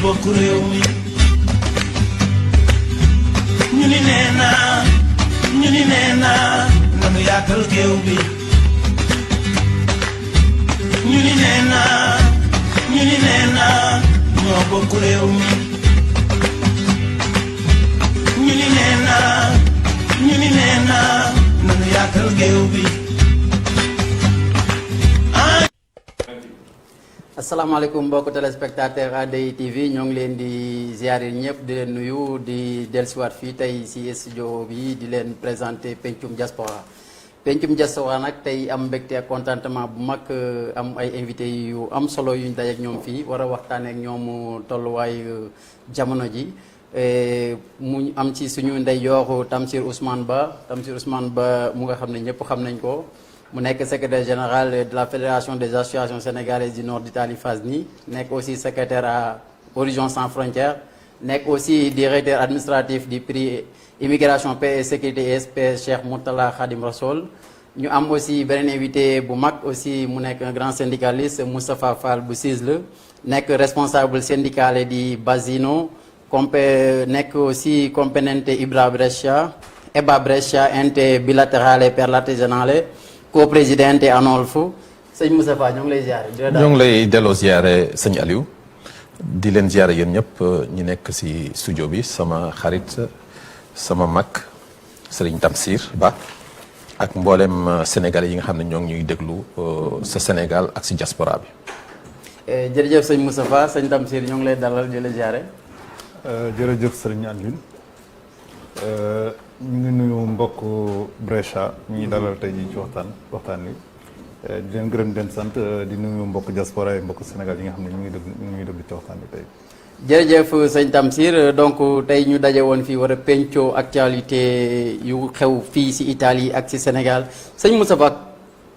bokk réew mi ñu ni nee naa nanu yaatal géew bi ñu ni nee naa ñoo bokk réew mi ñu ni nee naa nanu yaatal géew bi. asalaamaaleykum mbokk téléspectateur ADI TV ñoo ngi leen di ziare ñëpp di leen nuyu di dellusiwaat fii tey si studio bi di leen présenter Pencum Diaspora. Pencum Diaspora nag tey am mbégte ak contentement bu mag am ay invités yu am solo yuñ daje ak ñoom fii war a waxtaanee ak ñoom tolluwaay jamono ji mu am ci suñu ndeyjoor Tamsir Ousmane Ba mu nga xam ne ñëpp xam nañ ko. mu nekk secrétaire général de la fédération des associations sénégalaises du nord d'Italie FASNI nekk aussi secrétaire à Horizon sans frontières nekk aussi directeur administratif du prix immigration paix et sécurité ESP Cheikh Mourtala Khadim Rassoul. ñu am aussi beneen invité bu mag aussi mu nekk un grand syndicaliste Moustapha Fall bu CISL nekk responsable syndical di Basino nekk aussi componente Eba Brescia ente bilaterale per l'artigianale co-présidente Anolfu sëñ Moustapha ñoo ngi lay ziare. ñoo ngi lay delloo ziare sëñ Aliou di leen ziare yéen ñëpp ñi nekk ci studio bi sama xarit sama mag Serigne Tamsir Ba ak mboolem sénégalais yi nga xam ne ñoo ngi ñuy déglu sa Sénégal ak ci diaspora bi. jërëjëf sëñ Moustapha sëñ Tamsir ñoo ngi lay dalal di la ziare. jërëjëf Serigne Aliou. ñu ngi nuyu mbokk Brescia ñi dalal tey jii ci waxtaan wi di leen gërëm di leen sant di nuyu mbokk diaspora yi mbokk Sénégal yi nga xam ne ñu ngi déglu ci waxtaan bi tey. jërëjëf sëñ Tamsir donc tey ñu daje woon fii war a pencoo actualité yu xew fii ci Italie ak ci Sénégal sëñ Moustapha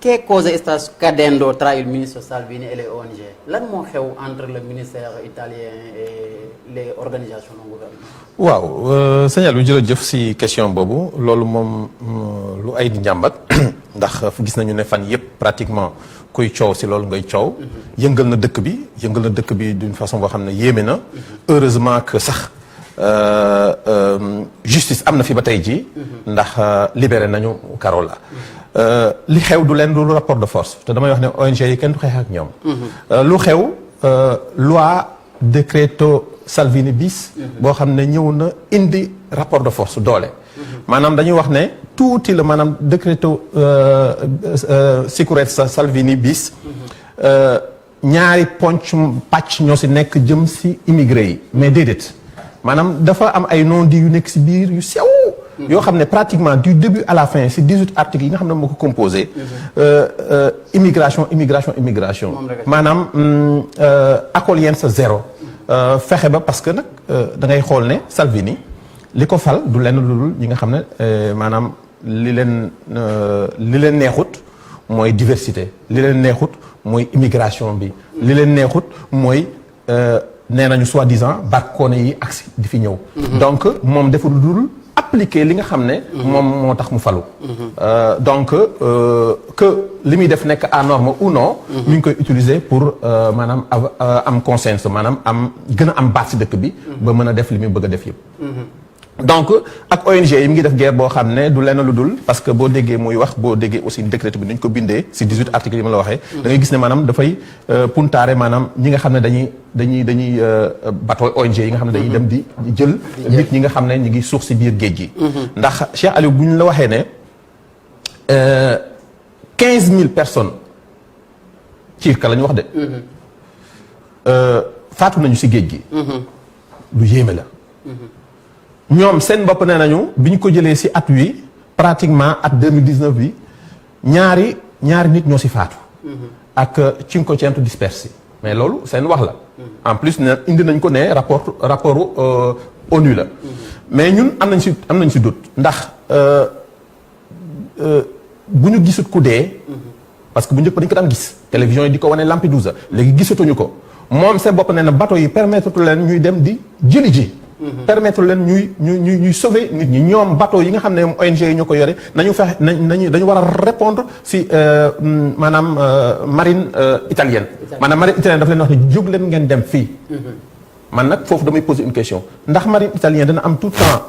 che cosa sta accadendo tra il ministro Salvini e le ONG lan moo xew entre le ministère italien et les organisations non gouvernementales. waaw sëñ bi jërëjëf ci question boobu loolu moom lu ay di njàmbat ndax gis nañu ne fan yëpp pratiquement kuy coow ci loolu ngay coow. yëngal na dëkk bi d'une façon boo xam ne yéeme na. heureusement que sax justice am na fi ba tey jii. ndax libéré nañu Carola. li xew du leen lu rapport de force te damay wax ne ONG yi kenn du xeex ak ñoom. lu xew loi décréto Salvini bis. boo xam ne ñëw na indi rapport de force doole. maanaam dañuy wax ne tuuti la maanaam décréto sicurezza Salvini bis. ñaari pàcc ñoo ci nekk jëm ci immigré yi mais déedéet maanaam dafa am ay non-dits yu nekk ci biir yu sew. yoo xam ne pratiquement du début à la fin ci 18 articles yi nga xam ne moo ko composé. immigration. maanaam accoglienza zéro. fexe ba parce que nag da ngay xool ne Salvini li ko fal du lenn lu dul ñi nga xam ne maanaam li leen neexut mooy diversité li leen neexut mooy immigration bi. li leen neexut mooy nee nañu soi-disant barkoone yi agsi di fi ñëw. donc moom deful lu dul appliquer li nga xam ne. moom moo tax mu falu. donc que li muy def nekk à norme ou non. mi ngi koy utiliser pour maanaam am consensus maanaam gën a am baat ci dëkk bi. ba mën a def li muy bëgg a def yëpp. donc ak ONG yi mi ngi def guerre boo xam ne du lenn lu dul parce que boo déggee muy wax boo déggee aussi décret bi nañ ko bindee ci 18 articles yi ma la waxee. da ngay gis ne maanaam dafay puntaare maanaam ñi nga xam ne dañuy bateau ONG yi nga xam ne dañuy dem di jël nit ñi nga xam ne ñu ngi suux ci biir géej gi. ndax Cheikh Aliou bu ñu la waxee ne 15000 personnes circa la ñu wax de. faatu nañu ci géej gi. lu yéeme la. ñoom seen bopp nee nañu bi ñu ko jëlee ci at wi pratiquement at 2019 bi ñaari nit ñoo ci faatu. ak 500 dispersi mais loolu seen wax la. en plus ne indi nañ ko ne rapport ONU la. mais ñun am nañ ci doute ndax bu ñu gisut ku dee. parce que bu njëkk dañ ko daan gis télévision yi di ko wane Lampedusa léegi gisatuñu ko moom seen bopp nee na bateau yi permettre leen ñuy dem di jëli ji. permettre leen ñuy sauver nit ñi ñoom bateau yi nga xam ne ONG yi ñoo ko yore nañu fexe dañu war a répondre ci maanaam marine italienne. maanaam marine italienne daf leen wax ne jóg leen ngeen dem fii. man nag foofu damay poser une question ndax marine italien dana am tout le temps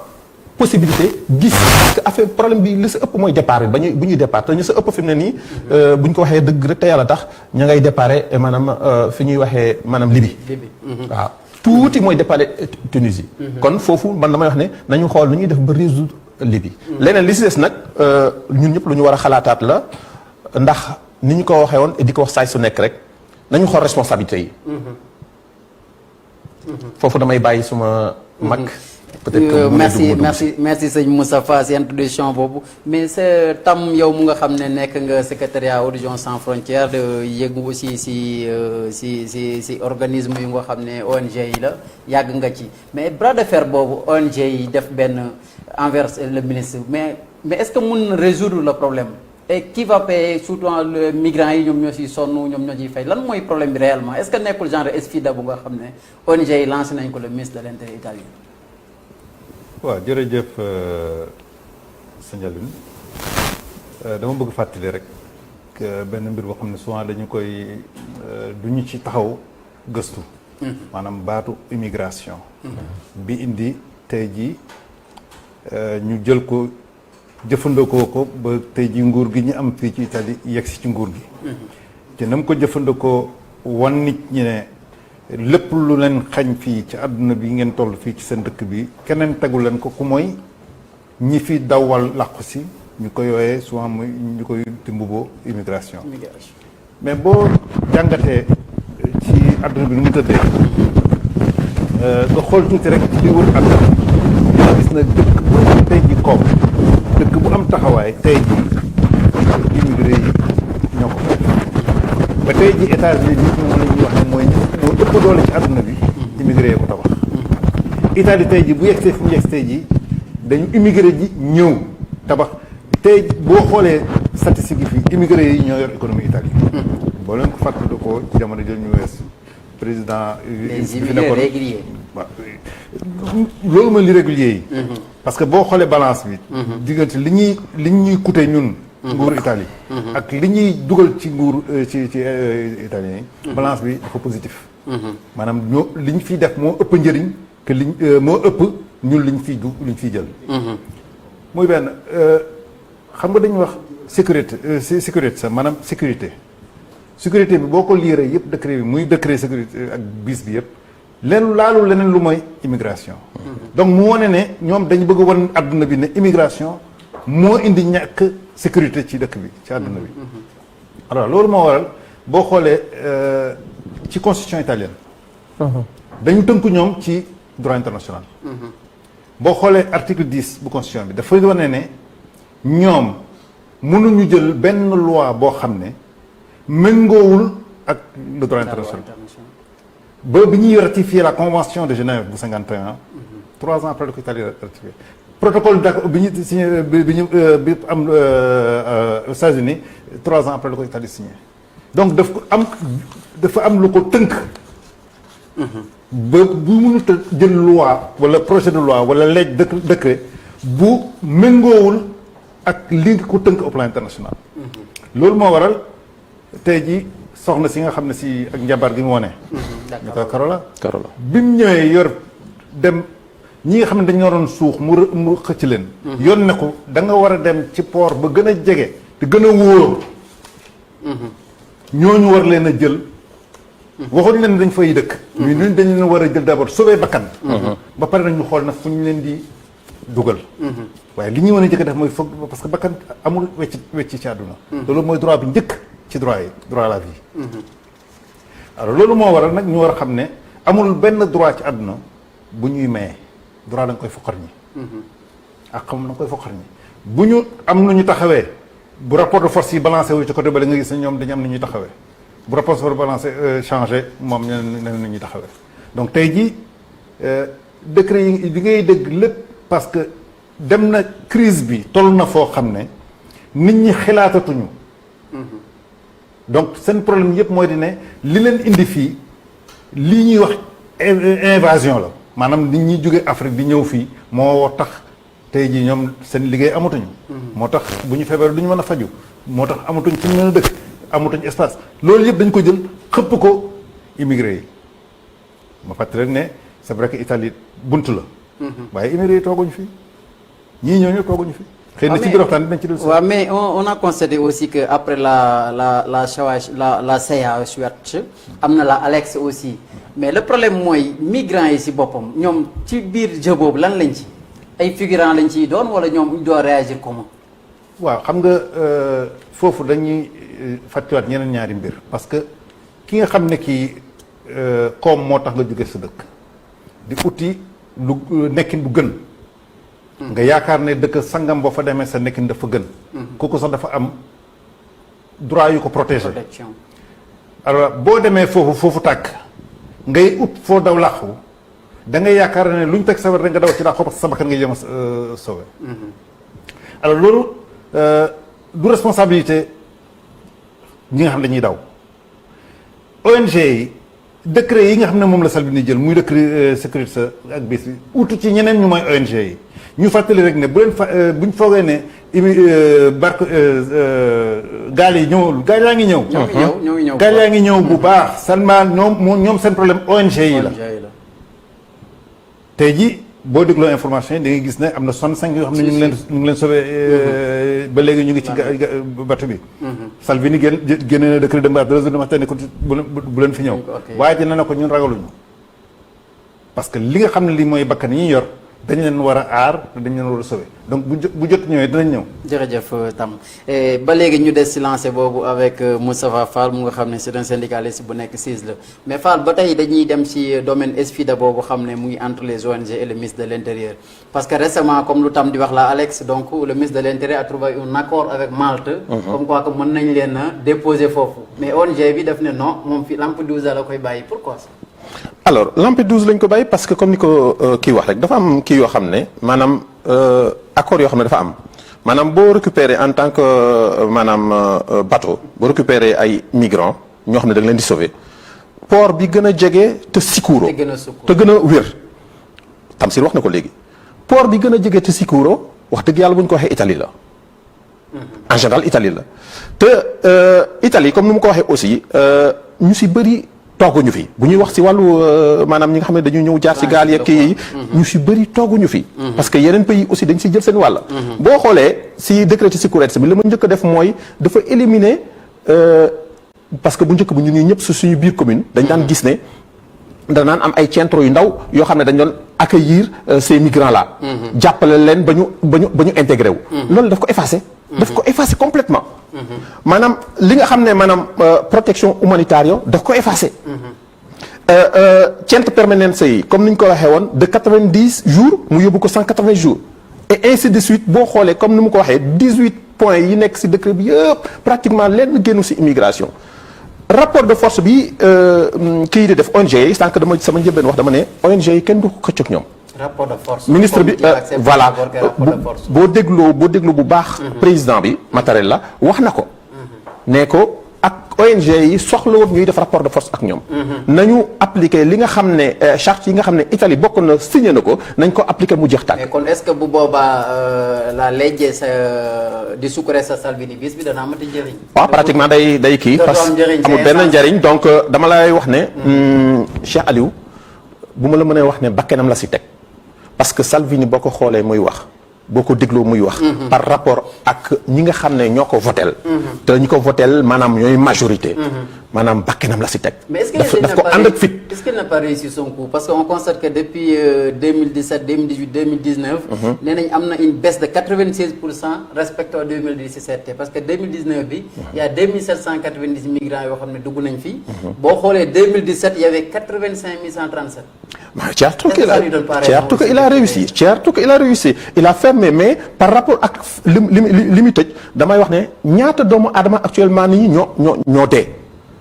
possibilité gis parce que affaire problème bi li sa ëpp mooy départ bi bu ñuy départ te ñu sa ëpp fi mu ne nii bu ñu ko waxee dëgg rek te yàlla tax ña ngay déparé maanaam fi ñuy waxee maanaam Libye waaw tuuti mooy déparé Tunisie kon foofu man damay wax ne nañu xool lu ñuy def ba résoudre Libye leneen li si des nag ñun ñëpp lu ñu war a xalaataat la ndax ni ñu ko waxee woon di ko wax saay su nekk rek nañu xool responsabilité yi foofu damay bàyyi suma mag peut-être que merci sëñ Moustapha si introduction boobu mais c'est tam yow mu nga xam ne nekk nga secrétariat Horizon Sans Frontières de yëngu aussi si organisme yu nga xam ne ONG yi la yàgg nga ci mais bras de fer boobu ONG yi def benn envers le ministre mais est-ce que mun na résoudre le problème et qui va payer surtout les migrants yi ñoom ñoo siy sonn ñoom ñoo ciy fay lan mooy problème bi réellement est-ce que nekkul genre SFIDA bu nga xam ne ONG yi lancé nañ ko le ministre de l'Intérieur italien. waaw jërëjëf sëñ Alioune dama bëgg fàttali rek benn mbir boo xam ne souvent dañu koy duñu ci taxaw gëstu. maanaam baatu immigration. bi indi tey jii ñu jël ko jëfandikoo ko ba tey jii nguur gi ñu am fii ci Italie yegg si ci nguur gi. te na mu ko jëfandikoo wan nit ñi ne. lépp lu leen xañ fii ci àdduna bi ngeen toll fii ci seen dëkk bi keneen tegu leen ko ku mooy ñi fi dawal làqu si ñu koy yooyee souvent muy ñu koy timbuboo immigration mais boo jàngatee ci àdduna bi nu mu tëddee nga xool tuuti rek ci li wër àdduna nga gis na dëkk bu am tey ji koom dëkk bu am taxawaay tey ji immigré yi ñoo ko ba tey ji États-Unis nit ñi moom la ñuy wax ne mooy ñoo ëpp doole ci àdduna bi immigré yi ko tabax Italie tey ji bu yegsee fu mu yegg tey ji dañu immigré ji ñëw tabax tey boo xoolee statistiques yi fii immigré yi ñoo yor économie Italie boo leen ko fàttali ko ci jamono jël ñu wees président les immigrés réguliers waaw loolu mooy l'irrégulier yi parce que boo xoolee balance bi diggante li ñuy coûter ñun nguur Italie ak li ñuy dugal ci nguur ci italien yi balance bi dafa positif maanaam ñoo li ñu fiy def moo ëpp njëriñ que moo ëpp ñun liñ fiy jël muy benn xam nga dañuy wax sécurité sax maanaam sécurité bi boo ko liiree yëpp décret bi muy décret sécurité ak bis bi yëpp laalu leneen lu mooy immigration donc mu wane ne ñoom dañu bëgg wan àdduna bi ne immigration moo indi ñàkk sécurité ci dëkk bi ci àdduna bi alors loolu moo waral boo xoolee ci constitution italienne dañu tënku ñoom ci droit international boo xoolee article 10 bu constitution bi dafay wane ne ñoom mënuñu jël benn loi boo xam ne méngoowul ak le droit international ba bi ñuy ratifier la convention de Genève bu 51 3 ans après la ko Italie ratifié protocole d'accord bi ñu signé bi am aux États-Unis 3 ans après la ko Italie signé donc dafa am lu ko tënk ba bu mënut a jël loi wala projet de loi wala léegi décret bu méngoowul ak li ko tënk au plan international loolu moo waral tey ji soxna si nga xam ne si ak njabar gi mu wone ñu ko Carola bi mu ñëwee yor dem ñi nga xam ne dañu waroon suux mu xëcc leen yoon ne ko da nga war a dem ci port ba gën a jege te gën a wóor ñooñu war leen a jël waxuñu leen dañ fay dëkk mais ñun dañ leen war a jël d'abord sauver bakkan ba pare nag ñu xool nag fu ñu leen di dugal waaye li ñuy mën a njëkk def mooy foog parce que bakkan amul wecc ci àdduna loolu mooy droit bi njëkk ci droit yi droit à la vie alors loolu moo waral nag ñu war a xam ne amul benn droit ci àdduna bu ñuy maye droit da nga koy foqar ñi ak xam na nga koy foqar ñi bu ñu am na ñu taxawee bu rapport de force yi balancé wu ci côté ba la nga gis ne ñoom dañu am na ñuy taxawee bu rapport de force balancé changé moom ñeneen na ñuy taxawee donc tey jii décret yi bi ngay dégg lépp parce que dem na crise bi toll na foo xam ne nit ñi xalaatatuñu donc seen problème yëpp mooy di ne li leen indi fii lii ñuy wax invasion la maanaam nit ñi jóge Afrique di ñëw fii moo tax tey jii ñoom seen liggéey amatuñu moo tax bu ñu feebaree du ñu mën a faju moo tax amatuñ fu ñu mën a dëkk amatuñ espace loolu yëpp dañ ko jël xëpp ko immigré yi ma fàttali rek ne c'est vrai que Italie bunt la. waaye immigré yi tooguñu fi ñii ñooñu tooguñu fi. xëy na ci biir waxtaan dinañ ci def. waaw mais on a constaté aussi que après la CA Schwarz am na la Alex aussi mais le problème mooy migrants yi si boppam ñoom ci biir jeu boobu lan lañ ci ay figurants lañ ciy doon wala ñoom ñu doon réagir comment. waaw xam nga foofu dañuy fàttiwaat ñeneen ñaari mbir parce que ki nga xam ne kii koom moo tax nga jóge sa dëkk di uti lu nekkin bu gën. nga yaakaar ne dëkk sangam boo fa demee sa nekkin dafa gën. kooku sax dafa am droit yu ko protéger. alors boo demee foofu tàkk ngay ut foo daw làqu da ngay yaakaar ne lu ñu teg sa wet rek nga daw ci làqu parce que sa bakkan ngay jëm a sauver. alors loolu du responsabilité ñi nga xam ne dañuy daw ONG yi décret yi nga xam ne moom la Salvini jël muy décret sécurité ak bis bi utu ci ñeneen ñu mooy ONG yi ñu fàttali rek ne bu leen buñ foogee ne barque gaal yi ñëwul gaal yaa ngi ñëw. ñoo ngi ñëw gaal yaa ngi ñëw bu baax seulement ñoom seen problème ONG yi la. tey jii boo dégloo information yi da ngay gis ne am na 65 yoo xam ne ñu ngi leen sauvé ba léegi ñu ngi ci bateau bi. Salvini génne na décret de mbar 2 heures du matin ne ko bu leen fi ñëw. waaye dina ne ko ñun ragaluñu parce que li nga xam ne lii mooy bakkan yi ñuy yor dañ leen war a aar dañ leen war a sauvé donc bu jot ñëwee dinañ ñëw. jërëjëf Tam ba léegi ñu des ci lancé boobu avec Moustapha Fall mu nga xam ne c'est un syndicaliste bu nekk CIS la mais Fall ba tey dañuy dem ci domaine SFIDA boobu xam ne mu ngi entre les ONG et le ministre de l'Intérieur parce que récemment comme lu Tam di wax la Alex donc le ministre de l'Intérieur a trouvé un accord avec Malte. comme quoi que mën nañ leen a déposer foofu mais ONG bi daf ne non moom fi Lampedusa la koy bàyyi pourquoi ça. alors Lampedusa lañ ko bàyyi parce que comme ni ko kii wax rek dafa am kii yoo xam ne maanaam accord yoo xam ne dafa am maanaam boo récupérer en tant que maanaam bateau boo récupérer ay migrants ñoo xam ne da nga leen di sauver port bi gën a jege te sicuro te gën a wér Tamsir wax na ko léegi port bi gën a jege te sicuro wax dëgg yàlla bu ñu ko waxee Italie la en général Italie la te Italie comme ni mu ko waxee aussi ñu si bëri tooguñu fi bu ñuy wax ci wàllu maanaam ñi nga xam ne dañuy ñëw jaar ci gaal yeeg kii yi ñu ci bëri tooguñu fi parce que yeneen pays aussi dañ ci jël seen wàll boo xoolee ci décret de sécurité bi li ma njëkk a def mooy dafa éliminer parce que bu njëkk bu ñun ñëpp su suñu biir commune dañ daan gis ne danaan am ay centre yu ndaw yoo xam ne dañ doon accueillir ces migrants là jàppale leen ba ñu intégré wu loolu daf ko effacé complètement maanaam li nga xam ne maanaam protection humanitaire daf ko effacé centre permanence yi comme ni ñu ko waxee woon de 90 jours mu yóbbu ko 180 jours et ainsi de suite boo xoolee comme ni mu ko waxee 18 points yi nekk ci décret bi yëpp pratiquement lenn génnu ci immigration rapport de force bi kii di def ONG yi sànq dama sama njëlbeen wax dama ne ONG yi kenn du ko xëccoog ñoom. rapport de force ministre bi voilà boo dégloo bu baax. président bi Mattarella wax na ko. ne ko ak ONG yi soxlawut ñuy def rapport de force ak ñoom. nañu appliquer li nga xam ne charte yi nga xam ne Italie bokk na signé na ko nañ ko appliquer mu jeex tàkk. mais kon est-ce que bu boobaa la legge sa di Sicurezza Salvini bis bi dana amati njëriñ. waaw pratiquement day kii parce que amul benn njëriñ donc dama lay wax ne. Cheikh Aliou bu ma la mënee wax ne bakkanam la si teg. parce que Salvini boo ko xoolee muy wax boo ko dégloo muy wax. par rapport ak ñi nga xam ne ñoo ko votel te ñi ko votel maanaam ñooy majorité. maanaam bakkanam la si teg. daf ko ànd ak fit. est-ce qu'il n'a pas réussi son coup parce que on constate que depuis 2017 2018 2019. nee nañ am na une baisse de 96% respecté à 2017 parce que 2019 bi. il y a 2790 migrants yoo xam ne dugg nañ fi. boo xoolee 2017 il y avait 85 137. Certo che il a réussi certo che il a réussi il a fermé mais par rapport ak li mu tëj damay wax ne ñaata doomu aadama actuellement nii ñoo dee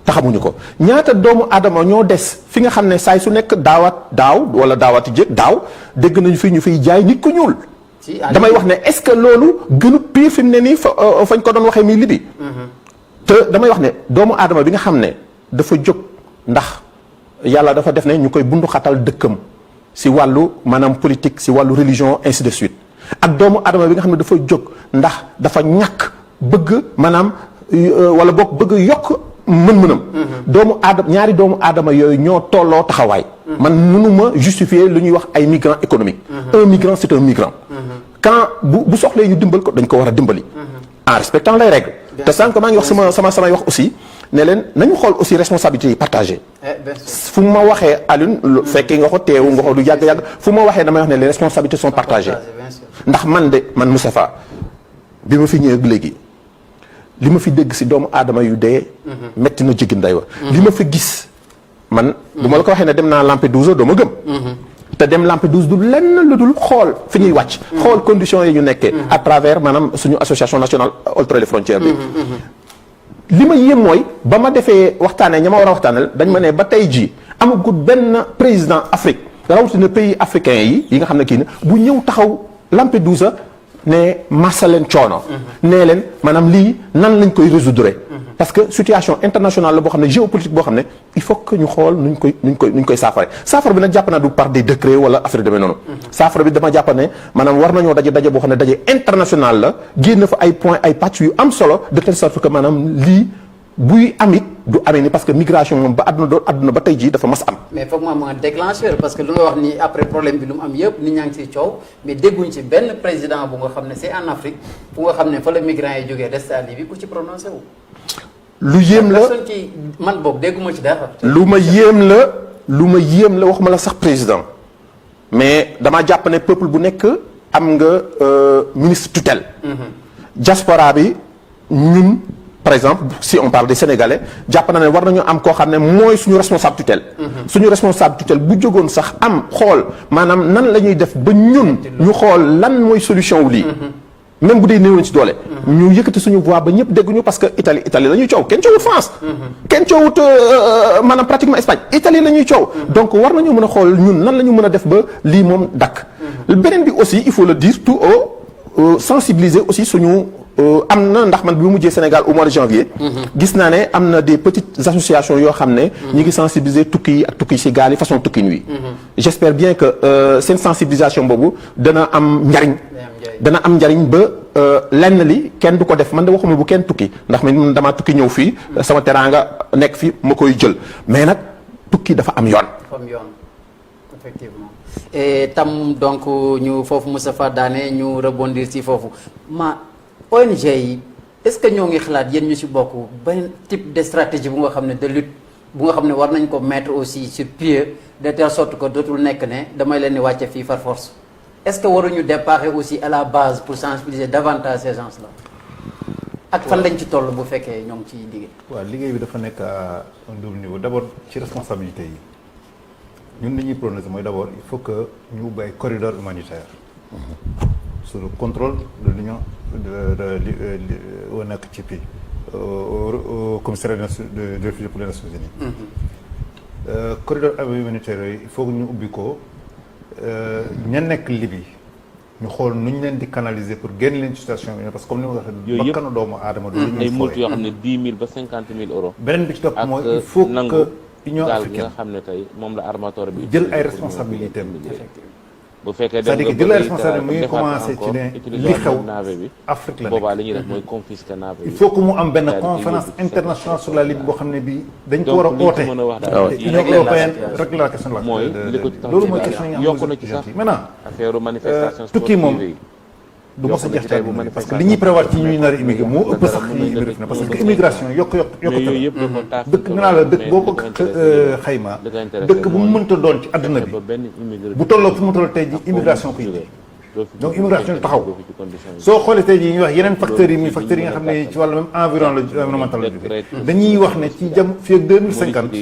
taxamuñu ko ñaata doomu aadama ñoo des fi nga xam ne saay su nekk daaw wala daawaati daaw dégg nañu fi ñu fiy jaay nit ku ñuul damay wax ne est-ce que loolu gënu pire fi mu ne nii fañ ko doon waxee mi Libi te damay wax ne doomu aadama bi nga xam ne dafa jóg ndax yàlla dafa def ne ñu koy bundu xatal dëkkam ci wàllu maanaam politique ci wàllu religion ainsi de suite ak doomu aadama bi nga xam ne dafa jóg ndax dafa ñàkk bëgg maanaam wala boog bëgg yokk mën-mënam. ñaari doomu aadama yooyu ñoo tolloo taxawaay. man mënuma justifier lu ñuy wax ay migrants économiques. Un migrant c'est un migrant. Quand bu soxlee ñu dimbal ko dañ ko war a dimbali. En respectant les règles. te sànq maa ngi wax samay wax aussi ne leen nañu xool aussi responsabilités yi partagées. fu ma waxee Alioune fekkee nga ko teewu nga ko du yàgg fu ma waxee damay wax ne les responsabilités sont partagées. ndax man Moustapha bi ma fi ñëwee léegi li ma fi dégg si doomu aadama yu dee. metti na jéggi nday wa li ma fi gis man bu ma la ko waxee ne dem naa Lampedusa doo ma gëm. te dem Lampedusa du lenn lu dul xool fi ñuy wàcc. xool conditions yi ñu nekkee. à travers maanaam suñu association nationale Contrôler les frontières bi. li ma yéem mooy ba ma defee waxtaanee ña ma war a waxtaanal dañ ma ne ba tey jii amagut benn président Afrique rawatina pays africain yi nga xam ne kii na bu ñëw taxaw Lampedusa ne massa leen coono. nee leen maanaam lii nan lañ koy résoudre. parce que situation internationale la boo xam ne géopolitique boo xam ne il faut que ñu xool nuñ koy saafara bi nag jàpp naa du par des décrets wala affaire demee noonu. saafara bi dama jàpp ne maanaam war nañoo daje boo xam ne daje international la génn fa ay points ay pàcc yu am solo de telle sorte que maanaam lii buy amit du amee ni parce que migration moom ba àdduna ba tey jii dafa mas am. mais foog mu am un déclencheur parce que lu nga wax ni après problème bi lu mu am yëpp nit ñaa ngi ciy coow mais dégguñ ci benn président bu nga xam ne c'est en Afrique fu nga xam ne fa la migrants yi jógee des à Libye ku ci prononcé wu. lu yéem la ci man boog dégguma ci dara. lu ma yéem la waxuma la sax président mais damaa jàpp ne peuple bu nekk am nga ministre tutelle. diaspora bi ñun par exemple si on parle des Sénégalais jàpp na ne war nañu am koo xam ne mooy suñu responsable tutelle. suñu responsable tutelle bu jógoon sax am xool maanaam nan la ñuy def ba ñun ñu xool lan mooy solution wu lii. même bu dee néew nañ ci doole. ñu yëkkati suñu voix ba ñëpp dégguñu parce que Italie la ñuy coow kenn coowut France. kenn coowut maanaam pratiquement Espagne Italie la ñuy coow. donc war nañu mën a xool ñun nan la ñu mën a def ba lii moom dakk. beneen bi aussi il faut le dire tout haut sensibiliser aussi suñu am na ndax man bi mu mujjee Sénégal au mois de janvier. gis naa ne am na des petites associations yoo xam ne. ñi ngi sensibiliser tukki yi ak tukki ci gaal yi façon tukkin wi. j'espère bien que seen sensibilisation boobu dana am njariñ ba lenn li kenn du ko def man de waxuma bu kenn tukki ndax man damaa tukki ñëw fii sama teraanga nekk fi ma koy jël mais nag tukki dafa am yoon. dafa am yoon effectivement et tam donc ñu foofu Moustapha daane ñu rebondir ci foofu ONG yi est-ce que ñoo ngi xalaat yéen ñu ci bokk benn type de stratégie bu nga xam ne de lutte bu nga xam ne war nañ ko mettre aussi sur pied de telle sorte que dootul nekk ne damay leen di wàcce fii par force est-ce que waruñu départer aussi à la base pour sensibiliser davantage ces gens-là ak fan lañ ci toll bu fekkee ñoo ngi ciy liggéey. waaw liggéey bi dafa nekk à un double niveau d'abord ci responsabilité yi ñun li ñuy prôner mooy d'abord il faut que ñu ubbi ay corridors humanitaires sous le contrôle de l'Union au nekk ci pays au commissariat de réfugiés pour les Nations Unies. Corridor humanitaire yooyu il faut que ñu ubbi ko ña nekk Libye ñu xool nu ñu leen di canaliser pour génn leen situation bi parce que comme ni ma ko waxee. yooyu yëpp bakkanu doomu aadama. du lu ñuy montes yoo xam ne 10 000 ba 50 000 euros. beneen bi ci topp mooy il faut que Union africaine nga xam ne tey moom la armateur bi. jël ay responsabilités bu fekkee c'est-à-dire que jël ay responsabilités mu ngi commencé ci ne li xew Afrique la boobaa li ñuy def mooy confisquer nave bi. il faut que mu am benn conférence internationale sur la Libye boo xam ne bii dañ ko war a oote. Union européenne rek la question la. mooy li ko loolu mooy question yi nga yokk na ci sax maintenant affaire manifestation tukki moom du mos a jeex tey parce que li ñuy prévoir ci ñuy nar a immigré moo ëpp sax li immigré na parce que immigration yokk dëkk nga naa la dëkk boo ko xayma dëkk bu mu mënta doon ci àdduna bi bu tolloo fu mu toll tey ji immigration koy indi donc immigration taxaw soo xoolee tey jii ñuy wax yeneen facteurs yi muy facteurs yi nga xam ne ci wàllu même environnemental la jógee dañuy wax ne ci jam fii ak 2050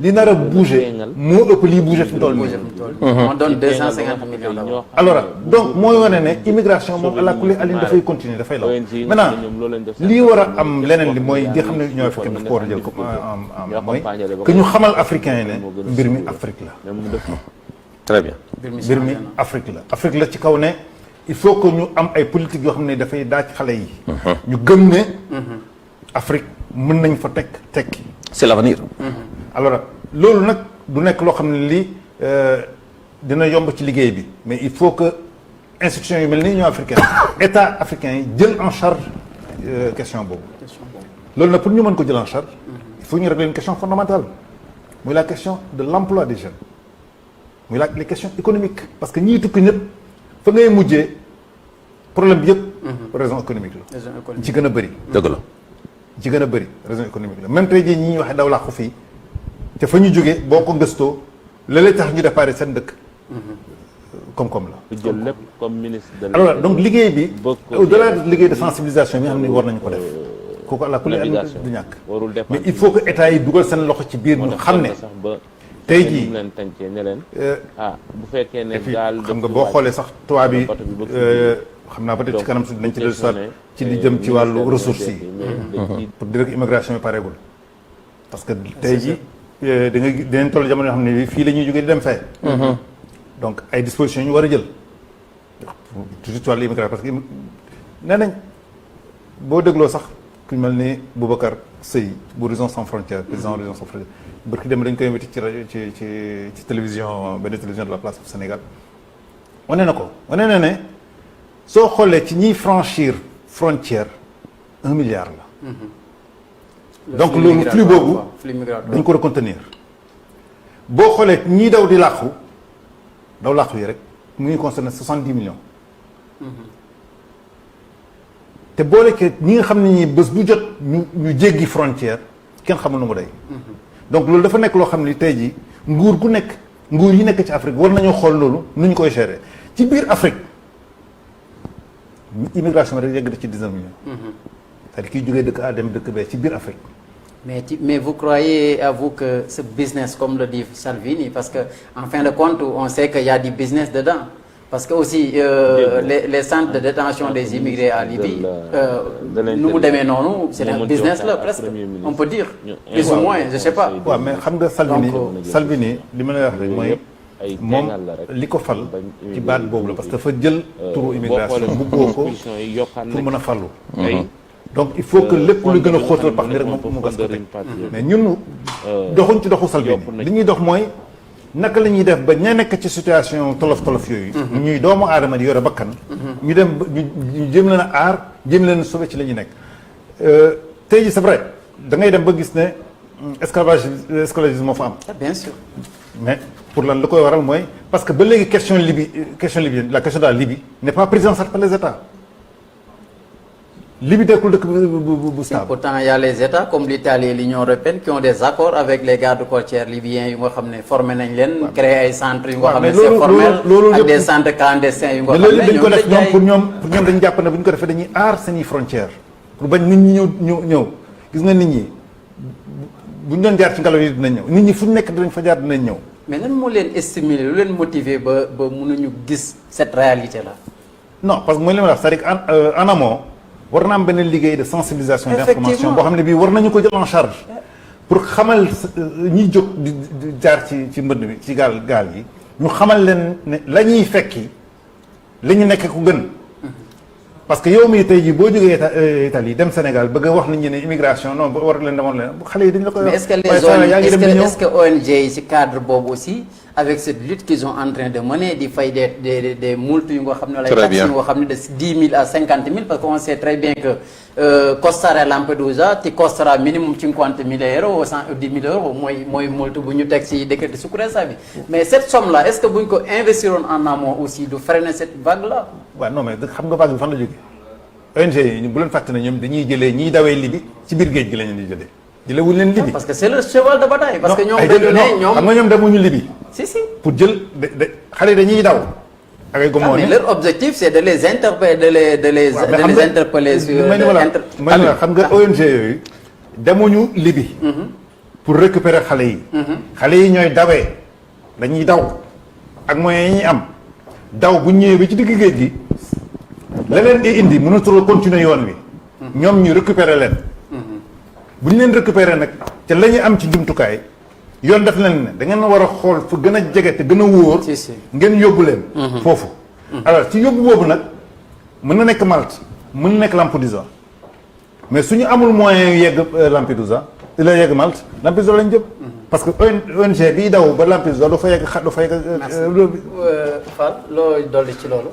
li nar a bouger moo ëpp liy bouger fi mu toll nii. on donne 250 millions d'euros. alors donc mooy wane ne immigration moom àla kulli alin dafay continuer dafay law maintenant lii war a am leneen li mooy di xam ne ñoo fekkee daf ko war a jël comme mooy que ñu xamal africain yi ne mbir mi Afrique la. très bien. mbir mi Afrique la ci kaw ne il faut que ñu am ay politique yoo xam ne dafay daaj xale yi. ñu gëm ne. Afrique mën nañ fa tekki. c'est l'avenir. alors loolu nag du nekk loo xam ne lii dina yomb ci liggéey bi mais il faut que institutions yu mel ni Union africaine état africain yi jël en charge question boobu. loolu nag pour ñu mën ko jël en charge. il faut ñu régler une question fondamentale muy la question de l'emploi des jeunes. muy laaj les questions économiques parce que ñii tukki ñëpp fa ngay mujjee problème bi yëpp raison économique la raison ñi économique. ci gën a bëri dëgg la. ci gën a bëri raison économique la même tey jii ñi ñuy wax daw làqu fii te fa ñu jógee boo ko gëstoo la lay tax ñu déparé seen dëkk koom-koom la bu jël lépp comme ministre de alors donc liggéey bi bokk au-delà de liggéey de sensibilisation bi nga xam ne war nañu ko def kooku àla kulli navigation du ñàkk warul dépendre mais il faut que état yi dugal seen loxo ci biir ñu xam ne sax ba tey jii ñu leen tàncee ne leen euh, bu fekkee ne et puis gaal xam nga boo xoolee sax tubaab bi bato bi bëgg xam naa peut-être ci kanam su dinañ ci dellu soit questionné, ci li jëm ci wàllu ministère ressources des yi mais dañ ciy pour dire que immigration bi pareegul parce que tey jii da nga dinañ toll jamono yoo xam ne fii la ñuy jógee di dem fee donc ay dispositions ñu war a jël toujours ci wàllu immigration parce que nee nañ boo dégloo sax ku mel ni Boubacar Seye bu Horizon Sans Frontières président Horizon Sans Frontières barki dem dañ koy invité ci rajo ci télévision benn télévision de la place du Sénégal wane na ko wane na ne soo xoolee ci ñiy franchir frontière 1 milliard la donc loolu flux boobu flux migratoire. dañ ko war a contenir boo xoolee ñii daw di làqu yi rek mu ngi concerné 70 millions te boole ke ñi nga xam ne ñi bés bu jot ñu jéggi frontière kenn xamul nu mu day donc loolu dafa nekk loo xam ne tey jii nguur yi nekk ci Afrique war nañoo xool loolu nu ñu koy gérer ci biir Afrique immigration bi rek yegg na ci 19 millions c'est-à-dire kiy jógee dëkk A dem dëkk B ci biir Afrique Mais vous croyez, à vous, que ce business, comme le dit Salvini, parce que en fin de compte, on sait qu'il y a du business dedans. Parce que aussi, les centres de détention des immigrés à Libye, nous non, c'est un business là, presque, on peut dire. Plus ou moins, je ne sais pas. waaw mais xam nga Salvini li ma lay wax rek mooy moom li ko fal ci baat boobu la parce que dafa jël turu immigration bu boo ko pour mën a fallu donc il faut que lépp lu gën a xóotal pax li rek mu gas ko teg mais ñun doxuñ ci doxu Salvini li ñuy dox mooy naka la ñuy def ba ña nekk ci situation tolof yooyu ñuy doomu aadama di yore bakkan ñu dem ñu jëm leen a aar jëm leen a sauver ci la ñuy nekk tey ji c'est vrai da ngay dem ba gis ne esclavagisme moo fa am Bien sûr. mais pour lan la koy waral mooy parce que ba léegi question libyenne la question de la Libye n'est pas prise en charge par les États Libye nekkul dëkk bu stable. Pourtant, il y a les États comme l'Italie et l'Union européenne qui ont des accords avec les gardes côtières libyens yu nga xam ne formé nañ leen. créé ay centres yu nga xam ne c'est formel ak des centres clandestins yu nga xam ne dañ ko def ñoom pour ñoom dañu jàpp ne bu ñu ko defee dañuy aar seeni frontières pour bañ nit ñi ñëw gis nga nit ñi bu ñu doon jaar ci ngelaw yi dinañ ñëw nit ñi fu ñu nekk dinañ fa jaar dinañ ñëw. mais lan moo leen estimuler lu leen motiver ba mënuñu gis cette réalité là. non parce que mooy li ma wax c'est-à-dire en amont war na am benn liggéey de sensibilisation d'information boo xam ne bii war nañu ko jël en charge pour xamal ñiy jóg di jaar ci mbënd bi ci gaal yi ñu xamal leen ne la ñuy fekki li ñu nekk ku gën parce que yow mii tey jii boo jógee Italie dem Sénégal bëgg a wax nit ñi ne immigration non war leen demoon leen xale yi dañu la koy wax. mais est-ce que ONG yi ci cadre boobu aussi avec cette lutte qu'ils sont en train de mener di fay des multes yu nga xam ne lay taxes yu nga xam ne de 10 000 à 50 000 parce qu'on sait très bien que costare Lampedusa ti costerà minimum 50 000 euros ou 10 000 euros mooy multe bu ñu teg ci décret de sicurezza bi mais cette somme là est-ce que bu ñu ko investiroon en amont aussi du freiner cette vague là. waaw non mais xam nga vague bi fan la jógee ONG yi bu leen fàtte ne ñoom dañuy jëlee ñiy dawee Libye ci biir géej gi la ñu di jëlee jëlewuñ leen Libye. parce que c'est le cheval de bataille. parce que ñoom dañu ne ñoom xam nga ñoom demuñu Libye. si pour jël xale dañuy daw. ak ay gomoon mais leur objectif c'est de les interpeller de les interpeller sur xam nga ONG yooyu demuñu Libye. pour récupérer xale yi. xale yi ñooy dawee dañuy daw ak moyens yi ñuy am daw bu ñëwee ba ci digg géej gi la leen di indi mënatul continuer yoon wi. ñoom ñu récupérer leen. bu ñu leen récupérer nag te la ñu am ci jumtukaay yoon def leen ne da ngeen war a xool fu gën a jege te gën a wóor. ngeen yóbbu leen. foofu. alors ci yóbbu boobu nag mën na nekk Malte mën na nekk Lampedusa mais suñu amul moyen yu yegg Lampedusa la yegg Malte Lampedusa lañ jëm. parce que ONG bii daw ba Lampedusa du fa yegg Fall loo dolli ci loolu.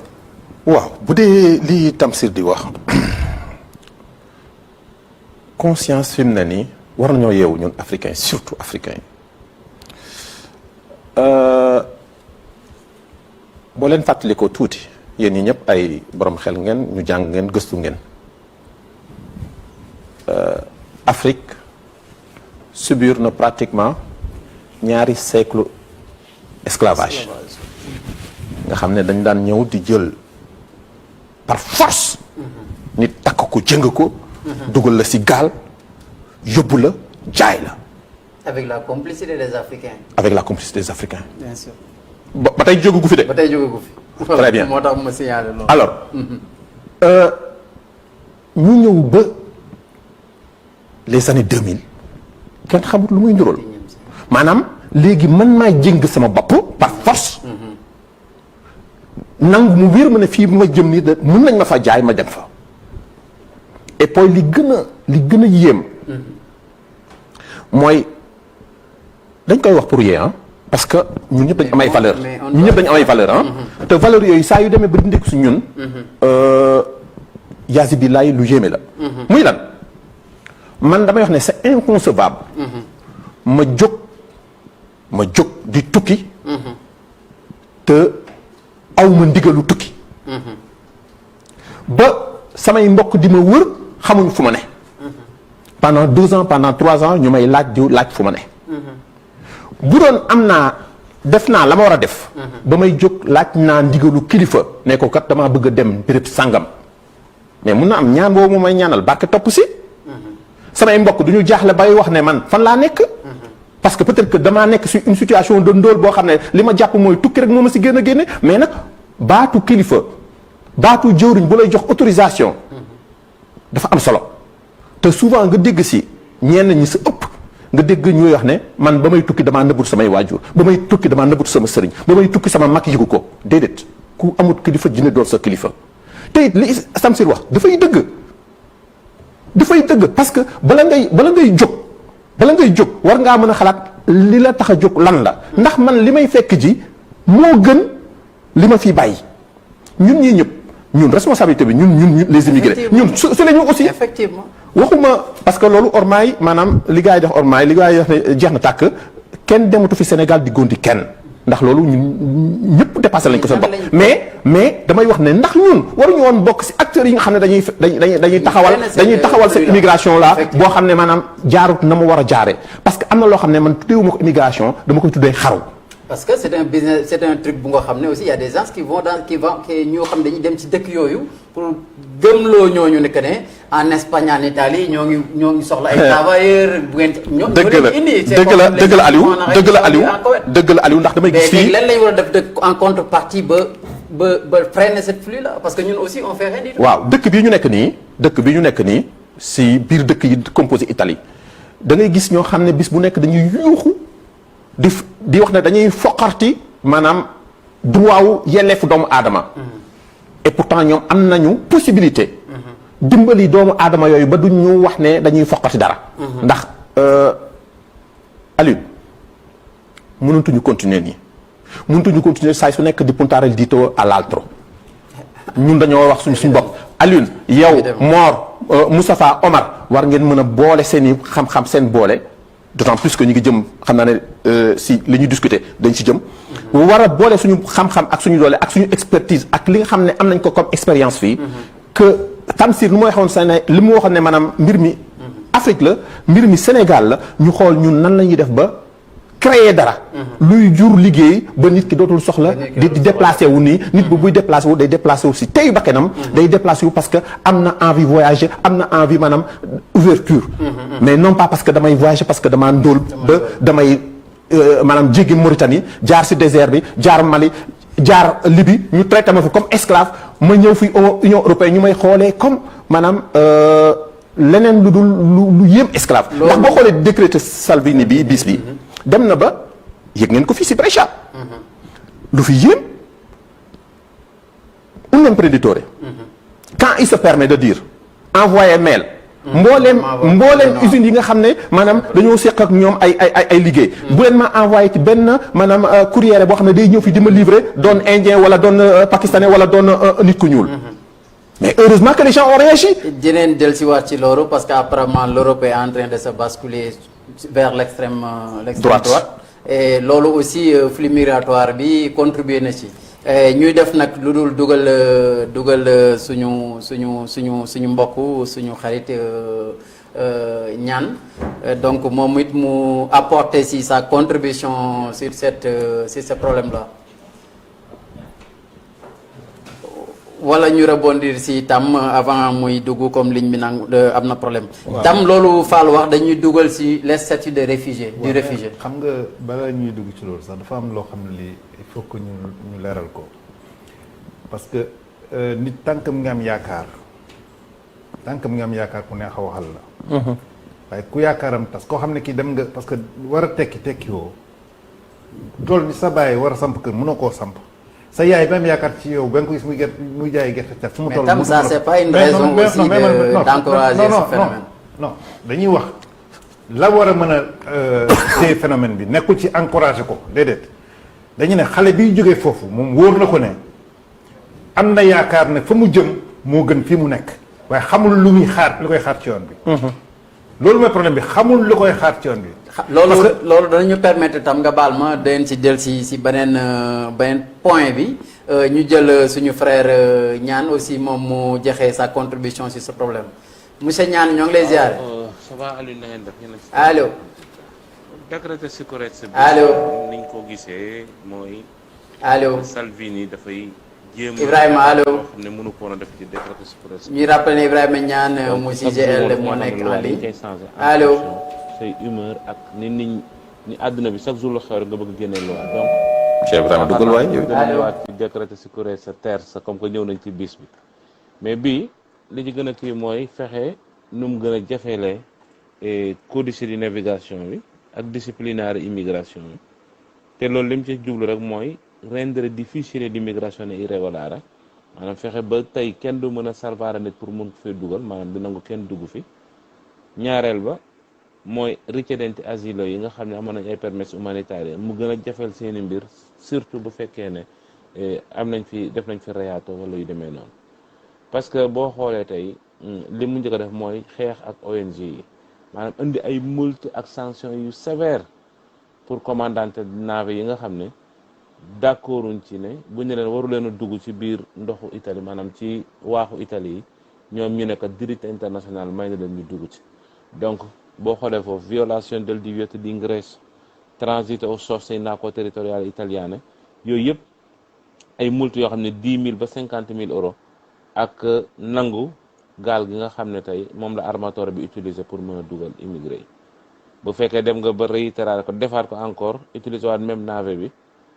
waaw bu dee li Tamsir di wax. conscience fi mu ne nii war nañoo yeewu ñun africains surtout africains yi boo leen fàttalikoo tuuti yéen ñi ñëpp ay borom xel ngeen ñu jàng ngeen gëstu ngeen Afrique subir na pratiquement ñaari siècle esclavage nga xam ne dañ daan ñëw di jël par force nit takk ko jëng ko dugal la ci gaal yóbbu la jaay la avec la complicité des Africains. avec la complicité des Africains bien sûr. ba tey jógu gu fi de ba tey jóge ko fi. Très bien. moo tax ma signalé loolu. alors ñu ñëw ba les années 2000 kenn xamut lu muy ndural maanaam léegi man maa jëng sama bopp par force nangu mu wér ma ne fii ma jëm nii de mën nañ ma fa jaay ma dem fa et puis li gën a yéem mooy dañ koy wax pour yee parce que ñun ñëpp dañu am ay valeur ñun ñëpp dañu am ay valeur te valeurs yooyu saa yu demee ba di ndekk si ñun yaasi bi laay lu yéeme la muy lan man damay wax ne c'est inconcevable ma jóg di tukki te aw ma ndigalu tukki ba samay mbokk di ma wër xamuñ fu ma ne pendant 2 ans pendant 3 ans ñu may laaj fu ma ne bu doon am naa def naa la ma war a def ba may jóg laaj naa ndigalu kilifa ne ko kat damaa bëgg a dem béréb sàngam mais mun na am ñaan boobu mu may ñaanal barke topp si samay mbokk du ñu jaaxle bay wax ne man fan laa nekk parce que peut-être que damaa nekk sur une situation de ndóol boo xam ne li ma jàpp mooy tukki rek moo ma si gën a génne mais nag baatu kilifa baatu jëwriñ bu lay jox autorisation dafa am solo te souvent nga dégg si ñenn ñi sa ëpp nga dégg ñuy wax ne man ba may tukki damaa nëbbut samay waajur ba may tukki damaa nëbbut sama sëriñ ba may tukki sama mag yëgu ko déedéet ku amut kilifa dina doon sa kilifa te it li Tamsir wax dafay dëgg parce que bala ngay jóg war ngaa mën a xalaat li la tax a jóg lan la ndax man li may fekk ji moo gën li ma fi bàyyi ñun ñii ñëpp ñun responsabilité bi ñun les immigrés ñun su la ñu aussi effectivement waxuma parce que loolu ormaay maanaam li gars yi def ormaay li gars yi def ne jeex na tàkk kenn dematu fi Sénégal di góondi kenn ndax loolu ñun ñëpp dépassé lañ ko seen bopp mais damay wax ne ndax ñun waruñu woon bokk ci acteurs yi nga xam ne dañuy taxawal cette immigration là boo xam ne maanaam jaarut na mu war a jaare parce que am na loo xam ne man tuddeewuma ko immigration dama koy tuddee xaru parce que c'est un business, c'est un truc bu nga xam ne aussi il y a des gens qui vont ñoo xam dañuy dem ci dëkk yooyu pour gëmloo ñooñu ne que ne en Espagne en Italie ñoo ngi soxla ay travailleurs bu ngeen. dëgg la Aliou ndax damay gis fii lan lañu war a def en contrepartie ba freiner cette flux là parce que ñun aussi on fait rien du tout. waaw dëkk bi ñu nekk nii si biir dëkk yi composé Italie da ngay gis ñoo xam ne bis bu nekk dañuy yuuxu di wax ne dañuy foqarti maanaam droit wu yelleefu doomu aadama et pourtant ñoom am nañu possibilité dimbali doomu aadama yooyu ba duñ ñu wax ne dañuy foqarti dara ndax Aliou mënatuñu continuer saa su nekk di puntare il dito all'altro ñun dañoo wax suñ bopp Aliou yow Mor Moustapha Omar war ngeen mën a boole seen i xam-xam seen boole d'autant plus que ñu ngi jëm xam naa ne si li ñuy discuter dañ si jëm war a boole suñu xam-xam ak suñu doole ak suñu expertise ak li nga xam ne am nañ ko comme expérience fii que Tamsir lu ma waxoon sa ne li mu waxoon ne maanaam mbir mi Afrique la mbir mi Sénégal la ñu xool ñun nan la ñuy def ba créer dara luy jur liggéey ba nit ki dootul soxla di déplacé wu nii nit bu buy déplacé wu day déplacé wu si tey bakkanam day déplacé wu parce que am na envie voyager am na envie maanaam ouverture mais non pas parce que damay voyager parce que damaa ndóol ba damay maanaam jéggi Mauritanie jaar si désert bi jaar Mali jaar Libye ñu traité ma fi comme esclave ma ñëw fi Union européenne ñu may xoolee comme maanaam leneen lu dul lu yéem esclave ndax boo xoolee décret Salvini bi bis bi dem na ba yëg ngeen ko fii si Brescia lu fi yéem un imprenditore quand il se permet de dire envoyer mail mbooleem usines yi nga xam ne maanaam dañoo seq ak ñoom ay liggéey bu leen ma envoyé ci benn maanaam courrier boo xam ne day ñëw fi di ma livrer doon indien wala doon pakistanais wala doon nit ku ñuul mais heureusement que les gens ont réagi. dineen dellusiwaat ci loolu parce que apparemment l'Europe est en train de se basculer vers l'extrême droite et loolu aussi flux migratoire bi contribuer na ci ñuy def nag lu dul dugal suñu mbokk suñu xarit ñaan donc moom it mu apporter si sa contribution sur ce problème là. wala ñu rebondir si tam avant muy dugg comme ligne bi nang am na problème. tam loolu Fall wax dañuy dugal si les statuts de réfugié du réfugié. xam nga bala ñuy dugg ci loolu sax dafa am loo xam ne lii il faut que ñu leeral ko parce que nit tànk mi nga am yaakaar ku neex a waxal la. waaye ku yaakaaram tas koo xam ne kii dem nga parce que war a tekki woo tool ni sa bàyyi war a samp kër mënoo koo samp. sa yaay ba am yaakaar ci yow ba nga ko gis muy jaay gerte cat fu mu toll. mais tam ça c'est pas une raison aussi d'encourager ce phénomène. non dañuy wax la war a mën a téye phénomène bi nekkul ci encourager ko déedéet dañu ne xale biy jógee foofu moom wóor na ko ne am na yaakaar ne fa mu jëm moo gën fii mu nekk waaye xamul lu muy xaar lu koy xaar ci yoon bi. loolu mooy problème bi xamul lu koy xaar ci yoon bi. loolu danañu permettre tam nga baal ma dañ ci del si beneen point bi ñu jël suñu frère Niane aussi moom mu joxe sa contribution sur ce problème monsieur Niane ñoo ngi lay ziar. ça va Aliou na ngeen def ñu ne. allo. décréter sécurité bi. allo niñ ko gisee mooy. allo Salvini dafay jéem Ibrahima allo. xam ne mënu ko woon a def ci décréter sécurité. ñuy rappelé ne Ibrahima Niane mu CGL moo nekk en ligne. allo. say humeur ak ni àdduna bi chaque jour la xew rek nga bëgg génne loi donc. Cheikh Ibrahima dugal waay yow. allo ci décréter sécurité sa terre sa comme que ñëw nañ ci bis bi mais bii li ci gën a kii mooy fexe nu mu gën a jafelee codice de navigation bi ak disciplinaire immigration bi te loolu li mu ci jublu rek mooy rendre difficile l'immigration irregolare maanaam fexe ba tey kenn du mën a salvaare nit pour mun ko fee dugal maanaam di nangu kenn dugg fi ñaareel ba. mooy richiedenti asilo yi nga xam ne amoon nañ ay permis humanitaire mu gën a jafeel seeni mbir surtout bu fekkee ne def nañ fi reyato wala yu demee noonu parce que boo xoolee tey li mu njëkk a def mooy xeex ak ONG yi maanaam indi ay multe ak sanction yu sévère pour commandante navire yi nga xam ne d'accorduñ ci ne bu ñu leen waru leen a dugg ci biir ndoxu Italie maanaam ci waaxu Italie yi ñoom ñu ne kat diritto international may na leen ñu dugg ci donc boo xoolee foofu violation del divieto di ingresso transito o sosta in acque territoriali italiane yooyu yëpp ay multes yoo xam ne 10 000 ba 50 000 euros ak nangu gaal gi nga xam ne tey moom la armatore bi utiliser pour mën a dugal immigré yi bu fekkee dem nga ba réitérer ko defaat ko encore utiliser waat même nave bi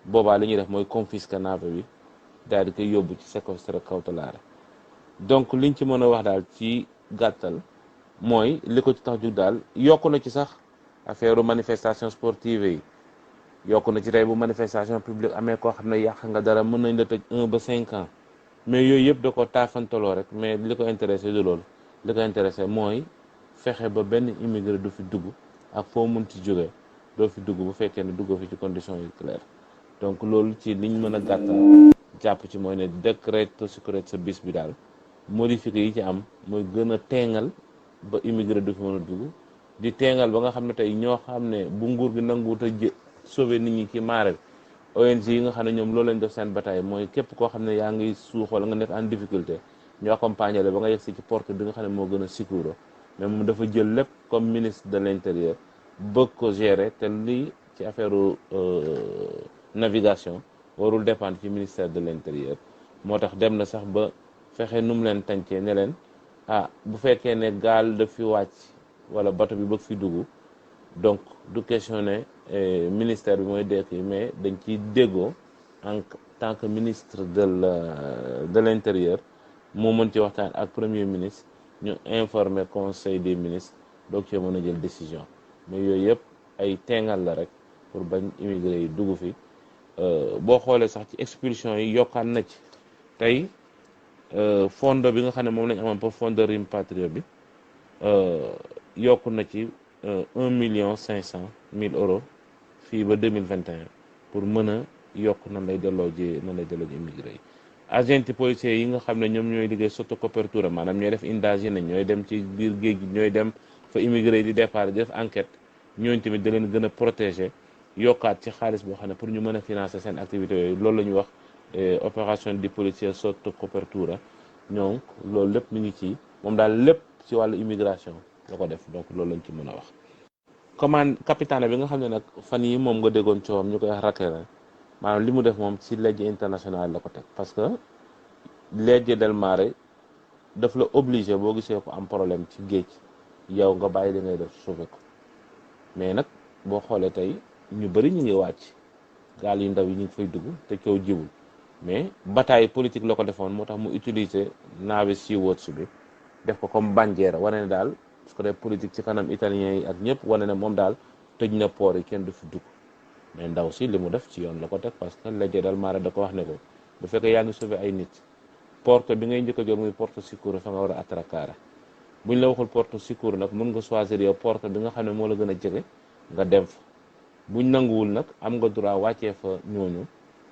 boobaa li ñuy def mooy confisquer nave bi daal di koy yóbbu ci séquestre cautelare donc liñ ci mën a wax daal ci gàttal mooy li ko ci tax jug daal yokku na ci sax affaire manifestation sportive yi yokku na ci tey bu manifestation publique amee koo xam ne yàq nga dara mën nañ la tëj 1 ba 5 ans mais yooyu yëpp da ko taafantaloo rek mais li ko intéressé du loolu li ko intéressé mooy fexe ba benn immigré du fi dugg ak foo mun ci jógee doo fi dugg bu fekkee ne duggoo fi ci condition yu claires donc loolu ci liñ mën a gàttal jàpp ci mooy ne décret sécurité sa bis bi daal modifié yi ci am mooy gën a teengal ba immigré du fi mën a dugg di teengal ba nga xam ne tey ñoo xam ne bu nguur gi nanguwut a sauver nit ñi ci maare bi ONG yi nga xam ne ñoom loolu lañ def seen bataille mooy képp koo xam ne yaa ngi suux wala nga nekk en difficulté ñu accompagner la ba nga yegg si ci porte bi nga xam ne moo gën a sécure mais moom dafa jël lépp comme ministre de l'intérieur bëgg ko gérer te lii ci affaire navigation warul dépendre ci ministère de l'intérieur moo tax dem na sax ba fexe nu mu leen tàncee ne leen bu fekkee ne gaal daf fi wàcc wala bato bi bëgg fi dugg donc du question ne ministère bi mooy dekk yi mais dañ ciy déggoo en tant que ministre de l'intérieur moo mën ci waxtaan ak premier ministre ñu informer conseil des ministres donc cee mën a jël décision mais yooyu yëpp ay teengal la rek pour bañ immigré yi dugg fi boo xoolee sax ci expulsion yi yokkaat na ci tey fondo bi nga xam ne moom lañ amoon pour fondo rimpatrio bi yokku na ci 1,5 million euros fii ba 2021 pour mën a yokk nan lay delloo ji immigré yi agenti policiers yi nga xam ne ñoom ñooy liggéey sotto copertura maanaam ñooy def indagine ñooy dem ci biir géej gi ñooy dem fa immigré yi di départ di def enquête ñooñu tamit da leen gën a protéger yokkaat ci xaalis boo xam ne pour ñu mën a financer seen activités yooyu loolu la ñuy wax opération di polizia sotto copertura ñoom loolu lépp mi ngi ci moom daal lépp ci wàllu immigration la ko def donc loolu lañ ci mën a wax. commande capitaine bi nga xam ne nag fan yi moom nga déggoon coowam ñu koy wax Raquel maanaam li mu def moom ci legge internationale la ko teg parce que legge del mare daf la obligé boo gisee ko am problème ci géej yow nga bàyyi li ngay def sauver ko mais nag boo xoolee tey ñu bëri ñu ngi wàcc gaal yu ndaw yi ñu ngi fay dugg te coow jiwul mais bataille politique la ko defoon moo tax mu utiliser nave Sea-Watch bi def ko comme bandiera wane ne daal parce que def politique ci kanam italien yi ak ñëpp wane ne moom daal tëj na port yi kenn du fi dugg mais ndaw si li mu def ci yoon la ko teg parce que legge del mare da ko wax ne ko bu fekkee yaa ngi sauver ay nit porte bi ngay njëkk a jël muy porte sicuro fa nga war a attracare buñ la waxul porte sicuro nag mën nga choisir yow porte bi nga xam ne moo la gën a jege nga dem fa buñ nanguwul nag am nga droit wàccee fa ñooñu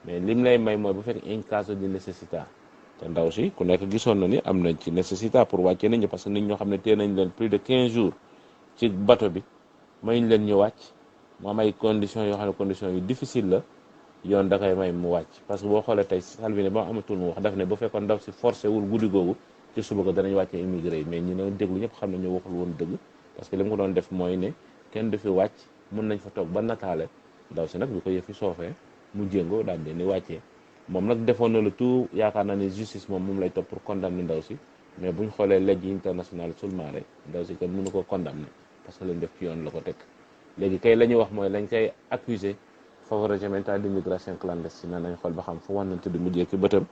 mais lim lay may mooy bu fekkee in caso di nécessità te ndaw si ku nekk gisoon na ni am nañ ci nécessità pour wàccee nit ñi parce que nit ñoo xam ne tee nañ leen plus de 15 jours ci bateau bi mayuñ leen ñu wàcc mu am ay conditions yoo xam ne conditions yu difficile la yoon da koy may mu wàcc parce que boo xoolee tey Salvini ba amatul mu wax daf ne bu fekkoon ndaw si forcé wul guddi googu ci suba ko danañ wàccee immigré yi mais ñi ne déglu ñëpp xam ne ñu waxul woon dëgg parce que li mu ko doon def mooy ne kenn du fi wàcc mën nañ fa toog ba nataale ndaw si nag bi ko yëfi soofee mu jéngoo daal di ni wàccee moom nag defoon na le tout yaakaar naa ne justice moom lay topp pour condamner ndaw si mais buñ xoolee legge internationale sul mare ndaw si kenn mënu ko condamner parce que lañ def ci yoon la ko teg léegi kay la ñuy wax mooy lañ koy accuser favoreggiamento d'immigration clandestine nañ xool ba xam fu wànnante di mujjee ci bëtam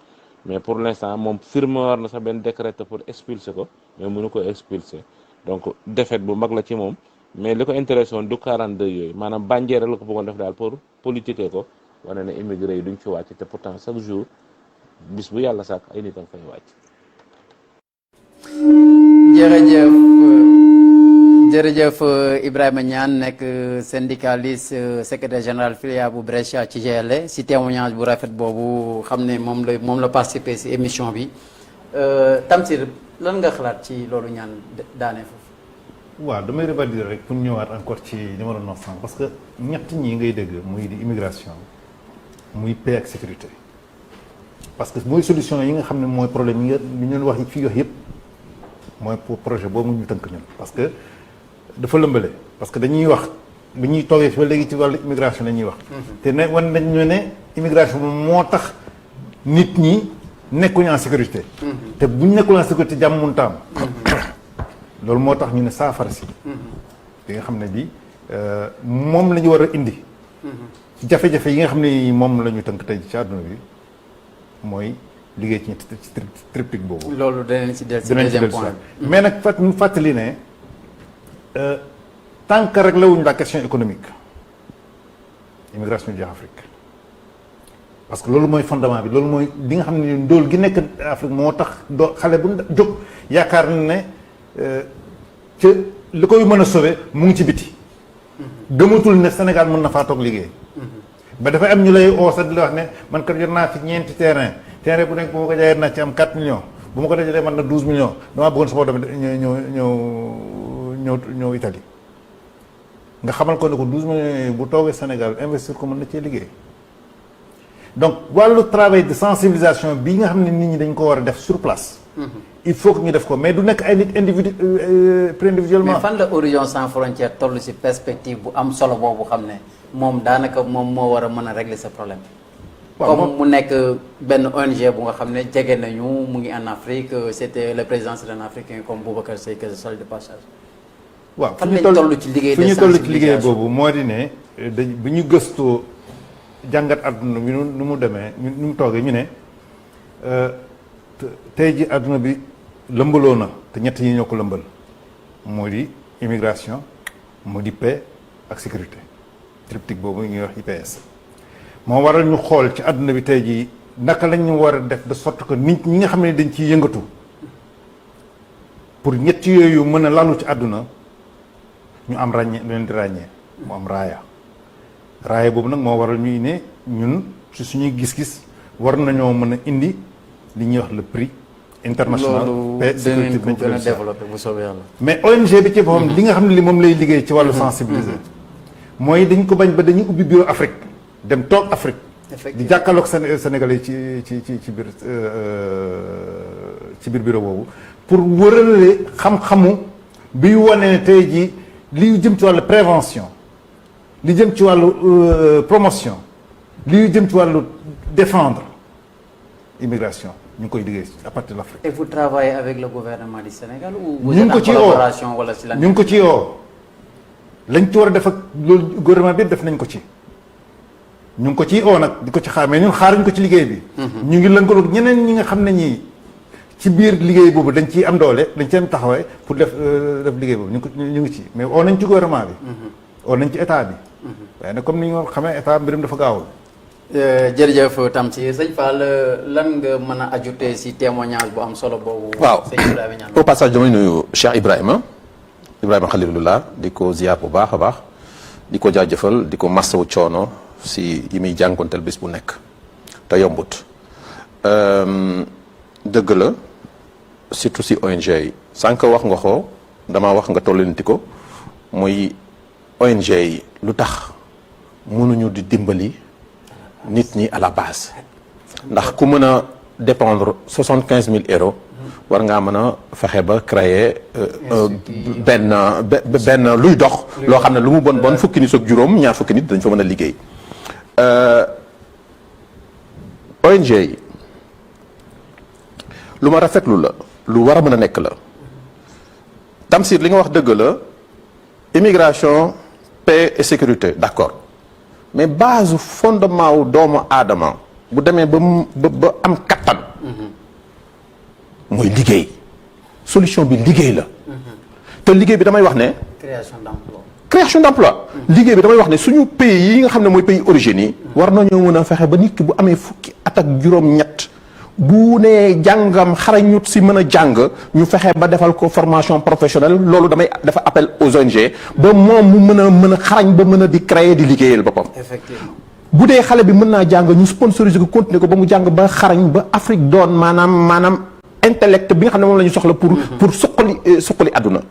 mais pour l'instant moom firme war na sax benn décret pour expulser ko mais mënu ko expulser donc défaite bu mag la ci moom mais li ko intéressé woon du 42 yooyu maanaam bandiera la ko bëggoon def daal pour politiquer ko wane ne immigré yi duñ fi wàcc te pourtant chaque jour bis bu yàlla sàkk ay nit a fay wàcc. jërëjëf Ibrahima Niane nekk syndicaliste secrétaire général filiale bu Brescia ci GLE si témoignage bu rafet boobu xam ne moom la participé si émission bi Tamsir lan nga xalaat ci loolu ñaan daane foofu. waaw damay rebondir rek pour ñëwaat encore ci numéro 900 parce que ñett ñi ngay dégg muy di immigration muy paix ak sécurité parce que mooy solution yi nga xam ne mooy problème yi ñu wax fii wax yëpp mooy pour projet boobu ñu tënk ñun parce que dafa lëmbale parce que dañuy wax bi ñuy toogee fi ba léegi ci wàllu immigration la ñuy wax te ne wan nañ ñu ne immigration moom moo tax nit ñi nekkuñu en sécurité te buñ nekkul en sécurité jàmm mënut a am loolu moo tax ñu ne saafara si bi nga xam ne bi moom la ñu war a indi ci jafe-jafe yi nga xam ne moom la ñu tënk tey ci àdduna bi mooy liggéey ci ñetti ci triptyque boobu. loolu danañ ci dellu si deuxième point mais nag fàttali ne tant que réglé wuñ la question économique immigration jeex Afrique parce que loolu mooy fondement bi loolu mooy li nga xam ne ndóol gi nekk Afrique moo tax doo xale bu jóg yaakaar na ne ca li koy mën a sauver mu ngi ci biti gëmatul ne Sénégal mën na faa toog liggéey ba dafay am ñu lay oo sax di la wax ne man kat yor naa fi ñeenti terrain bu nekk bu ma ko jaayee naa ci am 4 millions bu ma ko dajalee man na 12 millions damaa bëggoon sama doom ñëw Italie nga xamal ko ne ko 12 millions bu toogee Sénégal investir ko mën na cee liggéey donc wàllu travail de sensibilisation bi nga xam ne nit ñi dañ ko war a def sur place il faut que ñu def ko mais du nekk ay nit individuellement. mais fan la Horizon Sans Frontières toll ci perspective bu am solo boobu xam ne moom daanaka moom moo war a mën a régler ce problème. comme mu nekk benn ONG bu nga xam ne jege nañu mu ngi en Afrique c'était le président sud-africain comme Boubacar Seye que je salue de passage. waaw fan lañ toll ci liggéey de fi ñu toll ci liggéey boobu moo di ne bu ñu gëstoo jàngat àdduna bi nu mu demee nu mu toogee ñu ne tey ji àdduna bi lëmbaloo na te ñett ñi ñoo ko lëmbal moo di immigration moo di paix ak sécurité triptyque boobu ñuy wax IPS moo waral ñu xool ci àdduna bi tey jii naka lañ ñu war a def de sorte que nit ñi nga xam ne dañ ciy yëngatu pour ñett yooyu mën a lalu ci àdduna ñu am ràññee lu leen di ràññee mu am raaya boobu nag moo waral ñuy ne ñun ci suñuy gis-gis war nañoo mën a indi li ñuy wax le prix international paix sécurité loolu dinañ ko gën a développé bu soobee yàlla. mais ONG bi ci boppam li nga xam ne li moom lay liggéey ci wàllu sensibiliser mooy dañ ko bañ ba dañuy ubbi bureau Afrique dem toog Afrique di jàkkaarloog Sénégalais ci biir bureau boobu pour wërale xam-xamu bi wane ne tey jii li jëm ci wàllu prévention li jëm ci wàllu promotion li jëm ci wàllu défendre immigration ñu ngi koy liggéey à partir de l'Afrique. Et vous travaillez avec le gouvernement du Sénégal ou vous ñu ngi êtes ko en ci collaboration wala si la ñu ngi ko ci lañ ci war a def ak loolu gouvernement bi def nañ ko ci. ñu ngi ko ciy nag di ko ci xaar mais ñun xaaruñ ko ci liggéey bi. ñu ngi lëkkaloo ñeneen ñi nga xam ne ñii ci biir liggéey boobu dañ ciy am doole dañ ci am taxawaay pour def liggéey boobu ñu ngi ci mais oo nañ ci gouvernement bi. oo nañ ci état bi. waaye nag comme ni ñu xamee état mbirum dafa gaawul. jërëjëf Tamsir sëñ Fall lan nga mën a ajouter si témoignage bu am solo boobu. waaw sëñ Ibrahima Niane. au passage damay nuyu Cheikh Ibrahima Khalilullah di ko ziar bu baax a baax di ko jaajëfal di ko massawu coono si yi muy jànkonteel bis bu nekk te yombut dëgg la surtout si ONG yi sànq wax nga ko damaa wax nga tollanti ko muy ONG yi lu tax mënuñu di dimbali nit ñi à la base ndax ku mën a dépendre 75 000 euros war ngaa mën a fexe ba créer benn luy dox loo xam ne lu mu bon fukki nit ak juróom ñaar fukki nit dañ fa mën a liggéey ONG yi lu ma rafetlu la lu war a mën a nekk la Tamsir li nga wax dëgg la immigration paix et sécurité d'accord mais base fondement wu doomu aadama bu demee ba am kattan mooy liggéey solution bi liggéey la te liggéey bi damay wax ne création d'emploi liggéey bi damay wax ne suñu pays yi nga xam ne mooy pays origine yi war nañoo mën a fexe ba nit ki bu amee fukki at ak juróom-ñett bu nee jàngam xarañut si mën a jàng ñu fexe ba defal ko formation professionnelle loolu damay dafa appel aux ONG ba moom mu mën a xarañ ba mën a di créer di liggéeyal boppam. Effectivement. bu dee xale bi mën naa jàng ñu sponsoriser ko continuer ko ba mu jàng ba xarañ ba Afrique doon maanaam intellect bi nga xam ne moom la ñu soxla pour suqali àdduna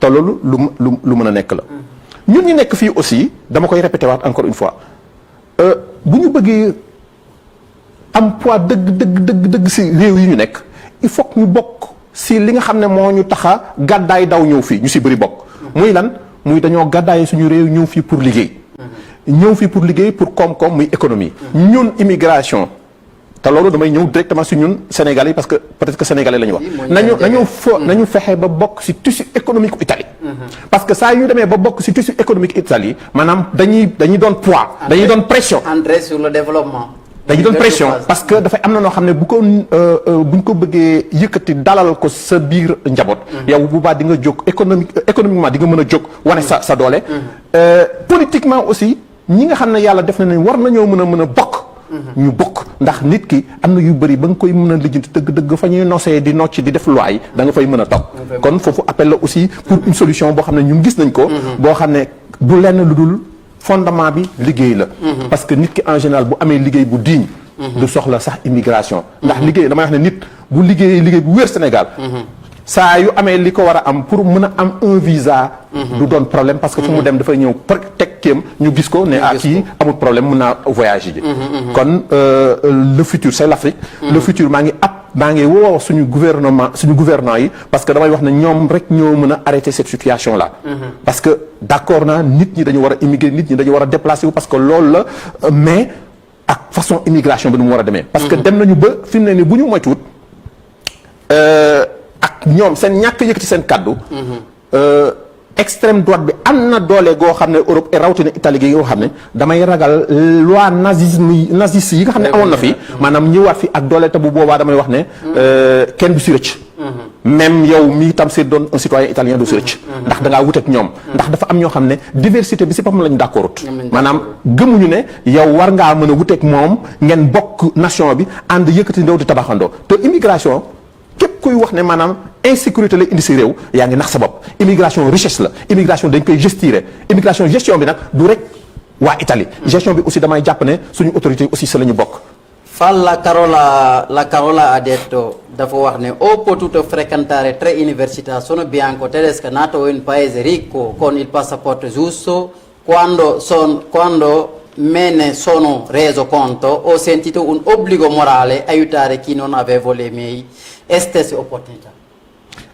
te loolu lu mën a nekk la ñun ñu nekk fii aussi dama koy répéter waat encore une fois bu ñu bëggee am poids dëgg si réew yi ñu nekk il faut que ñu bokk si li nga xam ne moo ñu tax a gàddaay daw ñëw fii ñu si bëri bokk muy lan muy dañoo gàddaay suñu réew ñëw fii pour liggéey ñëw fii pour liggéey pour koom-koom muy économie ñun immigration te loolu damay ñëw directement si ñun Sénégalais yi parce que peut-être que Sénégalais la ñu wax nañu fexe ba bokk si tissu économique Italie parce que saa yu ñu demee ba bokk si tissu économique Italie maanaam dañuy doon poids dañuy doon pression entrer sur le développement dañuy doon pression parce que dafay am na noo xam ne buñ ko bëggee yëkkati dalal ko sa biir njaboot yow bu baax di nga jóg économiquement di nga mën a jóg wane sa doole politiquement aussi ñi nga xam ne yàlla def na ne war nañoo mën a bokk ñu bokk ndax nit ki am na yu bëri ba nga koy mën a lijjanti dëgg fa ñuy nosee di nocc di def loi yi da nga fay mën a toog kon foofu appel la aussi pour une solution boo xam ne ñun gis nañ ko boo xam ne du lenn lu dul fondement bi liggéey la parce que nit ki en général bu amee liggéey bu digne du soxla sax immigration ndax liggéey damay wax ne nit bu liggéey bu wér Sénégal saa yu amee li ko war a am pour mën a am un visa du doon problème parce que fu mu dem dafay ñëw teg kéem ñu gis ko ne kii amul problème mën naa voyage yi kon le futur c'est l'Afrique le futur maa ngi woo suñu gouvernement yi parce que damay wax ne ñoom rek ñoo mën a arrêter cette situation là parce que d'accord naa nit ñi dañu war a immigrer nit ñi dañu war a déplacer wu parce que loolu la mais ak façon immigration bi nu mu war a demee parce que dem nañu ba fi mu ne ni bu ñu moytuwut ak ñoom seen ñàkk yëkkati seen kàddu extrême droite bi am na doole goo xam ne Europe et rawatina Italie gi yoo xam ne damay ragal loi naziste yi nga xam ne amoon na fi maanaam ñëwaat fi ak doole te bu boobaa damay wax ne kenn du si rëcc même yow mi Tamsir doon un citoyen italien du si rëcc ndax da ngaa wuteeg ñoom ndax dafa am ñoo xam ne diversité bi si boppam lañu d'accordut maanaam gëmuñu ne yow war ngaa mën a wuteeg moom ngeen bokk nation bi ànd yëkkati ndaw di tabaxandoo te immigration képp kuy wax ne maanaam insécurité la indi si réew yaa ngi nax sa bopp immigration richesse la immigration dañ koy gesturer immigration gestion bi nag du rek waa Italie gestion bi aussi damay jàpp ne suñu autorité aussi sa la ñu bokk Fall la Carola ha detto dafa wax ne ho potuto frequentare 3 università sono bianco tedesco nato in un paese ricco con il passaporto giusto quando me sono reso conto, ho sentito un obbligo morale aiutare chi non avevo le mie stesse opportunità.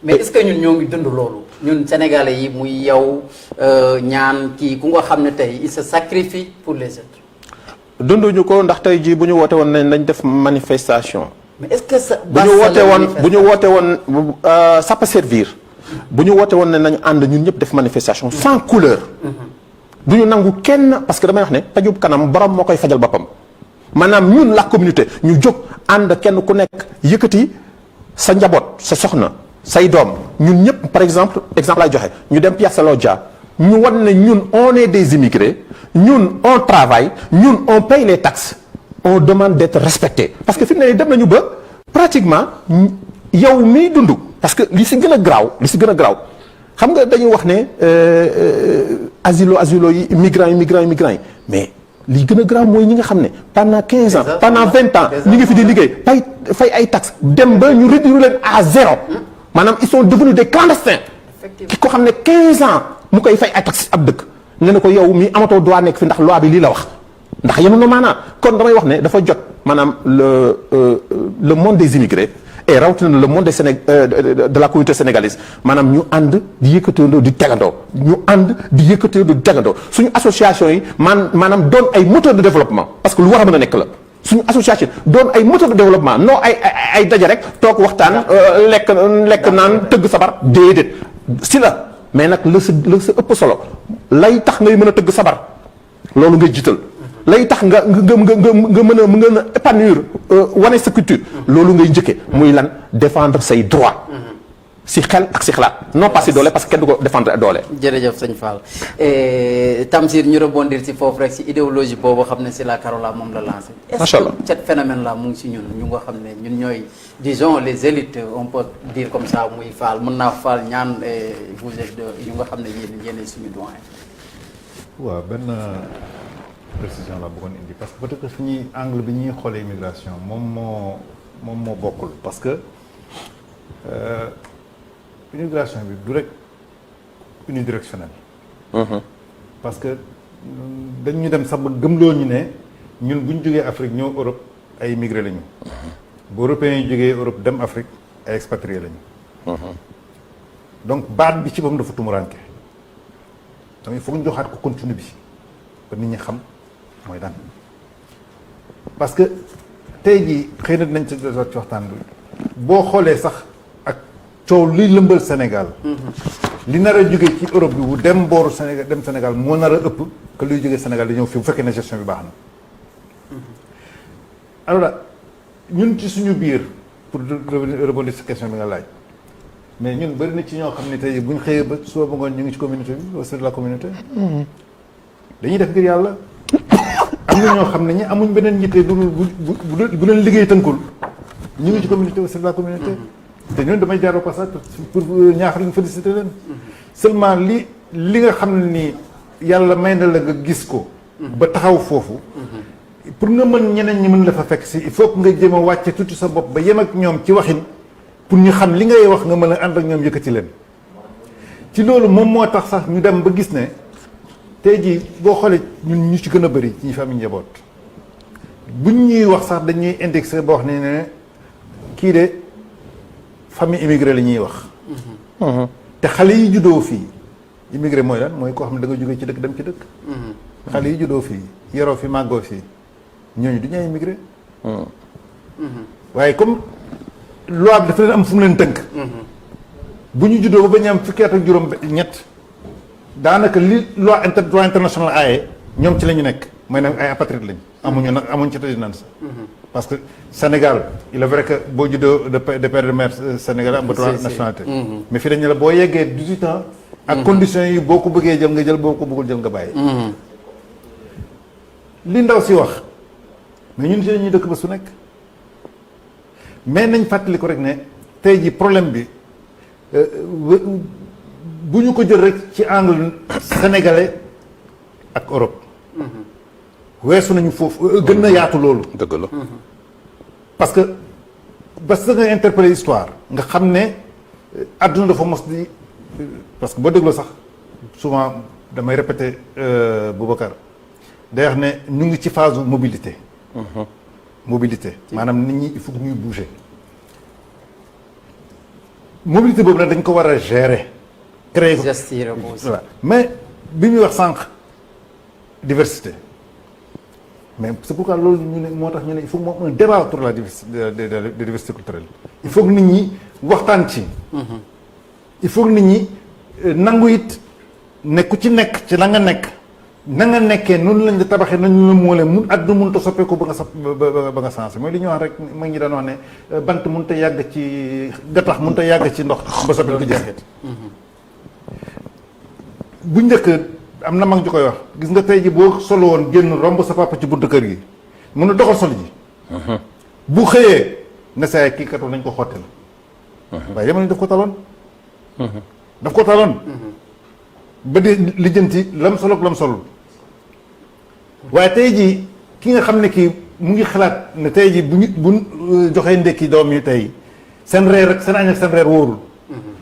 Mais est-ce que ñun ñoo ngi dund loolu ñun sénégalais yi muy yow ñaan kii ku nga xam ne tey il se sacrifie pour les autres. dunduñu ko ndax tey jii bu ñu woote woon nañ def manifestation. mais est-ce que ça. bu ñu woote woon ça peut servir. bu ñu woote woon ne nañu ànd ñun ñëpp def manifestation sans couleur. du ñu nangu kenn parce que damay wax ne pajub kanam borom moo koy fajal boppam. maanaam ñun la communauté ñu jóg ànd kenn ku nekk yëkkati sa njaboot sa soxna say doom ñun ñëpp par exemple lay joxe ñu dem Piazza Loggia ñu wan ne ñun on est des immigrés ñun on travaille ñun on paye les taxes on demande d'être respecté parce que fi mu ne dem nañu ba pratiquement yow miy dund parce que li si gën a garaaw xam nga dañuy wax ne asilo yi migrants yi mais li gën a garaaw mooy ñi nga xam ne pendant 15 ans pendant 20 ans ñu ngi fi di liggéey fay ay taxes dem ba ñu réduire leen à zéro maanaam ils sont devenus des clandestins ki ko xam ne 15 ans mu koy fay ay taxes ab dëkk nga ne ko yow mi amatoo droit nekk fi ndax loi bi lii la wax ndax yenu na maanaam kon damay wax ne dafa jot maanaam le monde des immigrés et rawatina le monde de la communauté sénégalaise maanaam ñu ànd di yëkkatandoo di tegandoo suñu association yi maanaam doon ay moteur de développement parce que lu war a mën a nekk la suñu association doon ay moteur de développement non ay daje rek toog waxtaan lekk naan tëgg sabar déedéet si la mais nag la sa ëpp solo lay tax ngay mën a tëgg sabar loolu ngay jiital lay tax nga mën a épanouir wane sa culture loolu ngay njëkke muy lan défendre say droits si xel ak si xalaat non pas si doole parce que kenn du ko défendre doole. jërëjëf sëñ Fall Tamsir ñu rebondir si foofu rek si idéologie boobu xam ne si la Carola moom la lancé. macha allah est-ce que cet phénomène là mu ngi si ñun ñu nga xam ne ñun ñooy disons les élites on peut dire comme ça muy Fall mën naa Fall ñaan vous êtes ñu nga xam ne yéen suñu doyen. waaw benn précision la bëggoon indi parce que peut-être que suñuy angle bi ñuy xoolee immigration moom moo bokkul parce que immigration bi du rek unidirectionnel. parce que dañu dem sax ba gëmloo ñu ne ñun bu ñu jógee Afrique ñëw Europe ay immigré lañu. bu européens yi jógee Europe dem Afrique ay expatriés lañu. donc baat bi ci boppam dafa tumuraanke donc il faut ñu joxaat ko continue bi ba nit ñi xam mooy daan parce que tey jii xëy na dinañ ci waxtaan bi boo xoolee sax ak coow li lëmbal Sénégal. li nar a jóge ci Europe bi bu dem booru Sénégal moo nar a ëpp que luy jógee Sénégal di ñëw fii bu fekkee ne gestion bi baax na. alors ñun ci suñu biir pour rebondir ci question bi nga laaj mais ñun bëri na ci ñoo xam ne tey bu ñu xëyee ba suba ba ngoon ñu ngi ci communauté bi au sein de la communauté. dañuy def ngir yàlla. am na ñoo xam ne ñi amuñ beneen yitte bu leen liggéey tënkul ñu ngi ci communauté au sein de la communauté. te ñun damay jaar au passage pour ñaax leen féliciter leen. seulement li nga xam ne nii yàlla may na la nga gis ko. ba taxaw foofu. pour nga mën ñeneen ñi mën la fa fekk si il faut que nga jéem a wàcce tuuti sa bopp ba yem ak ñoom ci waxin pour ñu xam li ngay wax nga mën a ànd ak ñoom yëkkati leen. ci loolu moom moo tax sax ñu dem ba gis ne tey jii boo xoolee ñun ñu ci gën a bëri ci ñu fi am njaboot buñ ñuy wax sax dañuy indexé ba wax ne kii de famille immigré la ñuy wax. te xale yi juddoo fii immigré mooy lan mooy koo xam ne da nga jógee ci dëkk dem ci dëkk. xale yi juddoo fii yoroo fi màggoo fii ñooñu du ñu ay immigré. waaye comme loi bi dafa leen am fu mu leen tënk. bu ñu juddoo ba ñu am fukki at ak juróom ñett daanaka li loi droit international aaye ñoom ci la ñu nekk mooy nag ay apatride lañ. amuñ ci résidence. parce que Sénégal il est vrai que boo juddoo de père de mère sénégalais am ba droit nationalité. mais fii dañu la boo yeggee 18 ans. ak conditions yi boo ko bëggee jël nga jël boo ko bëggul jël nga bàyyi. li ndaw si wax mais ñun si ñuy dëkk ba su nekk mais nañ fàttali ko rek ne tey ji problème bi bu ñu ko jël rek ci angle sénégalais ak Europe. weesu nañu foofu gën na yaatu loolu. dëgg la. parce que nga interpellé histoire nga xam ne àdduna dafa mos di parce que boo dégloo sax souvent damay répété Boubacar day wax ne ñu ngi ci phase mobilité. mobilité maanaam nit ñi il faut que ñuy bouger. mobilité boobu nag dañ ko war a gérer. créer ko gestion ko aussi. voilà mais bi ñuy wax sànq diversité mais c'est pourquoi loolu ñu ne moo tax ñu ne il faut que mu am un débat autour de la diversité culturelle. il faut que nit ñi waxtaan ci. il faut que nit ñi nangu it ne ku ci nekk ci la nga nekk na nga nekkee noonu lañ la tabaxee nañu la moolee mun àdduna mënut a soppeeku ba nga ba nga sensé mooy li ñuy wax rek ma ngi daan wax ne bant mënut a yàgg ci gattax mënut a yàgg ci ndox ba soppeeku jeexit. bu njëkk am na mag ju koy wax gis nga tey ji boo solo woon génn romb sa papa ci buntu kër gi mun a doxal solo ji. bu xëyee ne saa kii kat nañ ko xottil. waaye jamono daf ko taloon. daf ko taloon. ba di lijjanti lam solo ak lam solul. waaye tey jii ki nga xam ne kii mu ngi xalaat ne tey jii bu joxee ndekki doom yi tey seen reer ak seen añ ak seen reer wóorul.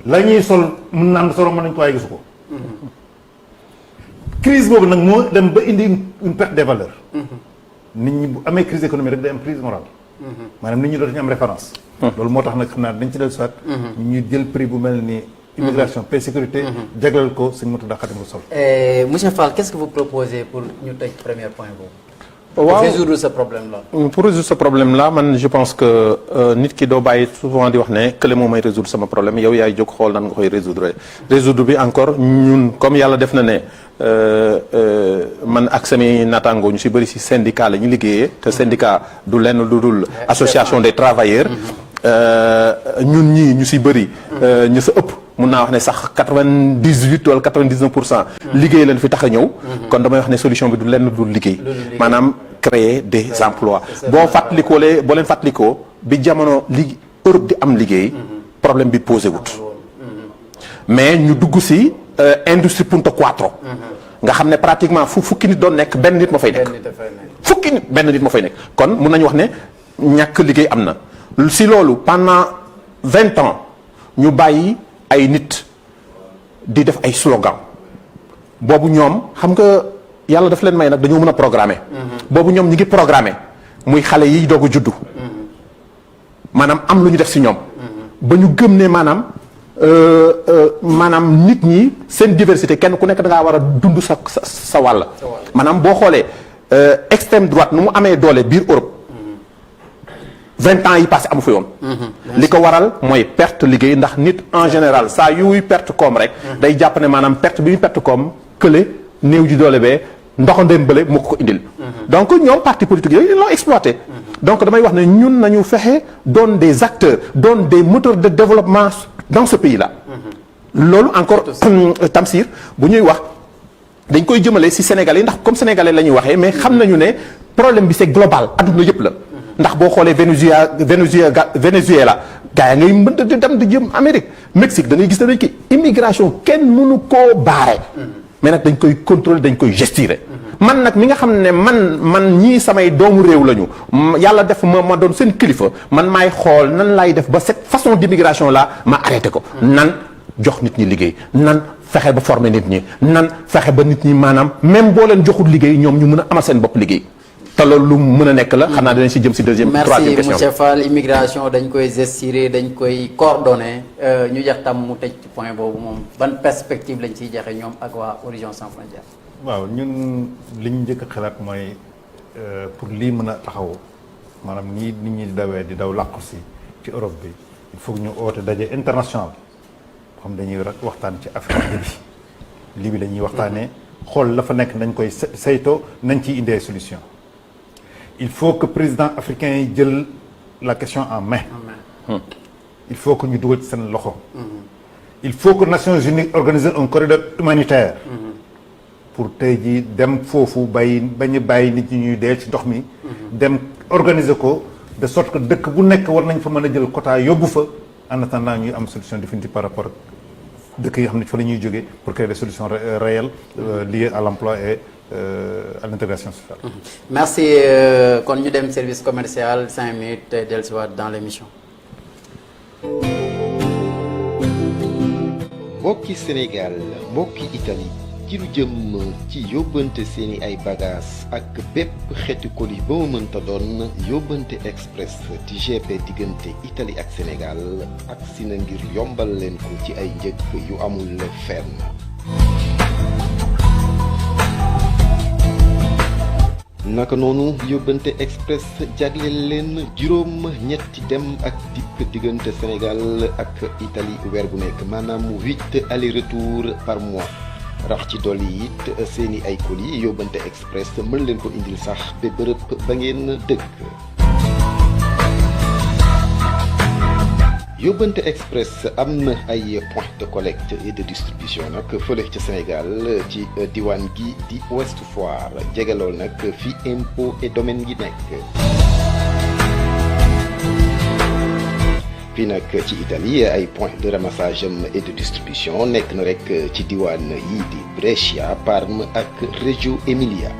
la ñuy sol mun naan solo mën nañ ko waaye gisu ko. crise boobu nag moo dem ba indi une perte des valeurs. nit ñi bu amee crise économique rek day am crise morale. maanaam nit ñi dootuñu am référence. loolu moo tax nag xam naa dañ ci dellu soit ñu ñuy jël prix bu mel ni immigration paix sécurité jagleel ko Sëñ Mountakha Khadimou Rassoul. Monsieur Fall, qu'est-ce que vous proposez pour ñu tëj premier point boobu? waaw pour résoudre ce problème-là. Pour résoudre ce problème-là man je pense que nit ki doo bàyyi souvent di wax ne kële moo may résoudre sama problème yow yaay jóg xool nan nga koy résoudre bi encore ñun comme yàlla def na ne man ak samay naataangoo ñu si bëri si syndicat la ñu liggéeyee te syndicat du lenn lu dul association des travailleurs ñun ñii ñu si bëri ñu sa ëpp mun naa wax ne sax 98 wala 99% liggéey leen fi tax a ñëw kon damay wax ne solution bi du lenn dul liggéey maanaam créer des emplois boo leen fàttalikoo bi jamono Europe di am liggéey problème bi posé wut mais ñu dugg si industrie punto quattro nga xam ne pratiquement fukki nit doon nekk benn nit moo fay nekk benn nit moo fay nekk kon mun nañu wax ne ñàkk liggéey am na si loolu pendant 20 ans ñu bàyyi ay nit di def ay slogan boobu ñoom xam nga yàlla daf leen may nag dañoo mën a programmer boobu ñoom ñi ngi programmer muy xale yi doog a juddu maanaam am lu ñu def si ñoom ba ñu gëm ne maanaam nit ñi seen diversité kenn ku nekk da ngaa war a dund sa wàll maanaam boo xoolee extrême droite nu mu amee doole biir Europe 20 ans yi passé amu fa yoon li ko waral mooy perte liggéey ndax nit en général saa yuy perte koom rek day jàpp ne maanaam perte bi ñu perte koom kële néew ji doole bee ndoxandéem bële moo ko indil donc ñoom parti politique yooyu l'ont exploité donc damay wax ne ñun nañu fexe doon des acteurs doon des moteurs de développement dans ce pays là loolu encore Tamsir bu ñuy wax dañ koy jëmale ci Sénégalais ndax comme Sénégalais la ñuy waxee mais xam nañu ne problème bi c'est global adduna yëpp la ndax boo xoolee Venezuela gars yi ngay mën di dem di jëm Amérique Mexique da ngay gis ne dañ ki immigration kenn mënu koo baare mais nag dañ koy contrôler dañ koy gesturer man nag mi nga xam ne man ñii samay doomu réew lañu yàlla def ma doon seen kilifa man maay xool nan laay def ba cette façon d'immigration là ma arrêté ko nan jox nit ñi liggéey nan fexe ba former nit ñi nan fexe ba nit ñi maanaam même boo leen joxul liggéey ñoom ñu mën a amal seen bopp liggéey te loolu lu mën a nekk la xam naa dinañ si jëm si troisième question. merci monsieur Fall immigration dañ koy gesturer dañ koy coordonner ñu jeex tam mu tëj ci point boobu moom ban perspective lañ ciy joxe ñoom ak waa Horizon Sans Frontières. waaw ñun li ñu njëkk a xalaat mooy pour lii mën a taxaw maanaam nii nit ñi di dawee di daw làqu si ci Europe bi il faut que ñu oote daje international xam dañuy waxtaan ci affaire Libye la ñuy waxtaanee xool la fa nekk nañ koy sayto nañ ciy indee solution. il faut que président africain yi jël la question en main. il faut que ñu dugal ci seen loxo. il faut que Nations Unies organiser un corridor humanitaire. pour tey jii dem foofu bañ a bàyyi nit ñi ñuy dee ci ndox mi. dem organiser ko de sorte que dëkk bu nekk war nañ fa mën a jël quota yóbbu fa en attendant ñuy am solution définitive par rapport dëkk yi xam ne fa la ñuy jógee pour créer des solutions réelles liées à l'emploi et à l'intégration sociale. merci kon ñu dem service commercial 5 minutes te dellusiwaat dans l'émission. mbokki Sénégal mbokki Italie ci lu jëm ci yóbbante seeni ay bagages ak bépp xeetu colis ba mu mënta doon yóbbante express ci GP diggante Italie ak Sénégal ak si na ngir yombal leen ko ci ay njëg yu amul fenn. naka noonu yóbbante express jagleel leen juróom ñetti dem ak dikk diggante Sénégal ak Italie weer bu nekk maanaam 8 aller retour par mois rax ci dolli it seeni ay colis yóbbante express mën leen ko indil sax ba bërëb ba ngeen dëkk. yóbbante express am na ay point de collecte et de distribution nag fële ca Sénégal ci diwaan gi di Ouest Foire jege lool nag fi impôt et domaine gi nekk. fii nag ci Italie ay point de ramassage et de distribution nekk na rek ci diwaan yi di Brescia, Parme ak Reggio Emilia.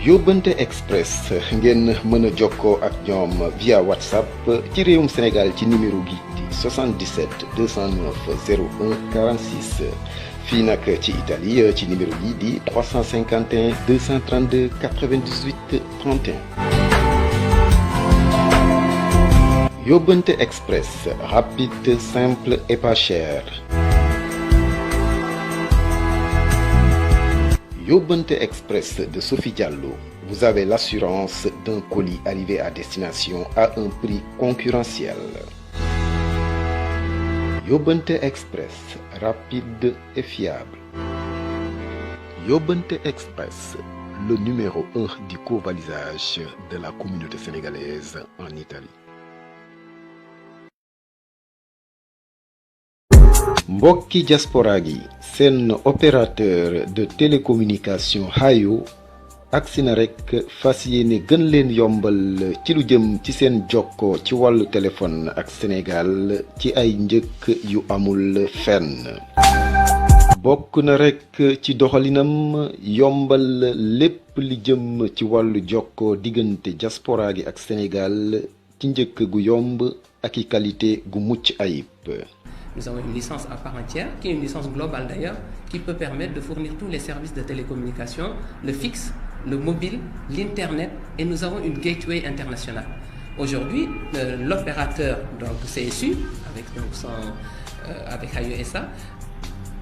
yóbbante express ngeen mën a jokkoo ak ñoom via WhatsApp ci réewum Sénégal ci numéro gi di 77 209 01 46 fii nag ci Italie ci numéro gi di 351 232 98 31. yóbbante express rapide, simple et pas cher. Yóbbante express de Sophie Diallo. Vous avez l'assurance d'un colis arrivé à destination à un prix concurrentiel. Yóbbante express, rapide et fiable. Yóbbante express, le numéro 1 du covoiturage de la communauté sénégalaise en Italie. mbokki diaspora gi seen opérateur de télécommunication Hayo agsi na rek fas yéene gën leen yombal ci lu jëm ci seen jokkoo ci wàllu téléphone ak Sénégal ci ay njëkk yu amul fenn. bokk na rek ci doxalinam yombal lépp li jëm ci wàllu jokkoo diggante diaspora gi ak Sénégal ci njëkk gu yomb ak i qualité gu mucc ayib. Nous avons une licence à part entière, qui est une licence globale d'ailleurs, qui peut permettre de fournir tous les services de télécommunication, le fixe, le mobile, l'Internet, et nous avons une gateway internationale. Aujourd'hui, l'opérateur, donc CSU, avec Hayo SA,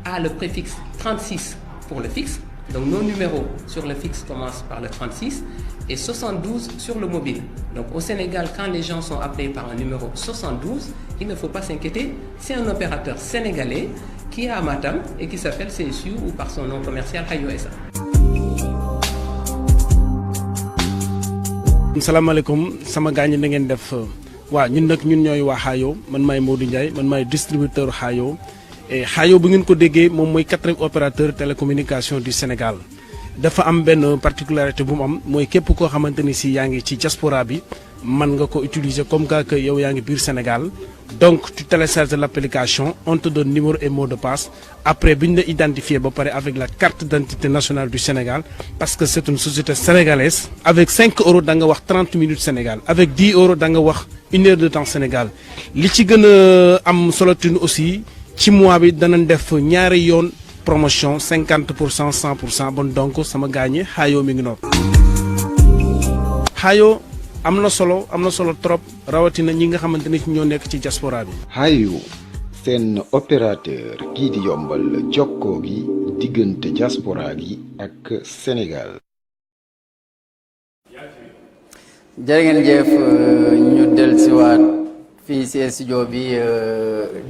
a le préfixe 36 pour le fixe. Donc nos numéros sur le fixe commencent par le 36 et 72 sur le mobile. Donc au Sénégal, quand les gens sont appelés par un numéro 72, il ne faut pas s'inquiéter, c'est un opérateur sénégalais qui est à Matam et qui s'appelle CSU ou par son nom commercial Hayo SA. Salaamaaleykum sama gaañ na ngeen def waaw ñun nag ñun ñooy waa Hayo man maay Modou Ndiaye man maay distributeur Hayo. Hayo bu ngeen ko déggee moom mooy 4e opérateur télécommunication du Sénégal dafa am benn particularité bu mu am mooy képp koo xamante ni si yaa ngi ci diaspora bi mën nga ko utiliser comme que yow yaa ngi biir Sénégal donc tu télécharges l'application on te donne numéro et mot de passe après bi ñu la identifié ba pare avec la carte d'identité nationale du Sénégal parce que c'est une société sénégalaise avec 5 euros da nga wax 30 minutes Sénégal avec 10 euros da nga wax 1 heure de temps Sénégal li ci gën a am solo aussi. ci mois bi danañ def ñaari yoon promotion 50% 100% bon donc sama gaañi Hayo mi ngi noonu. Hayo am na solo trop rawatina ñi nga xamante ni ñoo nekk ci diaspora bi. Hayo seen opérateur kii di yombal jokkoo gi diggante diaspora gi ak Sénégal. jërë ngeen jëf ñu dellusiwaat fii ci studio bi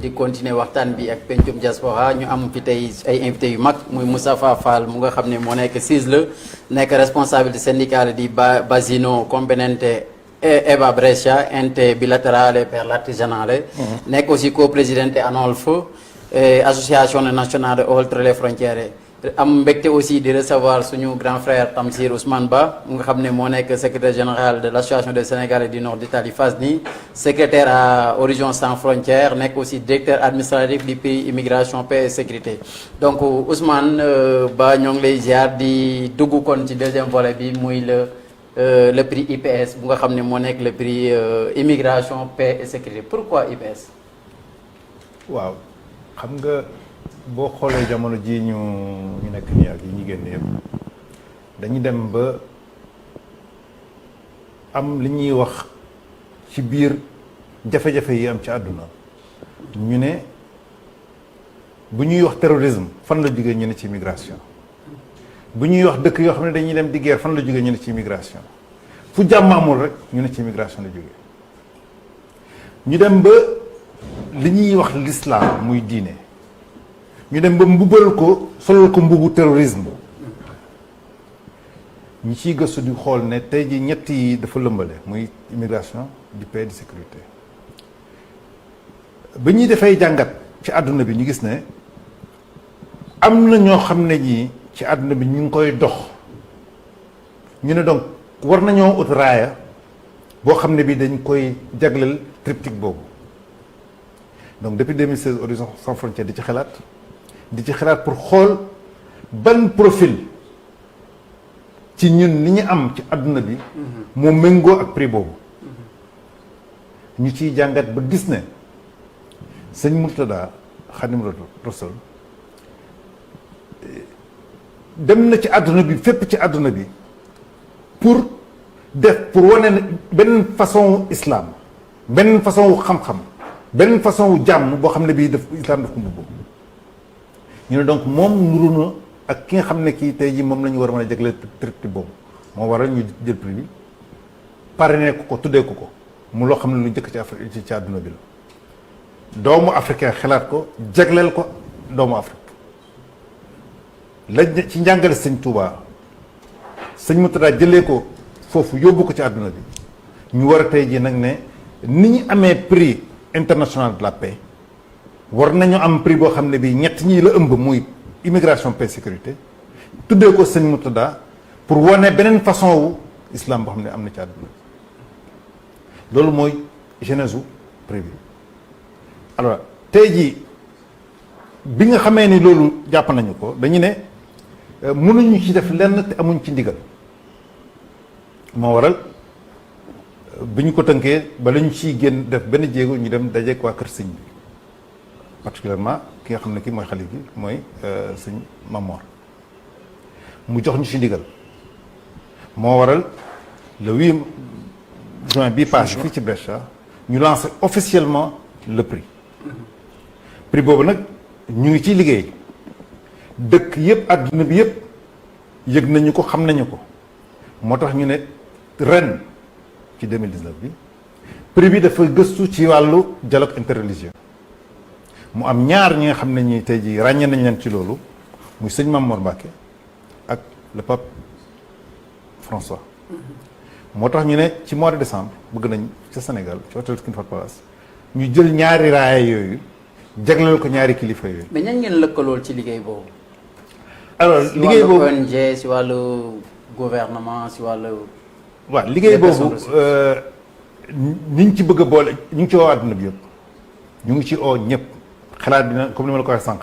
di continuer waxtaan bi ak pencum diaspora ñu am fi tey ay invités yu mag muy Moustapha Fall mu nga xam ne moo nekk CISL nekk responsabilité syndicale di Basino Componente Eva Brescia ente bilaterale per l'artigianale nekk aussi co-présidente ANOLF association nationale oltre les frontières am mbégte aussi di recevoir suñu grand frère Tamsir Ousmane Ba mu nga xam ne moo nekk secrétaire général de l'association des Sénégalais du Nord d'Italie FASNI secrétaire à Horizon Sans Frontières nekk aussi directeur administratif du pays immigration paix et sécurité donc Ousmane Ba ñoo ngi lay ziar di dugg kon ci deuxième volet bi muy le prix IPS bu nga xam ne moo nekk le prix immigration paix et sécurité pourquoi IPS. waaw xam nga boo xoolee jamono ji ñu nekk nii ak yi ñu génn yëpp dañu dem ba am li ñuy wax ci biir jafe-jafe yi am ci àdduna ñu ne bu ñuy wax terrorisme fan la jógee ñu ne ci migration bu ñuy wax dëkk yoo xam ne dañuy dem di guerre fan la jógee ñu ne ci migration fu jàmm amul rek ñu ne ci migration la jógee ñu dem ba li ñuy wax l'islam muy diine ñu dem ba mbubbal ko solal ko mbubu terrorisme ñi ciy gëstu di xool ne tey ji ñett yi dafa lëmbale muy immigration di paix di sécurité ba ñuy defee jàngat ci àdduna bi ñu gis ne am na ñoo xam ne ñii ci àdduna bi ñu ngi koy dox ñu ne donc war nañoo ut raaya boo xam ne bi dañ koy jagleel triptyque boobu donc depuis 2016 Horizon Sans Frontières di ci xalaat pour xool ban profil ci ñun li ñu am ci àdduna bi moo méngoo ak prix boobu ñu ciy jàngat ba gis ne sëñ Murtada Xaadimu Rasuul dem na ci àdduna bi fépp ci àdduna bi pour wane ne benn façon islam benn façon wu xam-xam benn façon wu jàmm boo xam ne bii islam daf ko mbubb ñu ne donc moom nuru na ak ki nga xam ne kii tey jii moom la ñu war a mën a jagleel triptyque boobu moo waral ñu jël prix bi parrainé ko tuddee ko mu loo xam ne lu njëkk ci Afrique ci àdduna bi la doomu africain xalaat ko jagleel ko doomu Afrique lañ ci njàngale sëñ Touba sëñ Murtada jëlee ko foofu yóbbu ko ci àdduna bi ñu war a tey jii nag ne ni ñu amee prix international de la paix war nañu am prix boo xam ne bii ñett ñii la ëmb muy immigration paix sécurité tuddee ko sëñ Murtada pour wane beneen façon wu islam boo xam ne am na ci àdduna bi loolu mooy genèse u prix bi alors tey jii bi nga xamee ni loolu jàpp nañu ko dañu ne mënuñu ci def lenn te amuñ ci ndigal moo waral bi ñu ko tënkee ba la ñu ciy génn def benn jéego ñu dem dajeek waa kër sëñ bi particulièrement ki nga xam ne kii mooy xalif bi mooy sëñ Mamor mu jox ñu ci ndigal moo waral le 8 juin bii passé fii ci Brescia ñu lancé officiellement le prix boobu nag ñu ngi ciy liggéey dëkk yëpp àdduna bi yëpp yëg nañu ko xam nañu ko moo tax ñu ne ren ci 2019 bi prix bi dafa gëstu ci wàllu dialogue interreligieux mu am ñaar ñi nga xam ne ñi tey jii ràññee nañ leen ci loolu muy sëñ Mamour Mbacké ak le pape François moo tax ñu ne ci mois de décembre bëgg nañ ca Sénégal ci hôtel King Fahd Palace ñu jël ñaari raaya yooyu jagleel ko ñaari kilifa yooyu. mais ñan ngeen lëkkalool ci liggéey boobu. alors liggéey boobu si wàllu ONG si wàllu gouvernement si wàllu. waaw liggéey boobu ni ñu ci bëgg a boole ñu ngi ci woo àdduna bi yëpp ñu ngi ci oo ñëpp xalaat dina comme ni ma la ko waxee sànq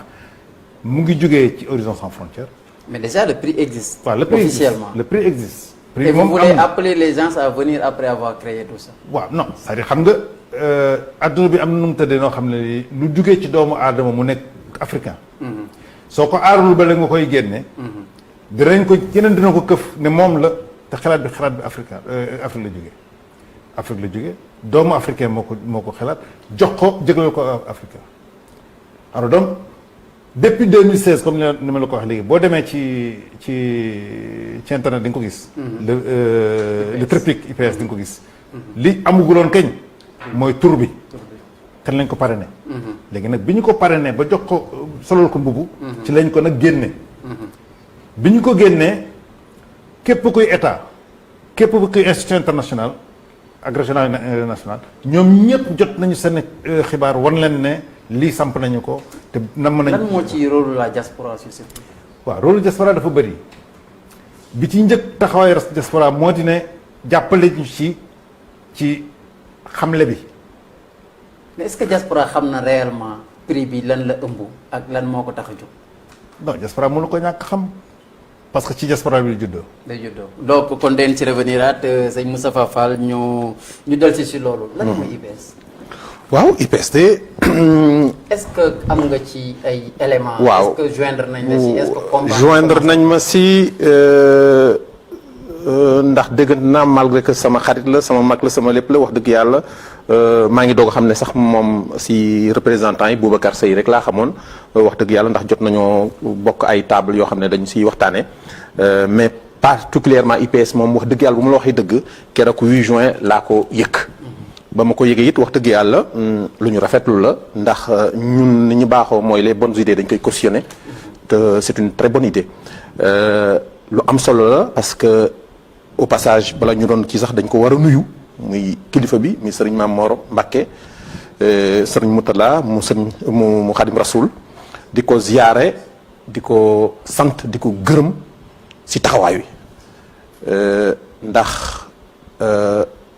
mu ngi jógee ci Horizon Sans Frontières. mais déjà le prix existe. waaw le prix officiellement existe. Le prix existe. Et vous voulez appeler les gens à venir après avoir créé tout ça. waaw non c'est-à-dire xam nga adduna bi am na nu mu tëddee noo xam ne lu jugee ci doomu aadama mu nekk africain. soo ko aarul ba la nga koy génne. dinañ ko yeneen dina ko këf ne moom la te xalaat bi africain Afrique la jógee. Afrique la jógee doomu africain moo ko xalaat jox ko jégleel ko africain alors donc depuis 2016 comme ni ma la ko wax léegi boo demee ci internet di nga ko gis. le triptyque IPS di nga ko gis. li amuguloon kañ. mooy tur bi. kan lañ ko parrainé. léegi nag bi ñu ko parrainé ba jox ko solal ko mbubu. ci lañ ko nag génne. bi ñu ko génnee képp kuy état képp kuy institution internationale ak régional national ñoom ñëpp jot nañu seen xibaar wan leen ne lii samp nañu ko te nam nañ. lan moo ci rôle la diaspora sur ce plan. waaw rôle diaspora dafa bëri bi ci njëkk taxawaay diaspora moo di ne jàppale ñu ci xamle bi. mais est-ce que diaspora xam na réellement prix bi lan la ëmb ak lan moo ko tax a jóg. non diaspora mënu ko ñàkk xam parce que ci diaspora bi la juddoo. day juddoo donc kon den ci revenir at sëñ Moustapha Fall ñu dellusi si loolu. lan mooy IPS. waaw IPST. est-ce que am nga ci ay éléments. waaw est-ce que joindre nañ la si est-ce que combat joindre nañ ma si ndax dëgg naa malgré que sama xarit la sama mag la sama lépp la wax dëgg yàlla maa ngi doog a xam ne sax moom si représentant yi Boubacar Seye rek laa xamoon wax dëgg yàlla ndax jot nañoo bokk ay table yoo xam ne dañu siy waxtaane mais particulièrement IPS moom wax dëgg yàlla bu ma la waxee dëgg keroog 8 juin laa ko yëkk. ba ma ko yëgee it wax dëgg yàlla lu ñu rafetlu la ndax ñun ni ñu baaxoo mooy les bonnes idées dañ koy cautionner te c'est une très bonne idée lu am solo la parce que au passage bala ñu doon kii sax dañ ko war a nuyu muy kilifa bi muy sëriñ Maam Mor Mbacké sëriñ Moutala mu sëriñ mu Xadim Rasoul di ko ziyaare di ko sant di ko gërëm ci taxawaay wi ndax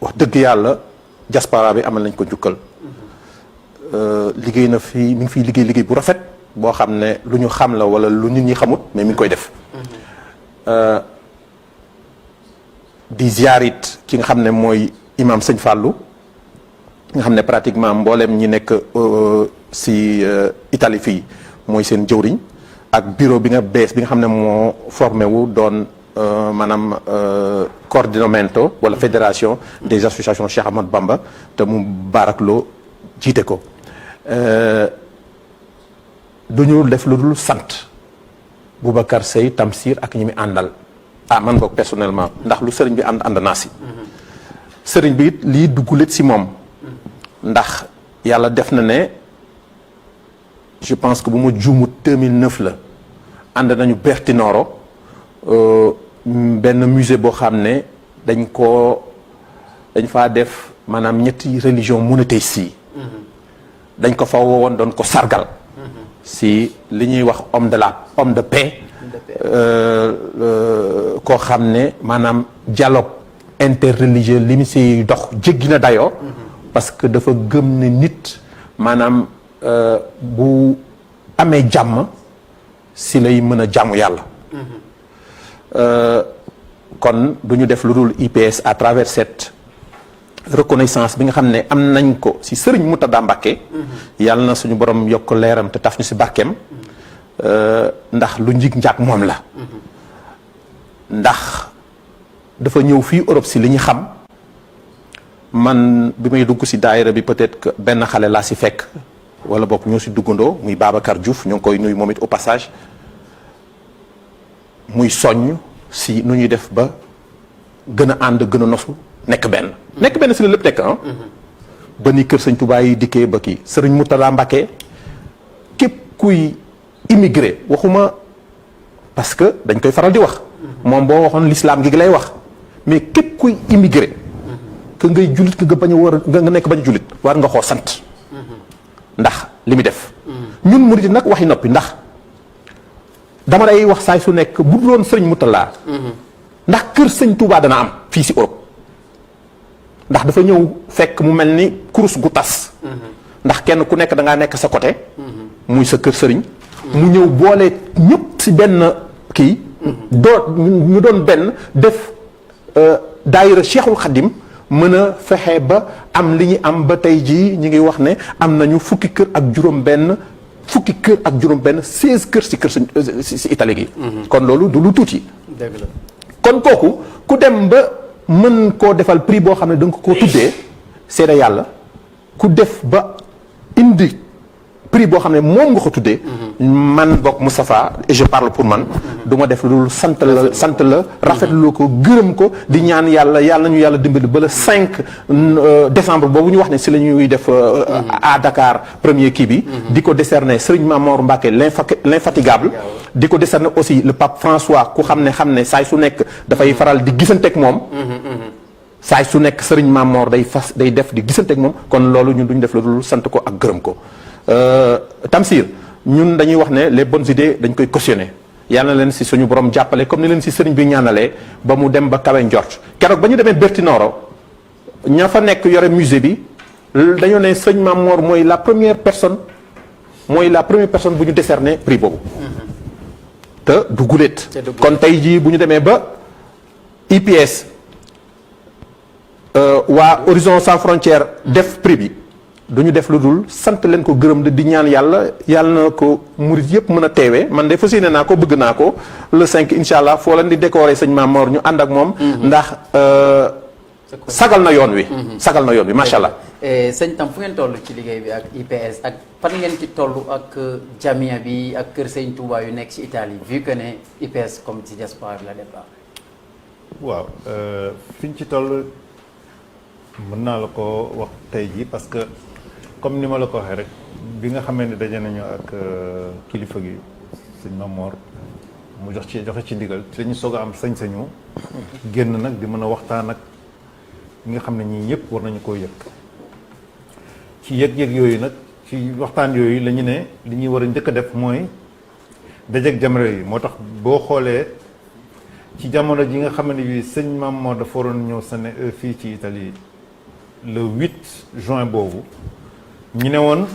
wax dëgg yàlla diaspora bi amal nañ ko njukkal liggéey na fii mi ngi fiy liggéey bu rafet boo xam ne lu ñu xam la wala lu nit ñi xamut mais mi ngi koy def di ziarit ki nga xam ne mooy imam Sëñ Fallou nga xam ne pratiquement mboolem ñi nekk si Italie fii mooy seen jëwriñ ak bureau bi nga bees bi nga xam ne moo formé wu doon maanaam coordinamento wala fédération des associations Cheikh Ahmadou Bamba te mu barakloo jiite ko duñu def lu dul sant Boubacar Seye Tamsir ak ñi mi àndal man boog personnellement ndax lu sëriñ bi ànd naa si sëriñ bi it lii duggulet si moom ndax yàlla def na ne je pense que bu ma juumut 2009 la ànd nañu Bertinoro benn musée boo xam ne dañ faa def maanaam ñetti religion monothéistes yi dañ ko fa woowoon doon ko sargal si li ñuy wax homme de paix koo xam ne maanaam dialogue interreligieux li mu si dox jéggi na dayoo parce que dafa gëm ne nit maanaam bu amee jàmm si lay mën a jàmmu yàlla kon du ñu def lu dul IPS à travers cette reconnaissance bi nga xam ne am nañ ko si sëriñ Moutada Mbacké yàlla na suñu borom yokk leeram te taf ñu si barkeem ndax lu njig njaag moom la ndax dafa ñëw fii Europe si li ñu xam man bi may dugg si daayira bi peut-être que benn xale laa si fekk wala boog ñoo si duggandoo muy Babacar Diouf ñoo ngi koy nuyu moom it au passage muy soññ si nu ñuy def ba gën a ànd gën a nosu nekk benn si la lépp nekk ba ni kër sëñ Touba yi dikkee ba kii sëriñ Moutala Mbacké képp kuy immigré waxuma parce que dañ koy faral di wax moom boo waxoon l'islam gi lay wax mais képp kuy immigré que ngay jullit que nga bañ a war nga nekk bañ a jullit war nga koo sant ndax li muy def ñun murid nag waxi noppi ndax dama day wax saay su nekk bu doon sëriñ Moutala ndax kër sëñ Touba dana am fii si Europe ndax dafa ñëw fekk mu mel ni kurus gu tas ndax kenn ku nekk da ngaa nekk sa côté muy sa kër sëriñ mu ñëw boole ñëpp si benn kii ñu doon benn def daayira Cheikhul Khadim mën a fexe ba am li ñu am ba tey jii ñu ngi wax ne am nañu fukki kër ak juróom benn 16 kër si kër si Italie gi kon loolu du lu tuuti dëgg la kon kooku ku dem ba mën koo defal prix boo xam ne da nga koo tuddee seede yàlla ku def ba indi prix boo xam ne moom nga ko tuddee man bokk Moustapha et je parle pour man du ma def lu sant la rafetlu ko gërëm ko di ñaan yàlla nañu yàlla dimbali ba le 5 décembre boobu ñu wax ne si la ñuy def à Dakar premier kii bi di ko décerner Serigne Mamor Mbacké l'infatigable di ko décerner aussi le pape François ku xam ne saay su nekk dafay faral di gisanteeg moom saay su nekk Serigne Mamor day def di gisanteeg moom kon loolu ñun duñu def la dul sant ko ak gërëm ko Tamsir ñun dañuy wax ne les bonnes idées dañ koy cautionner yàlla na leen si suñu borom jàppale comme ni leen si sëriñ bi ñaanalee ba mu dem ba kawe njort keroog ba ñu demee Bertinoro ña fa nekk yore musée bi dañoo ne sëñ Mamor mooy la première personne bu ñu décerner prix boobu te du guléet kon tey jii bu ñu demee ba IPS waa Horizon Sans Frontières def prix bi duñu def lu dul sant leen ko gërëm di ñaan yàlla na ko murit yëpp mën a teewee man de fas yéene naa ko bëgg naa ko le 5 incha allah foo leen di décorer sëñ Mamor ñu ànd ak moom. ndax sagal na yoon wi. sagal na yoon wi macha allah. sëñ Tam fu ngeen toll ci liggéey bi ak IPS ak fan ngeen ci toll ak jamia bi ak kër sëñ Touba yu nekk ci Italie vu que ne IPS comme ci diaspora bi la départ. waaw fi ñu ci toll mën naa la ko wax tey jii parce que comme ni ma la ko waxee rek bi nga xamee ne daje nañu ak kilifa gi sëñ Mamor mu joxe ci ndigal ci lañu soog a am sañ-sañu génn nag di mën a waxtaan ak ñi nga xam ne ñii ñëpp war nañu koo yëg ci yëg-yëg yooyu nag ci waxtaan yooyu la ñu ne li ñuy war a njëkk a def mooy dajeeg jamono yi moo tax boo xoolee ci jamono ji nga xam ne bi sëñ Mamor dafa waroon ñëw fii ci Italie le 8 juin boobu ñu ne woon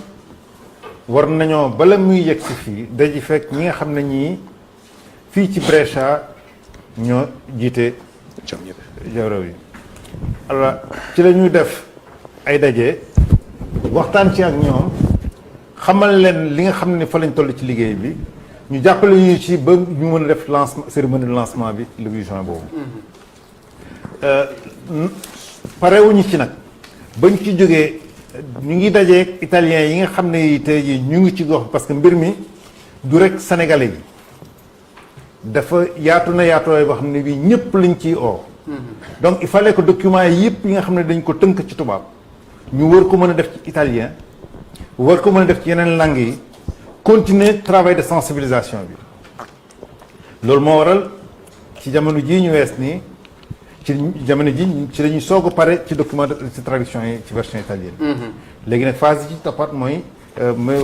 war nañoo bala muy yegg si fii daji fekk ñi nga xam ne ñii fii ci Brescia ñoo jiite jawraw yi alors ci la ñuy def ay daje waxtaan ci ak ñoom xamal leen li nga xam ne fa lañ toll ci liggéey bi ñu jàppale ñu ci ba ñu mën a def lancement cérémonie de lancement bi le 8 juin boobu parewuñu ci nag bañ ci jógee ñu ngi dajeeg italiens yi nga xam ne tey jii ñu ngi ci gox parce que mbir mi du rek sénégalais yi dafa yaatu na yaatooy boo xam ne bii ñëpp lañ ciy oo donc il fallait que documents yi yëpp yi nga xam ne dañ ko tënk ci tubaab ñu war ko mën a def ci italien war ko mën a def ci yeneen langues yi continuer travail de sensibilisation bi loolu moo waral ci jamono jii ñu wees nii ci jamono ji ci la ñuy soog a pare ci document ci traduction yi ci version italienne léegi nag phase yi ci toppaat mooy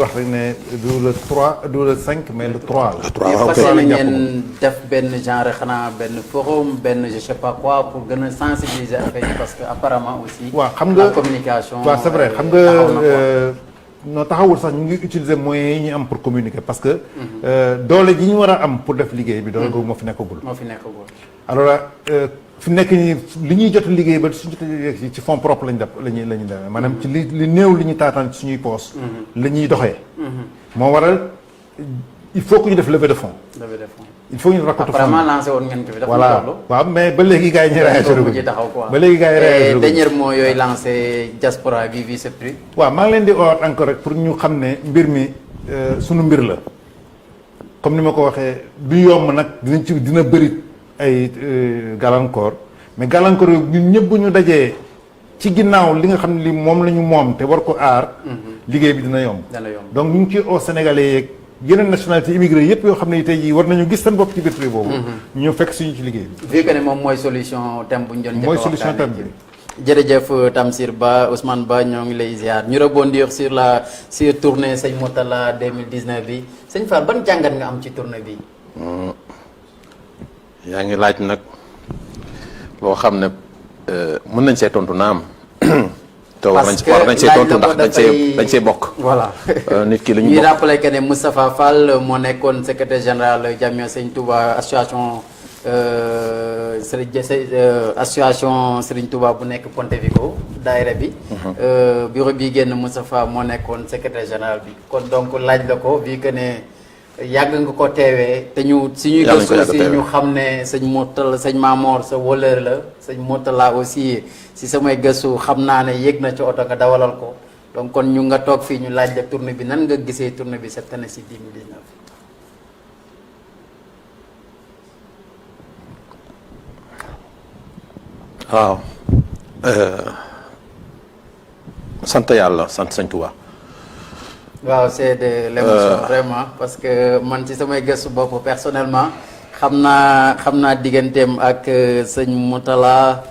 wax rek ne du le 3 du le 5 mais le 3 la. parce que ngeen def benn genre xanaa benn forum benn je sais pas quoi pour gën a sensibiliser affaire yi parce que apparemment aussi. waaw xam nga la communication. waaw c'est vrai xam nga noo taxawul sax ñu ngi utiliser moyens yi ñu am pour communiquer parce que. doole ji ñu war a am pour def liggéey bi. doole googu moo fi nekkagul. moo fi nekkagul. alors fi nekk nii li ñuy jot liggéey ba suñu jotee ci fonds propre lañ def la ñuy demee maanaam ci li néew li ñuy taataan ci suñuy poos la ñuy doxee. moo waral il faut que ñu def levée de fonds. levée de fonds. il faut ñu raconter fonds. apparemment lancé woon ngeen ko fi. voilà waaw mais ba léegi gars yi ñu réagir ba léegi gars yi réagir dernier mot yooyu lancé diaspora bi vi ce prix. waaw maa ngi leen di owaat encore rek pour ñu xam ne mbir mi sunu mbir la comme ni ma ko waxee du yomb nag dina bëri ay gàllankoor mais gàllankoor yooyu ñun ñëpp bu ñu dajee ci ginnaaw li nga xam ne li moom la ñu moom te war ko aar. liggéey bi dina yomb. donc ñu ngi ci au Sénégalais yeeg yeneen nationalité immigré yëpp yoo xam ne tey jii war nañu gis seen bopp ci biir prix boobu. ñu fekk suñu ci liggéey bi. vu que ne moom mooy solution thème bu ñu doon. mooy solution thème bi. jërëjëf Tamsir Ba Ousmane Ba ñoo ngi lay ziar ñu rebondir sur tournée sëñ Mourtalla 2019 bi sëñ Fall ban jàngat nga am ci tournée bi. yaa ngi laaj nag loo xam ne mën nañ see tontu naam. te war nañ see tontu ndax dañ see bokk. voilà nit ki lu ñu ñuy bokk. rappelé que ne Moustapha Fall moo nekkoon secrétaire général Jamia Sëñ Touba association Serigne Touba bu nekk Pontevico daayira bi. bureau bi génn Moustapha moo nekkoon secrétaire général bi kon donc laaj la ko vu que ne. yàgg nga ko teewee te ñu suñuy gëstu si ñu xam ne sëñ Mourtalla sëñ Mamor sa wëlër la sëñ Mourtalla aussi si samay gëstu xam naa ne yéeg na ci oto nga dawalal ko donc kon ñu nga toog fii ñu laaj la tournée bi nan nga gisee tournée bi cette année si 2019. waaw sant yàlla sant sëñ Touba. waaw c'est de l'émotion vraiment parce que man ci samay gëstu bopp personnellement xam naa digganteem ak sëñ Mourtalla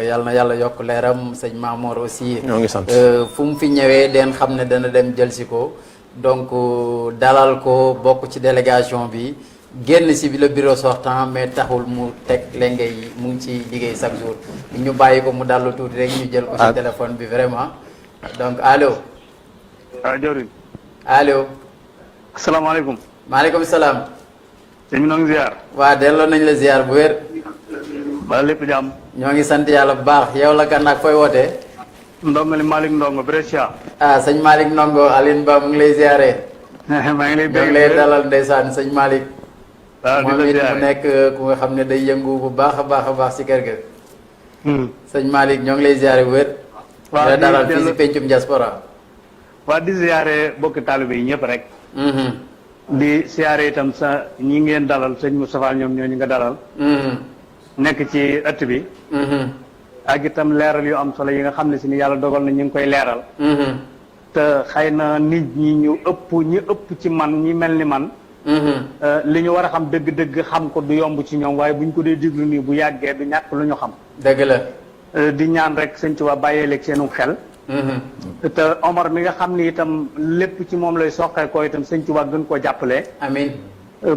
yàlla na yàlla yokk leeram sëñ Mamor aussi. ñoo ngi sant fu mu fi ñëwee den xam ne dana dem jël si ko donc dalal ko bokk ci délégation bi génn si bi le bureau sortant mais taxul mu teg lenge yi mu ngi ci liggéey chaque jour ñu bàyyi ko mu dallu tuuti rek ñu jël ko ci téléphone bi vraiment donc allo. jawriñ. allo. asalaamaaleykum. maaleykum salaam. sëñ bi noo ngi ziar. waa delloo nañ la ziar bu wér. ba lépp jàmm. ñoo ngi sant yàlla bu baax yow la kan ak fooy wootee. Ndongali Malick Ndongo Brescia. ah sëñ Malick Ndongo Aline Ba mu ngi lay ziare. maa ngi lay ñoo ngi lay dalal ndeysaan sëñ Malick. waaw di la moom it ziare mu nekk ku nga xam ne day yëngu bu baax a baax si kër ga. sëñ Malick ñoo ngi lay ziare bu wér. waaw di la di dalal fii si dellu- pencum diaspora. waa di ziare bokki taalibe yi ñëpp rek. di ziare itam sa ñi ngeen dalal sëñ Moustapha ñoom ñoo ñu nga dalal. nekk ci ëtt bi. ak itam leeral yu am solo yi nga xam ne si ni yàlla dogal na ñu ngi koy leeral. te xëy na nit ñi ñu ëpp ci man ñi mel ni man. li ñu war a xam dëgg-dëgg xam ko du yomb ci ñoom waaye bu ñu ko dee diglu nii bu yàggee du ñàkk lu ñu xam. dëgg la. di ñaan rek sëñ Tuubaa bàyyee leeg seenu xel. te Omar mi nga xam ni itam lépp ci moom lay soqee ko itam sëñ Tuubaa gën koo jàppale. amiin.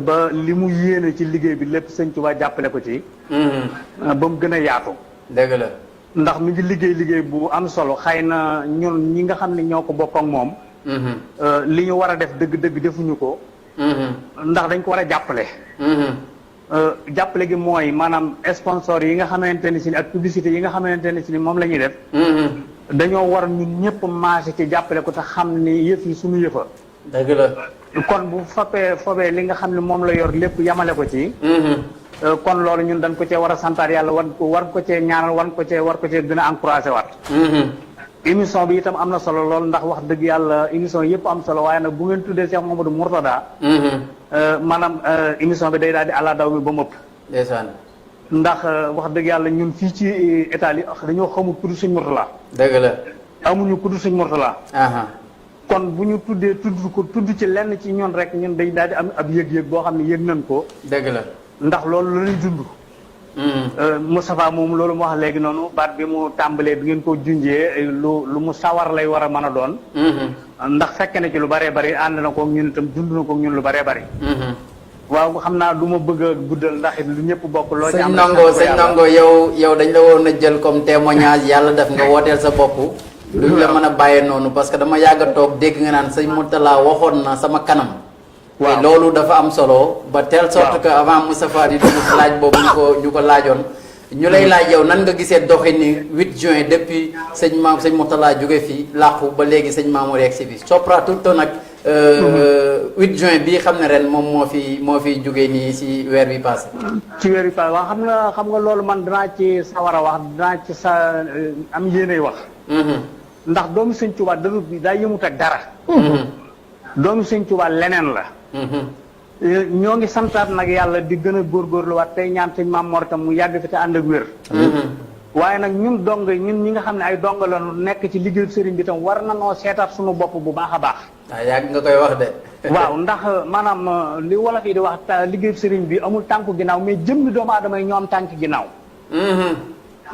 ba li mu yéene ci liggéey bi lépp sëñ Tuubaa jàppale ko ci. ba mu gën a yaatu. dëgg la. ndax mi ngi liggéey bu am solo xëy na ñun ñi nga xam ne ñoo ko bokk ak moom. li ñu war a def dëgg-dëgg defuñu ko. ndax dañ ko war a jàppale. jàppale gi mooy maanaam sponsor yi nga xamante ne si ni ak publicité yi nga xamante ne si ni moom la ñuy def. dañoo war ñun ñëpp maase ci jàppale ko te xam ni yëf yi suñu yëfa. dëgg la. kon bu fobee li nga xam ne moom la yor lépp yamale ko ci. kon loolu ñun dañ ko cee war a santaat yàlla war ko cee ñaanal war ko cee gën a encouragé waat. émission bi itam am na solo lool ndax wax dëgg yàlla émission yëpp am solo waaye nag bu ngeen tuddee Cheikh Mamadou Mourtada. maanaam émission bi day daal di àlla daw mi ba mëpp. ndeysaan. ndax wax dëgg yàlla ñun fii ci Italie dañoo xamul ku dul sëñ Mourtala. dëgg la. amuñu ku dul sëñ Mourtala. kon bu ñu tudd ci lenn ci ñun rek ñun dañ daal di am ab yëg-yëg boo xam ne yëg nañ ko. dëgg la. ndax loolu la ñuy dund. Moustapha moom loolu mu wax léegi noonu baat bi mu tàmbalee bi ngeen ko junjee lu mu sawar lay war a mën a doon. ndax fekk na ci lu bëree bëri ànd na koog ñun itam dund na koog ñun lu bëree bëri. waaw xam naa du ma bëgg a guddal ndax it lu ñëpp bokk. loo ci am sëñ Ndongo yow dañ la woon a jël comme témoignage yàlla def nga wooteel sa bopp. duñ la mën a bàyyee noonu parce que dama yàgg a toog dégg nga naan sëñ Mourtala waxoon na sama kanam. waaw loolu dafa am solo. ba telle sorte que avant Moustapha di dugg si laaj boobu ñu ko laajoon. ñu lay laaj yow nan nga gisee doxini 8 juin depuis sëñ Mourtala jóge fii làqu ba léegi sëñ Mamour yegg si bi sopra tout le temps nag. 8 juin bii xam ne ren moom moo fi jóge nii si weer bi passé. ci weer bi passé waaw xam nga loolu man danaa ci sawar a wax danaa ci am yéenay wax. ndax doomu sëñ Tuubaa daa yëmut ak dara. doomu sëñ Tuubaa leneen la. ñoo ngi santaat nag yàlla di gën a góorgóorluwaat tey ñaan sëñ Maam Mor tam mu yàgg fi te ànd ak wér. waaye nag ñun ñi nga xam ne ay dong la nekk ci liggéeyu sëriñ bi tam war na noo seetaat suñu bopp bu baax a baax. waaw yàgg nga koy wax de. waaw ndax maanaam li wolof yi di wax liggéeyu sëriñ bi amul tànku ginnaaw mais jëmmi doomu aadama yi ñoo am tànk ginnaaw.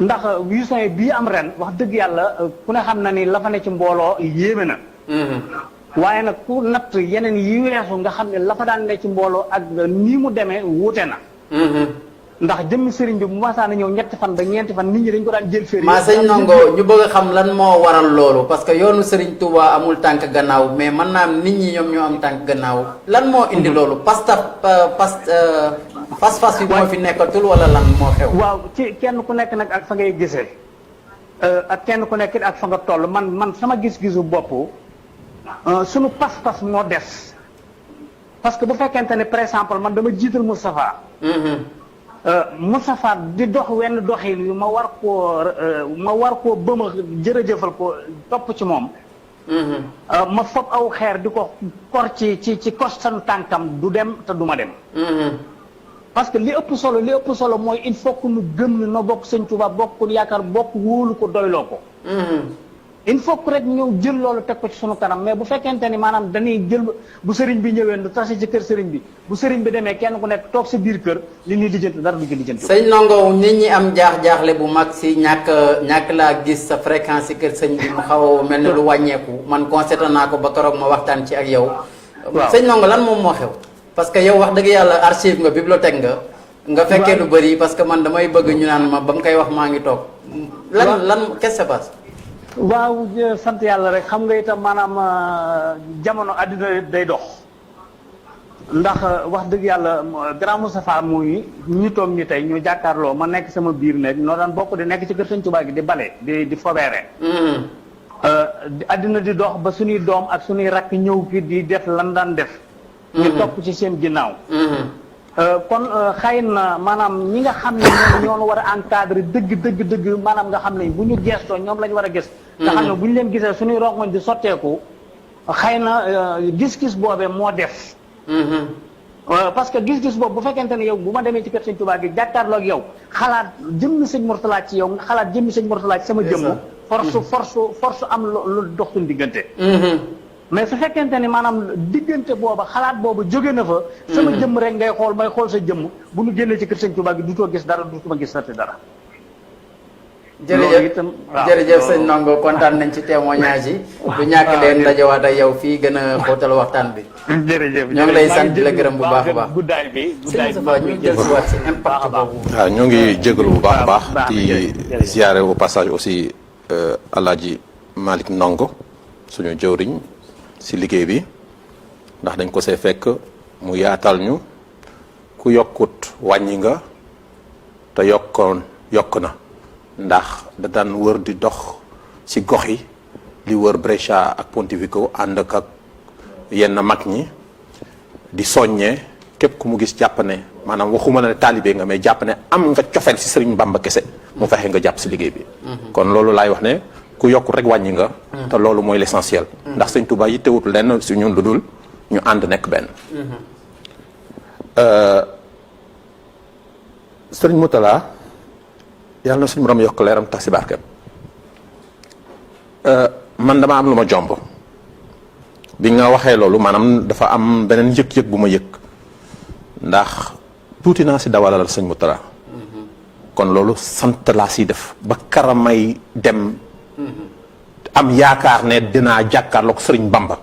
ndax vision bii am ren wax dëgg yàlla ku ne xam na ni la fa ne ci mbooloo yéeme na. waaye nag ku natt yeneen yi weesu nga xam ne la fa daan ne ci mbooloo ak nii mu demee wuute na. ndax jëmmi sëriñ bi bu masaana ñëw ñetti fan ba ñeenti fan nit ñi dañ ko daan jël féeri. maa sëñ Ndongo ñu bëgg a xam lan moo waral loolu parce que yoonu sëriñ Touba amul tànk gannaaw mais mën naa am nit ñi ñoom ñoo am tànk gannaaw lan moo indi loolu fas yi moo fi nekkatul wala lan moo xew. waaw ci kenn ku nekk nag ak fa ngay gisee ak kenn ku nekk ak fa nga toll man sama gis-gisu bopp sunu pas-pas moo des parce que bu fekkente ne par exemple man dama jiital Moustapha. Moustapha di dox wenn doxin yu ma war koo bëma jërëjëfal ko topp ci moom. ma fob aw xeer di ko kor ci kostanu tànkam du dem te du ma dem. parce que li ëpp solo mooy il faut que nu gëm no bokk sëñ Tuubaa bokk yaakaar bokk wóolu ko doyloo ko. il faut que rek ñëw jël loolu teg ko ci sunu kanam mais bu fekkente ni maanaam dañuy jël bu sëriñ bi ñëwee lu tase ci kër sëriñ bi bu sëriñ bi demee kenn ku nekk toog sa biir kër li ñuy lijjanti dara du ci lijjanti. sëñ Ndongo nit ñi am jaaxle bu mag si ñàkk laa gis sa fréquence si kër sëñ bi mu xaw a mel ne lu wàññeeku man constaté naa ko ba keroog ma waxtaan ci ak yow. waaw sëñ Ndongo lan moom moo xew. parce que yow wax dëgg yàlla archive nga bibliothèque nga fekkee lu bëri parce que man damay bëgg ñu naan ma ba mu koy wax maa ngi toog. lan qu'est-ce qui se passe. waaw sant yàlla rek xam nga itam maanaam jamono àddina day dox ndax wax dëgg yàlla grand Moustapha muy ñu toog ñi tey ñu jàkkaarloo ma nekk sama biir nekk noo daan bokk di nekk ci kër Sëñ Tuubaa gi di bale di fobeere àddina di dox ba suñuy doom ak suñuy rakk ñëw fi di def lan daan def. ñu topp ci seen ginnaaw. kon xëy na maanaam ñi nga xam ne ñoo war a encadrer dëgg maanaam nga xam ne bu ñu gestoo ñoom la ñu war a gis. nga xam ne bu ñu leen gisee suñuy rongoñ di sotteeku xëy na gis-gis boobee moo def. parce que gis-gis boobu bu fekkente ne yow bu ma demee ci kër sëñ Touba gi jàkkaarloo ak yow xalaat jëmmi sëñ Mourtala ci yow nga xalaat jëmmi sëñ Mourtala ci sama jëmm. force am lu dox suñu diggante. mais su fekkente ni maanaam diggante booba xalaat boobu jóge na fa. sama jëmm rek ngay xool may xool sa jëmm bu ñu génnee ci kër sëñ Touba gi duutoo gis dara duutuma gis dara. jërëjëf sëñ Ndongo kontaan nañ ci témoignage yi. du ñàkk leen dajawaat ak yow fii gën a xóotal waxtaan bi. jërëjëf ñoo ngi lay sant di la gërëm bu baax a baax. guddaay bi ñu jël si waat si impact boobu. waaw ñoo ngi jégalu bu baax a baax. di ziare au passage aussi Alaaji Malick Ndongo suñu jëwriñ si liggéey bi ndax dañ ko see fekk mu yaatal ñu ku yokkut wàññi nga te yokk na ndax da daan wër di dox ci gox yi li wër Brescia ak Pontevico ànd ak yenn mag ñi di soññee képp ku mu gis jàpp ne maanaam waxuma ne taalibe nga mais jàpp ne am nga cofeel ci Sëriñ Bamba kese mu fexe nga jàpp ci liggéey bi kon loolu laay wax ne ku yokk rek wàññi nga te loolu mooy l'essentiel ndax Sëñ Tuubaa yi teewut lenn si ñun lu dul ñu ànd nekk benn Sëriñ Mourtala yàlla na suñu borom yokk leeram tax si barkeem man dama am lu ma jomb bi nga waxee loolu maanaam dafa am beneen yëg-yëg bu ma yëg ndax tuuti naa si dawalal Sëñ Mourtala kon loolu sant laa siy def ba karamay dem am yaakaar ne dinaa jàkkaarloog Sëriñ Bamba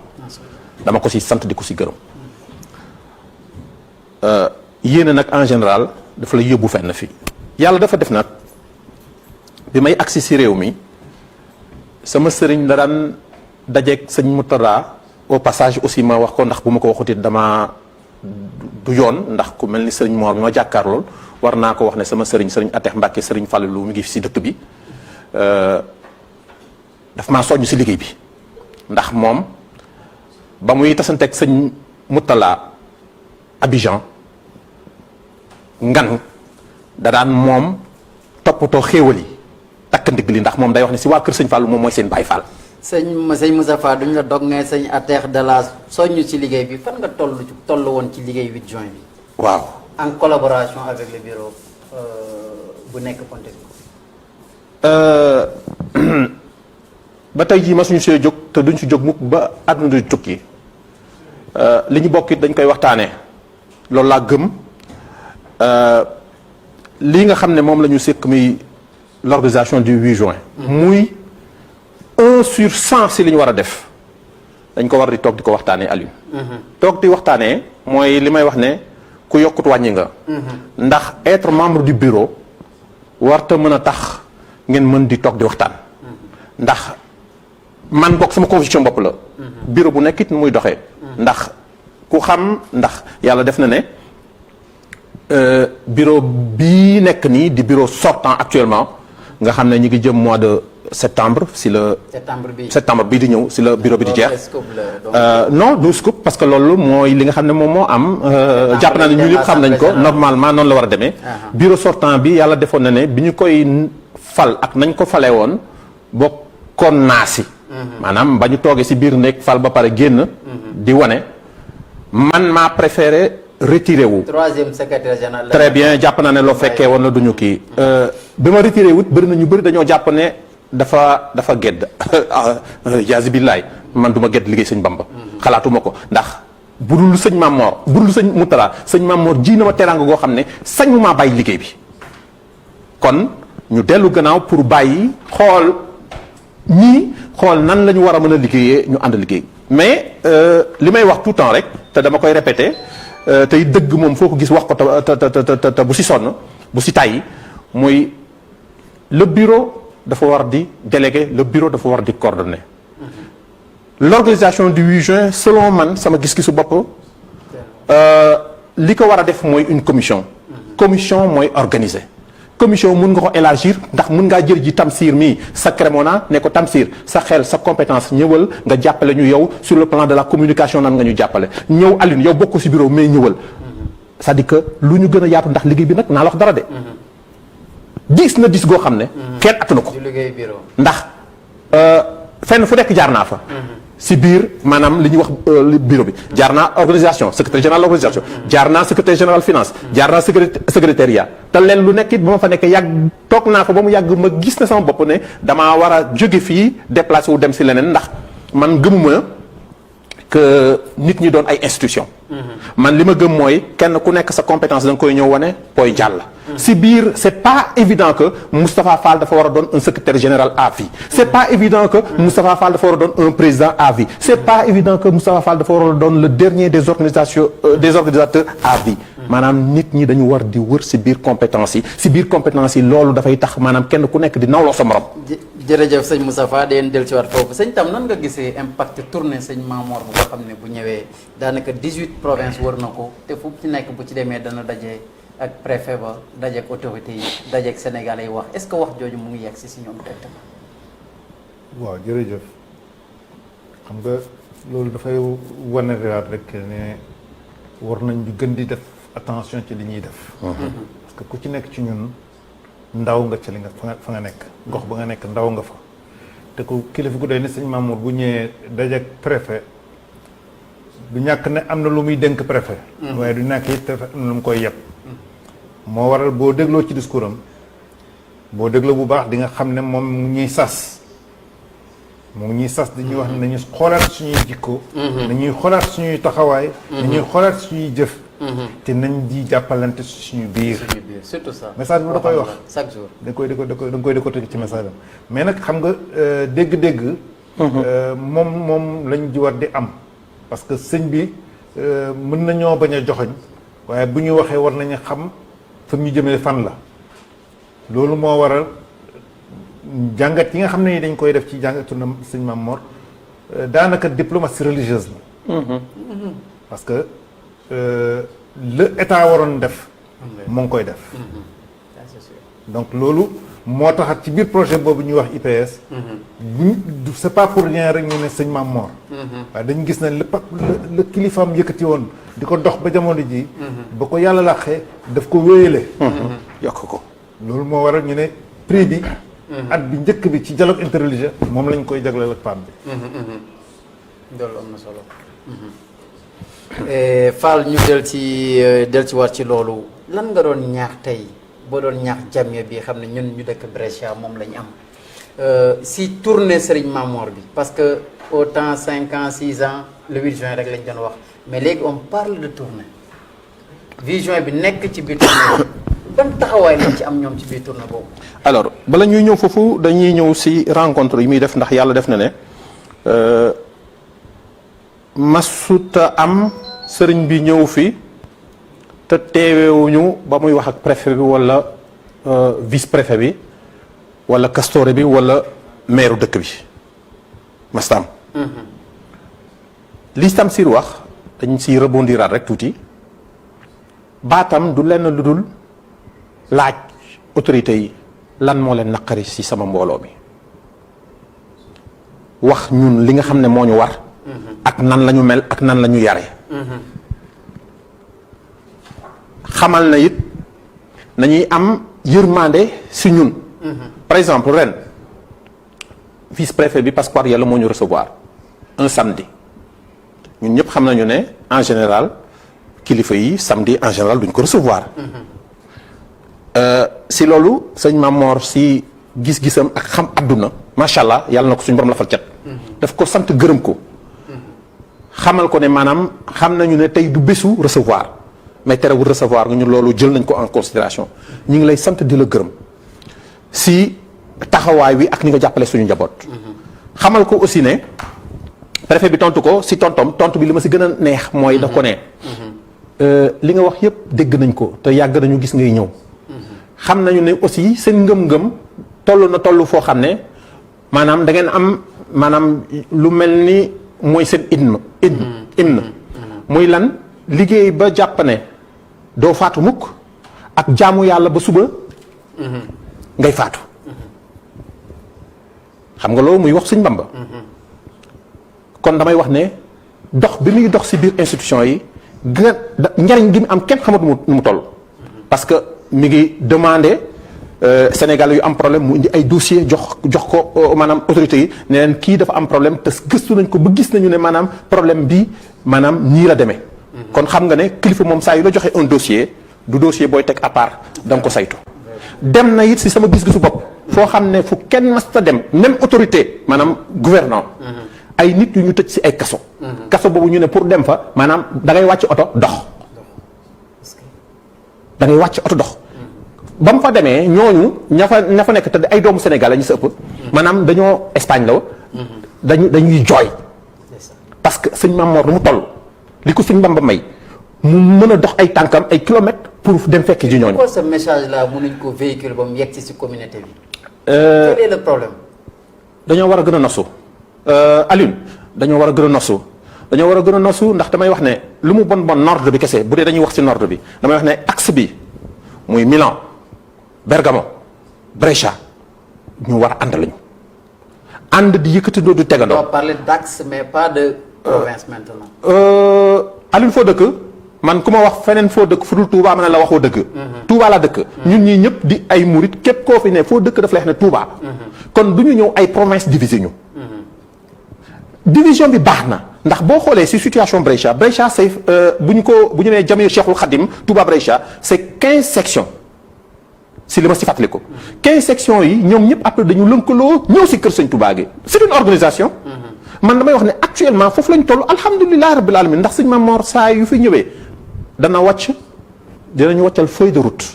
dama ko si sant di ko si gërëm yéene nag en général dafa la yóbbu fenn fii yàlla dafa def nag bi may agsi si réew mi sama sëriñ da daan dajeeg Sëñ Mourtala au passage aussi ma wax ko ndax bu ma ko waxutit dama du yoon ndax ku mel ni Sëriñ Mor bi ma jàkkaarlool war naa ko wax ne sama sëriñ Atex Mbàkke Sëriñ Fàllilu mi ngi si dëkk bi daf maa soññ si liggéey bi ndax moom ba muy tasanteeg Sëñ Mourtala Abidjan ngan da daan moom toppatoo xéewal yi takk ndigg li ndax moom day wax ne si waa kër Sëñ Fallou moom mooy seen Baay Fall. sëñ Moussa Fall duñ la dog ne sëñ Atex de la soññ ci liggéey bi fan nga toll woon ci liggéey 8 juin bi. waaw en collaboration avec le bureau bu nekk Pontevico. ba tey jii ma suñu see jóg te duñ si jóg mukk ba àdduna du tukki li ñu bokk it dañ koy waxtaanee loolu laa gëm lii nga xam ne moom la ñu sekk muy l'organisation du 8 juin. muy 1/100 si li ñu war a def dañ ko war di toog di ko waxtaanee Aliou. toog di waxtaanee mooy li may wax ne ku yokkut wàññi nga. ndax être membre du bureau warta mën a tax ngeen mën di toog di waxtaan. ndax man bokk sama conviction bopp la. bureau bu nekk it muy doxee. ndax ku xam ndax yàlla def na ne bureau bii nekk nii di bureau sortant actuellement nga xam ne ñu ngi jëm mois de septembre si la. septembre bii di ñëw si la bureau bi di jeex. non du scoop parce que loolu mooy li nga xam ne moom moo am. jàpp naa ne ñu ñëpp xam nañ ko normalement noonu la war a demee. bureau sortant bi yàlla defoon na ne bi ñu koy fal ak nañ ko falee woon bokkoon naa si. maanaam ba ñu toogee si biir nekk fal ba pare génn. di wane man maa préféré retiré wu. 3e secrétaire général. très bien jàpp naa ne loo fekkee woon la duñu kii. bi ma retiré wut bëri na ñu bëri dañoo jàpp ne dafa gedd yaazi billaay man du ma gedd liggéey sëñ Bamba. xalaatuma ko ndax budul sëñ Mamor budul sëñ Mourtala sëñ Mamor ji na ma teraanga goo xam ne sañu maa bàyyi liggéey bi kon ñu dellu gannaaw pour bàyyi xool nan la ñu war a mën a liggéeyee ñu ànd liggéey mais li may wax tout le temps rek te dama koy répété tey dëgg moom foo ko gis wax ko te bu si sonn bu si tàyyi muy le bureau dafa war di délégué le bureau dafa war di coordonné l'organisation du 8 juin selon man sama gis-gisu bopp li ko war a def mooy une commission mooy organiser commission mun nga ko élargir ndax mun ngaa jël ji Tamsir mii sa Crémona ne ko Tamsir sa xel sa compétence ñëwal nga jàppale ñu yow sur le plan de la communication nan nga ñu jàppale ñëw Alioune yow bokk ci bureau mais ñëwal c'est-à-dire que lu ñu gën a yaatu ndax liggéey bi nag naa la wax dara de diis na diis goo xam ne kenn attanu ko ndax fenn fu nekk jaar naa fa si biir maanaam li ñuy wax bureau bi jaar naa organisation secrétaire général organisation jaar naa secrétaire général finance jaar naa secrétariat te leen lu nekk it ba ma fa nekk yàgg toog naa fa ba mu yàgg ma gis na sama bopp ne damaa war a jóge fii déplacé wu dem si leneen ndax man gëmuma que nit ñi doon ay institution man li ma gëm mooy kenn ku nekk sa compétence da nga koy ñëw wane booy jàll si biir c'est pas évident que Moustapha Fall dafa war a doon un secrétaire général à vie c'est pas évident que Moustapha Fall dafa war a doon un président à vie c'est pas évident que Moustapha Fall dafa war a doon le dernier des organisateurs à vie maanaam nit ñi dañu war di wër si biir compétence yi loolu dafay tax maanaam kenn ku nekk di nawloo sa morom. jërëjëf sëñ Moustapha deen del ci waat foofu sëñ Tam nan nga gisee impact tournée sëñ Mamor bu nga xam ne bu ñëwee daanaka 18 provinces wër na ko te fu ci nekk bu ci demee dana daje ak préfet ba daje ak autorité yi daje ak sénégalais yi wax est-ce que wax jooju mu ngi yegg si ñoom directement. waaw jërëjëf xam nga loolu dafay wane rek ne war nañ di gën di def attention ci li ñuy def. parce que ku ci nekk ci ñun ndaw nga ci li nga fa nga nekk. gox ba nga nekk ndaw nga fa. te ku kilifa gu doy ni sëñ Mamour bu ñëwee dajeeg préfet du ñàkk ne am na lu muy dénk préfet. waaye du ñàkk it préfet am na lu mu koy yeb. moo waral boo dégloo ci discours am boo dégloo bu baax di nga xam ne moom mu ñuy sas. mu ñuy sas dañuy wax ne nañuy xoolaat suñuy jikko. nañuy xoolaat suñuy taxawaay. nañuy xoolaat suñuy jëf. te nañ di jàppalante suñu biir. surtout ça message bi da koy wax chaque jour. da koy décortiquer ci message am mais nag xam nga dégg-dégg. moom lañ di war di am. parce que sëñ bi mën nañoo bañ a joxoñ waaye bu ñu waxee war nañu xam fa ñu jëmee fan la loolu moo waral. jàngat yi nga xam ne dañ koy def ci jàngatu na sëñ Mamor daanaka diplomatie religieuse la. parce que le état waroon def. moo ngi koy def. donc loolu moo taxat ci biir projet boobu ñuy wax IPS. c'est pas pour rien rek ñu ne sëñ Mamor. waaye dañu gis ne le kilifaam yëkkati woon di ko dox ba jamono ji ba ko yàlla laqee daf ko wéyale. yokk ko loolu moo waral ñu ne prix bi. at bi njëkk bi ci dialogue interreligieux moom lañ koy jagleel ak PAM bi. loolu am na solo. Fall ñu del ci war ci loolu lan nga doon ñaax tey boo doon ñaax jamie bi xam ne ñun ñu dëkk Brescia moom lañ am si tournée Serigne Mamor bi parce que autant 5 ans 6 ans le 8 juin rek lañ doon wax mais léegi on parle de tournée vision bi nekk ci biir tournée ban taxawaay lañ ci am ñoom ci biir tournée boobu. alors bala ñuy ñëw foofu dañuy ñëw si rencontre yi muy def ndax yàlla def na ne masuta am sëriñ bi ñëw fi te teewewuñu ba muy wax ak préfet bi wala vice préfet bi wala questore bi wala maire dëkk bi mastam li Tamsir wax dañ si rebondiraat rek tuuti baatam du lenn lu dul laaj autorité yi lan moo leen naqari ci sama mbooloo mi wax ñun li nga xam ne moo ñu war ak nan la ñu mel ak nan la ñu yare xamal na it nañuy am yërmande ci ñun par exemple ren vice préfet bi Pasquale yàlla moo ñu recevoir un samedi ñun ñëpp xam nañu ne en général kilifa yi samedi en général duñ ko recevoir si loolu sëñ Mamor si gis-gisam ak xam adduna macha allah yàlla na ko suñu borom lafal cat daf ko sant gërëm ko xamal ko ne maanaam xam nañu ne tey du bésu recevoir mais terewul recevoir nga ñu loolu jël nañ ko en considération ñu ngi lay sant di la gërëm si taxawaay wi ak ni nga jàppale suñu njaboot xamal ko aussi ne préfet bi tontu ko si tontu bi li ma si gën a neex mooy daf ko ne li nga wax yépp dégg nañ ko te yàgg nañu gis ngay ñëw xam nañu ne aussi seen ngëm-ngëm toll foo xam ne maanaam da ngeen am maanaam lu mel ni mooy seen hymne muy lan liggéey ba jàpp ne doo faatu mukk ak jaamu yàlla ba suba ngay faatu xam nga loolu muy wax Sëñ Bamba kon damay wax ne dox bi muy dox ci biir institution yi gën a njariñ gi mu am kenn xamatu nu mu toll parce que mi ngi demandé Sénégal yu am problème mu indi ay dossier jox ko maanaam autorités yi ne leen kii dafa am problème te gëstu nañ ko ba gis nañu ne maanaam problème bi maanaam nii la demee kon xam nga ne kilifa moom saa yu la joxe un dossier du dossier booy teg à part da nga ko saytu dem na it ci sama gis-gisu bopp foo xam ne fu kenn masta dem même autorité maanaam gouvernant ay nit yu ñu tëj ci ay kaso kaso boobu ñu ne pour dem fa maanaam da ngay wàcc oto dox da ngay wàcc oto dox ba mu fa demee ñooñu ña fa nekk te ay doomu Sénégal la ñu sa ëpp maanaam dañoo Espagne la dañuy jooy parce que sëñ Mamor lu mu toll li ko sëñ Bamba may mu mën a dox ay tànkam ay kilomètres pour dem fekk ji ñooñu. pourquoi ce message là mënuñ ko véhiculer ba mu yegg ci communauté bi. quel est le problème. dañoo war a gën a nosu Alioune dañoo war a gën a nosu dañoo war a gën a nosu ndax damay wax ne lu mu bon nord bi kese bu dee dañuy wax ci nord bi damay wax ne axe bi muy Milan Bergamo Brescia ñu war a ànd lañu ànd di yëkkatindoo du tegandoo. on va parler d'axe mais pas de province maintenant. Alioune foo dëkk man ku ma wax feneen foo dëkk fu dul Touba ma ne la waxoo dëgg. Touba laa dëkk. ñun ñii ñëpp di ay murit képp koo fi ne foo dëkk daf lay wax ne Touba. kon du ñu ñëw ay province divisé ñu. division bi baax na ndax boo xoolee ci situation Brescia c'est bu ñu nee Jamiu Cheikhul Khadim Touba Brescia c'est 15 sections si li ma si fàttaliku. 15 sections yi ñoom ñëpp après dañu lëkkaloo ñëw ci kër Sëñ Touba gi c'est une organisation. man damay wax ne actuellement foofu lañ toll alhamdulilah rabbil alamin ndax sëñ Mamor saa yu fi ñëwee dinañu wàccal feuille de route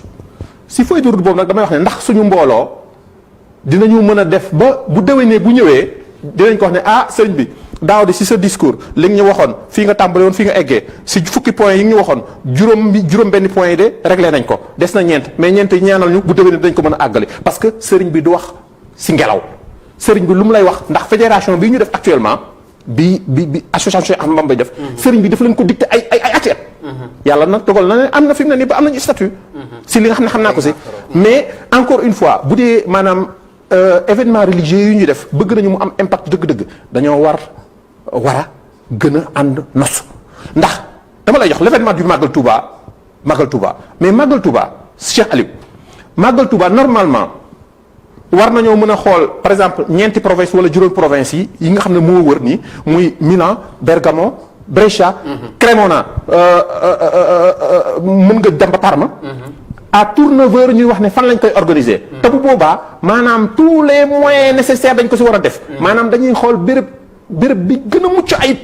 si feuille de route boobu nag damay wax ne ndax suñu mbooloo dinañu mën a def ba bu déwénee bu ñëwee dinañ ko wax ne ah sëñ bi daaw de si sa discours li nga ñu waxoon fii nga tàmbale woon fii nga eggee si fukki points yi nga ñu waxoon juróom benn point yi de réglé nañ ko des na ñeent mais ñeent yi ñaanal ñu bu déwénee dañ ko mën a àggale parce que sëriñ bi du wax si ngelaw sëriñ bi lu mu lay wax ndax fédération bi ñu def actuellement bi association Ahmadou Bamba def sëriñ bi daf leen ko dicté ay ati at yàlla nag dogal na ne am na fi mu ne nii ba am nañu statut si li nga xam ne xam naa ko si mais encore une fois bu dee maanaam événement religieux yu ñu def bëgg nañu mu am impact dëgg-dëgg dañoo war a gën a ànd nos ndax dama lay jox l'événement du Magal Touba mais Magal Touba Cheikh Aliou Magal Touba normalement war nañoo mën a xool par exemple ñeenti province wala juróomi province yi nga xam ne moo wër nii muy Milan Bergamo Brescia Cremona mën nga dem ba Parma à Tourneveure ñuy wax ne fan lañ koy organiser te bu boobaa maanaam tous les moyens nécessaires dañ ko si war a def maanaam dañuy xool béréb bi gën a mucc ayib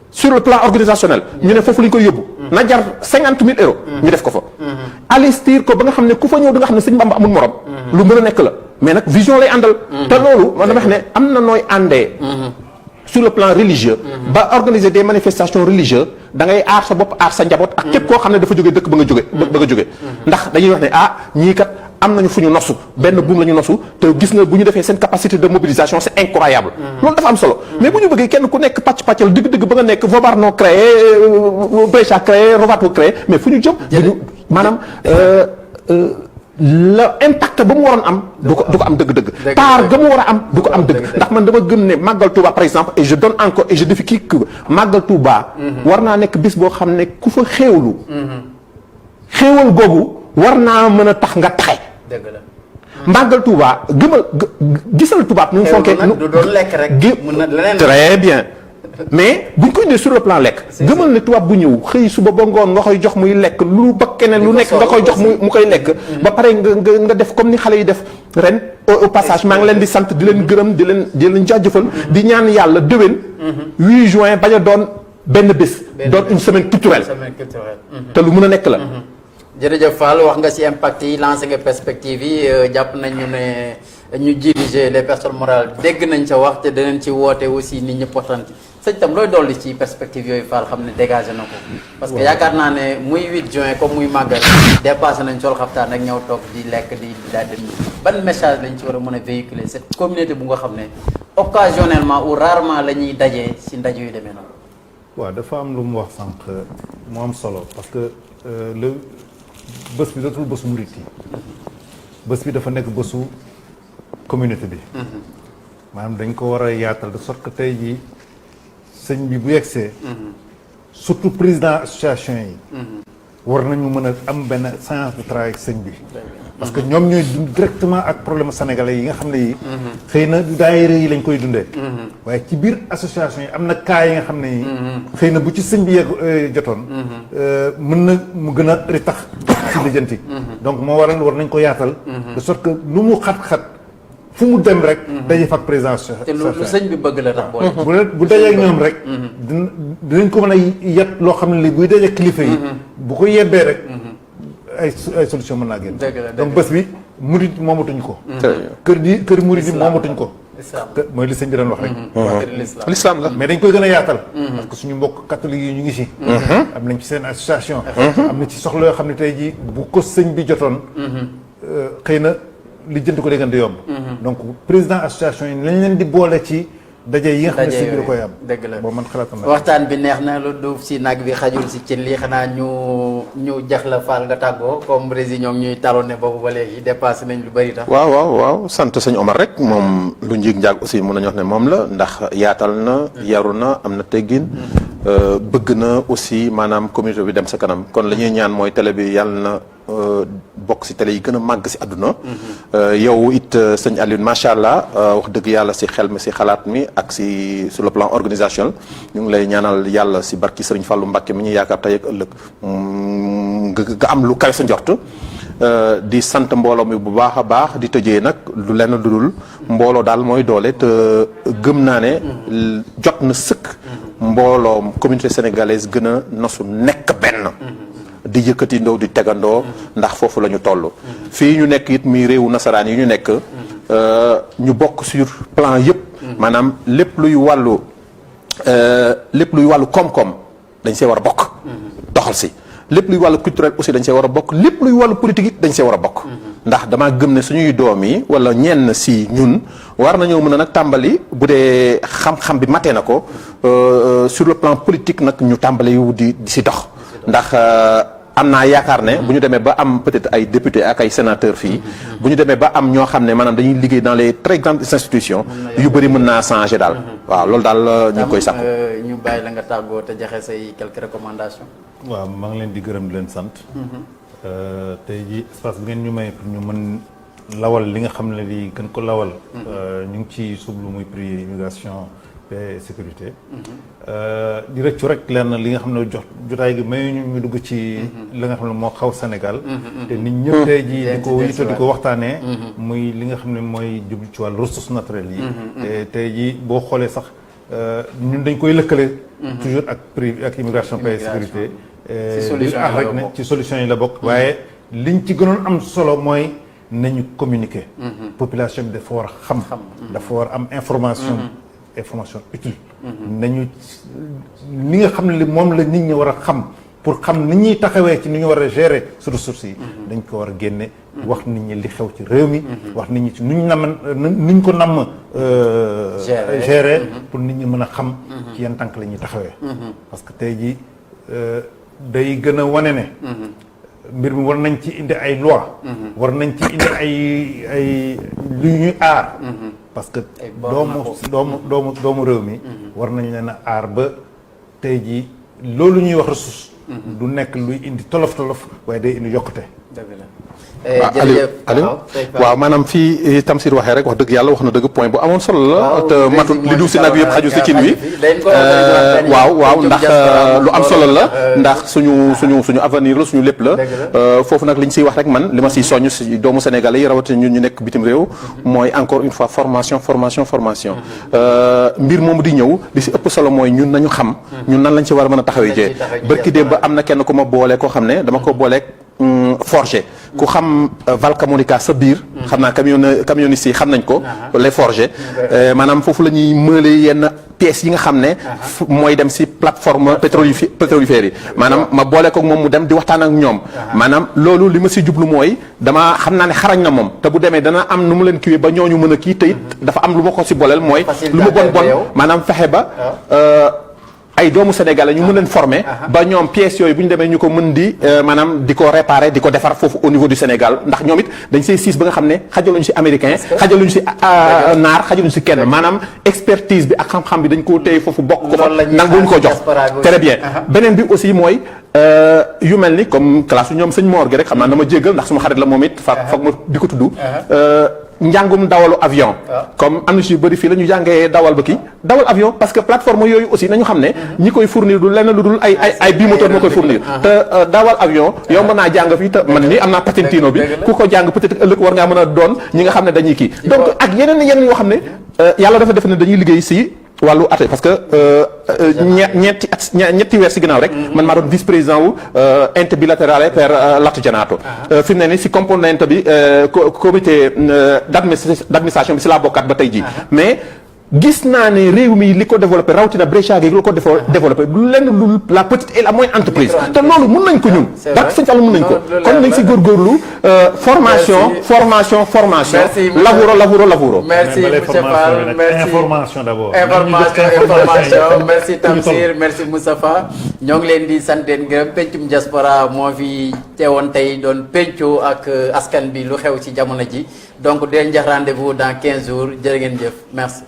sur le plan organisationnel ñu ne foofu lañ koy yóbbu na jar 50 000 euros ñu def ko fa investir ko ba nga xam ne ku fa ñëw da nga xam ne Sëñ Bamba amul morom lu mën a nekk la mais nag vision lay àndal te loolu man dama wax ne am na nooy àndee sur le plan religieux ba organiser des manifestations religieuses da ngay aar sa bopp aar sa njaboot ak képp koo xam ne dafa jógee dëkk ba nga jóge ndax dañuy wax ne ñii kat am nañu fu ñu nosu benn buum la ñu nosu te gis nga bu ñu defee seen capacité de mobilisation c'est incroyable loolu dafa am solo mais bu ñu bëggee kenn ku nekk pàccal dëgg-dëgg ba nga nekk Vobarno créé Brescia créé Rovato créé mais fu ñu jëm maanaam la impact ba mu waroon am du ko am dëgg-dëgg taar ga mu war a am du ko am dëgg ndax man dama gëm ne Magal Touba par exemple et je donne encore et je défie kii Magal Touba war naa nekk bis boo xam ne ku fa xéewlu xéewal googu war naa mën a tax nga taxe dëgg la Magal Touba gisal tubaab ñu fonkee du doon lekk rek mën na leneen très bien mais buñ ko indee sur le plan lekk gëmal ne tubaab bu ñëw xëy suba ba ngoon nga koy jox muy lekk lu ba keneen lu nekk nga koy jox mu koy lekk ba pare nga def comme ni xale yi def ren au passage maa ngi leen di sant di leen gërëm di leen jaajëfal di ñaan yàlla déwén 8 juin bañ a doon benn bés doon une semaine culturelle te lu mën a nekk la jërëjëf Fall wax nga ci impact yi lancé nga perspective yi jàpp nañu ne ñu diriger les personnes morales dégg nañ sa wax te danañ ci woote aussi nit ñi potenti sëñ tam looy dolli ci perspective yooyu Fall xam ne dégagé na ko parce que yaakaar naa ne muy 8 juin comme muy màggal dépassé nañ sol xaftaan ak ñëw toog di lekk di daal dem ban message lañ ci war a mën a véhiculer cette communauté bu nga xam ne occasionnellement ou rarement la ñuy dajee ci ndaje yu demee noonu. waaw dafa am lu mu wax sànq mu am solo parce que le bés bi dootul bés murit yi bés bi dafa nekk bésu communauté bi. maanaam dañ ko war a yaatal de sorte que tey jii sëñ bi bu yegsee. surtout président association yi. war nañu mën a am benn séance de travail ak sëñ bi. parce que ñoom ñooy dund directement ak problème sénégalais yi nga xam ne yi xëy na daayira yi lañ koy dundee. waaye ci biir association yi am na cas yi nga xam ne yi xëy na bu ci sëñ bi yegg jotoon. mën na mu gën a ritax ci lijjanti. donc moo waral war nañ ko yaatal. de sorte que lu mu xat-xat fu mu dem rek. daje fa ak présidence. te lu sëñ bi bëgg la tax boole. bu dajee ak ñoom rek. dinañ ko mën a yet loo xam ne li buy dajee kilifa yi. bu ko yebbee rek. ay solution mën naa génn. donc bés bi murid moomatuñ ko. kër murid yi moomatuñ ko. mooy li sëñ bi doon wax rek. l'islam la mais dañ koy gën a yaatal. parce que suñu mbokk catholique yi ñu ngi si. am nañ ci seen association. am na ci soxla yoo xam ne tey jii bu ko sëñ bi jotoon. xëy na li jënd ko day gën di yomb. donc président association yi lañ leen di boole ci. daje yi nga xam ne sëñ bi da koy am. dëgg la boobu man xalaatam na waxtaan bi neex na lu duuf si nag bi xajul si cin lii xanaa ñu jax la faal nga tàggoo comme rési ñoom ñuy talonné boobu ba léegi dépassé nañ lu bëri tax. waaw sant sëñ Omar rek moom lu njiig njaag aussi mën nañu wax ne moom la ndax yaatal na yaru na am na teggin. bëgg na aussi maanaam communauté bi dem sa kanam kon la ñuy ñaan mooy télé bi yàlla na bokk si télé yi gën a màgg si àdduna. yow it sëñ Alioune macha allah wax dëgg yàlla si xel mi si xalaat mi ak si sur le plan organisationnel ñu ngi lay ñaanal yàlla si barki Sëriñ Fallou Mbacké mi ñu yaakaar tey ak ëllëg nga am lu kawe sa njort. di sant mbooloo mi bu baax a baax di tëjee nag lu lenn lu dul mbooloo daal mooy doole te gëm naa ne jot na sëkk mbooloo communauté sénégalaise gën a nosu nekk benn di yëkkati ndoo di tegandoo ndax foofu la ñu toll fii ñu nekk it muy réewu nasaraan yi ñu nekk ñu bokk sur plan yëpp maanaam lépp luy wàllu koom-koom dañ see war a bokk doxal si lépp luy wàllu culturel aussi dañ see war a bokk lépp luy wàllu politique it dañ see war a bokk ndax damaa gëm ne suñuy doom yi wala ñenn si ñun war nañoo mën a nag tàmbali bu dee xam-xam bi matee na ko sur le plan politique nag ñu tàmbali yu di si dox ndax am naa yaakaar ne bu ñu demee ba am peut-être ay député ak ay sénateur fii bu ñu demee ba am ñoo xam ne maanaam dañuy liggéey dans les très grandes institutions yu bëri mën naa changer daal waaw loolu daal ñu ngi koy sakku ñu bàyyi la nga tàggoo te joxe say quelques recommandations. waaw maa ngi leen di gërëm di leen sant. tey jii espace bi ngeen ñu may pour ñu mën lawal li nga xam ne lii gën ko lawal. ñu ngi ci sublu muy prix immigration paix et sécurité. di rëccu rek lenn li nga xam ne jotaay gi may ñu dugg ci. li nga xam ne moo xaw Sénégal. te nit ñëpp tey jii di ko yitte di ko waxtaanee. muy li nga xam ne mooy jublu ci wàllu ressources naturelles yi. te tey jii boo xoolee sax ñun dañ koy lëkkale. toujours ak prix ak immigration paix et sécurité. ci solution yi la bokk waaye liñ ci gënoon am solo mooy nañu communiquer. population bi dafa war a xam. dafa war a am information utile. nañu li nga xam ne li moom la nit ñi war a xam pour xam ni ñuy taxawee ci ni ñu war a gérer su ressources yi. dañ ko war a génne wax nit ñi li xew ci réew mi. wax nit ñi ci nuñ nuñ ko namm gérer pour nit ñi mën a xam ci yan tànk la ñuy taxawee. parce que tey jii day gën a wane ne. mbir mi war nañ ci indi ay loi war nañ ci indi ay lu ñuy aar. parce que doomu réew mi. war nañ leen a aar ba tey jii loolu ñuy wax ressource. du nekk luy indi tolof waaye day indi yokkute. Aliou waaw maanaam fii Tamsir waxee rek wax dëgg yàlla wax na dëgg point bu amoon solo la te matut li du si nag yëpp xaju si cin wi waaw ndax lu am solo la ndax suñu avenir la suñu lépp la foofu nag li ñu siy wax rek man li ma siy soññ si doomu sénégalais yi rawatina ñun ñu nekk bitim réew mooy encore une fois formation mbir moomu di ñëw li si ëpp solo mooy ñun nañu xam ñun nan lañ si war a mën a taxawee jee barki démb ba am na kenn ku ma boole koo xam ne dama ko booleeg forger ku xam Valcamonica sa biir xam naa camionnistes yi xam nañ ko les forger maanaam foofu la ñuy mële yenn pièces yi nga xam ne mooy dem si plateforme pétrolifère yi maanaam ma boole ko moom mu dem di waxtaan ak ñoom maanaam loolu li ma si jublu mooy dama xam naa ne xarañ na moom te bu demee dana am nu mu leen kiiwee ba ñooñu mën a kii te it dafa am lu ma ko si booleel mooy lu ma bon maanaam fexe ba ay doomu sénégalais ñu mën leen former ba ñoom pièces yooyu bu ñu demee ñu ko mën di maanaam di ko réparer di ko defar foofu au niveau du Sénégal ndax ñoom it dañ see siis ba nga xam ne xajaluñu si américain xajaluñu si naar xajaluñu si kenn maanaam expertise bi ak xam-xam bi dañ koo téye foofu bokk ko fa nanguñu ko jox très bien beneen bi aussi mooy yu mel ni comme classe ñoom sëñ Mor gi rek xam naa dama jéggal ndax suma xarit la moom it foog ma di ko tudd njàngum dawalu avion comme am na si yu bëri fii la ñu jàngee dawal ba kii dawal avion parce que plateforme yooyu aussi nañu xam ne ñi koy fournir du lenn lu dul ay bimoteur moo koy fournir te dawal avion yow mën naa jàng fii te man nii am naa patentino bi ku ko jàng peut-être ëllëg war ngaa mën a doon ñi nga xam ne dañuy kii donc ak yeneen yoo xam ne yàlla dafa def ne dañuy liggéey si wàllu at parce que ñetti weer si ginnaaw rek man maa doon vice président wu ente bilatérale per l'artigianato fi mu ne ni si componente bi comité d'administration bi si laa bokkaat ba tey ji mais gis naa ne réew mi li ko développé rawatina Brescia gi li ko développé du lenn lu la petite et la moyenne entreprise te loolu mun nañ ko ñun donc sëñ Fallou mun nañ ko kon nañ si góorgóorlu formation lavoro merci monsieur Fall merci information d'abord information merci Tamsir merci Moustapha ñoo ngi leen di sant leen gërëm pencum diaspora moo fi teewoon tey doon pencu ak askan bi lu xew ci jamono ji donc di leen jox rendez-vous dans 15 jours jërë ngeen jëf merci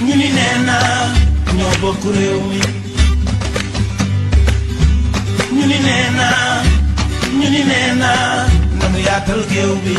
ñu ni nee na ñoo bokk réew mi ñu ni nee na nanu yaatal géew bi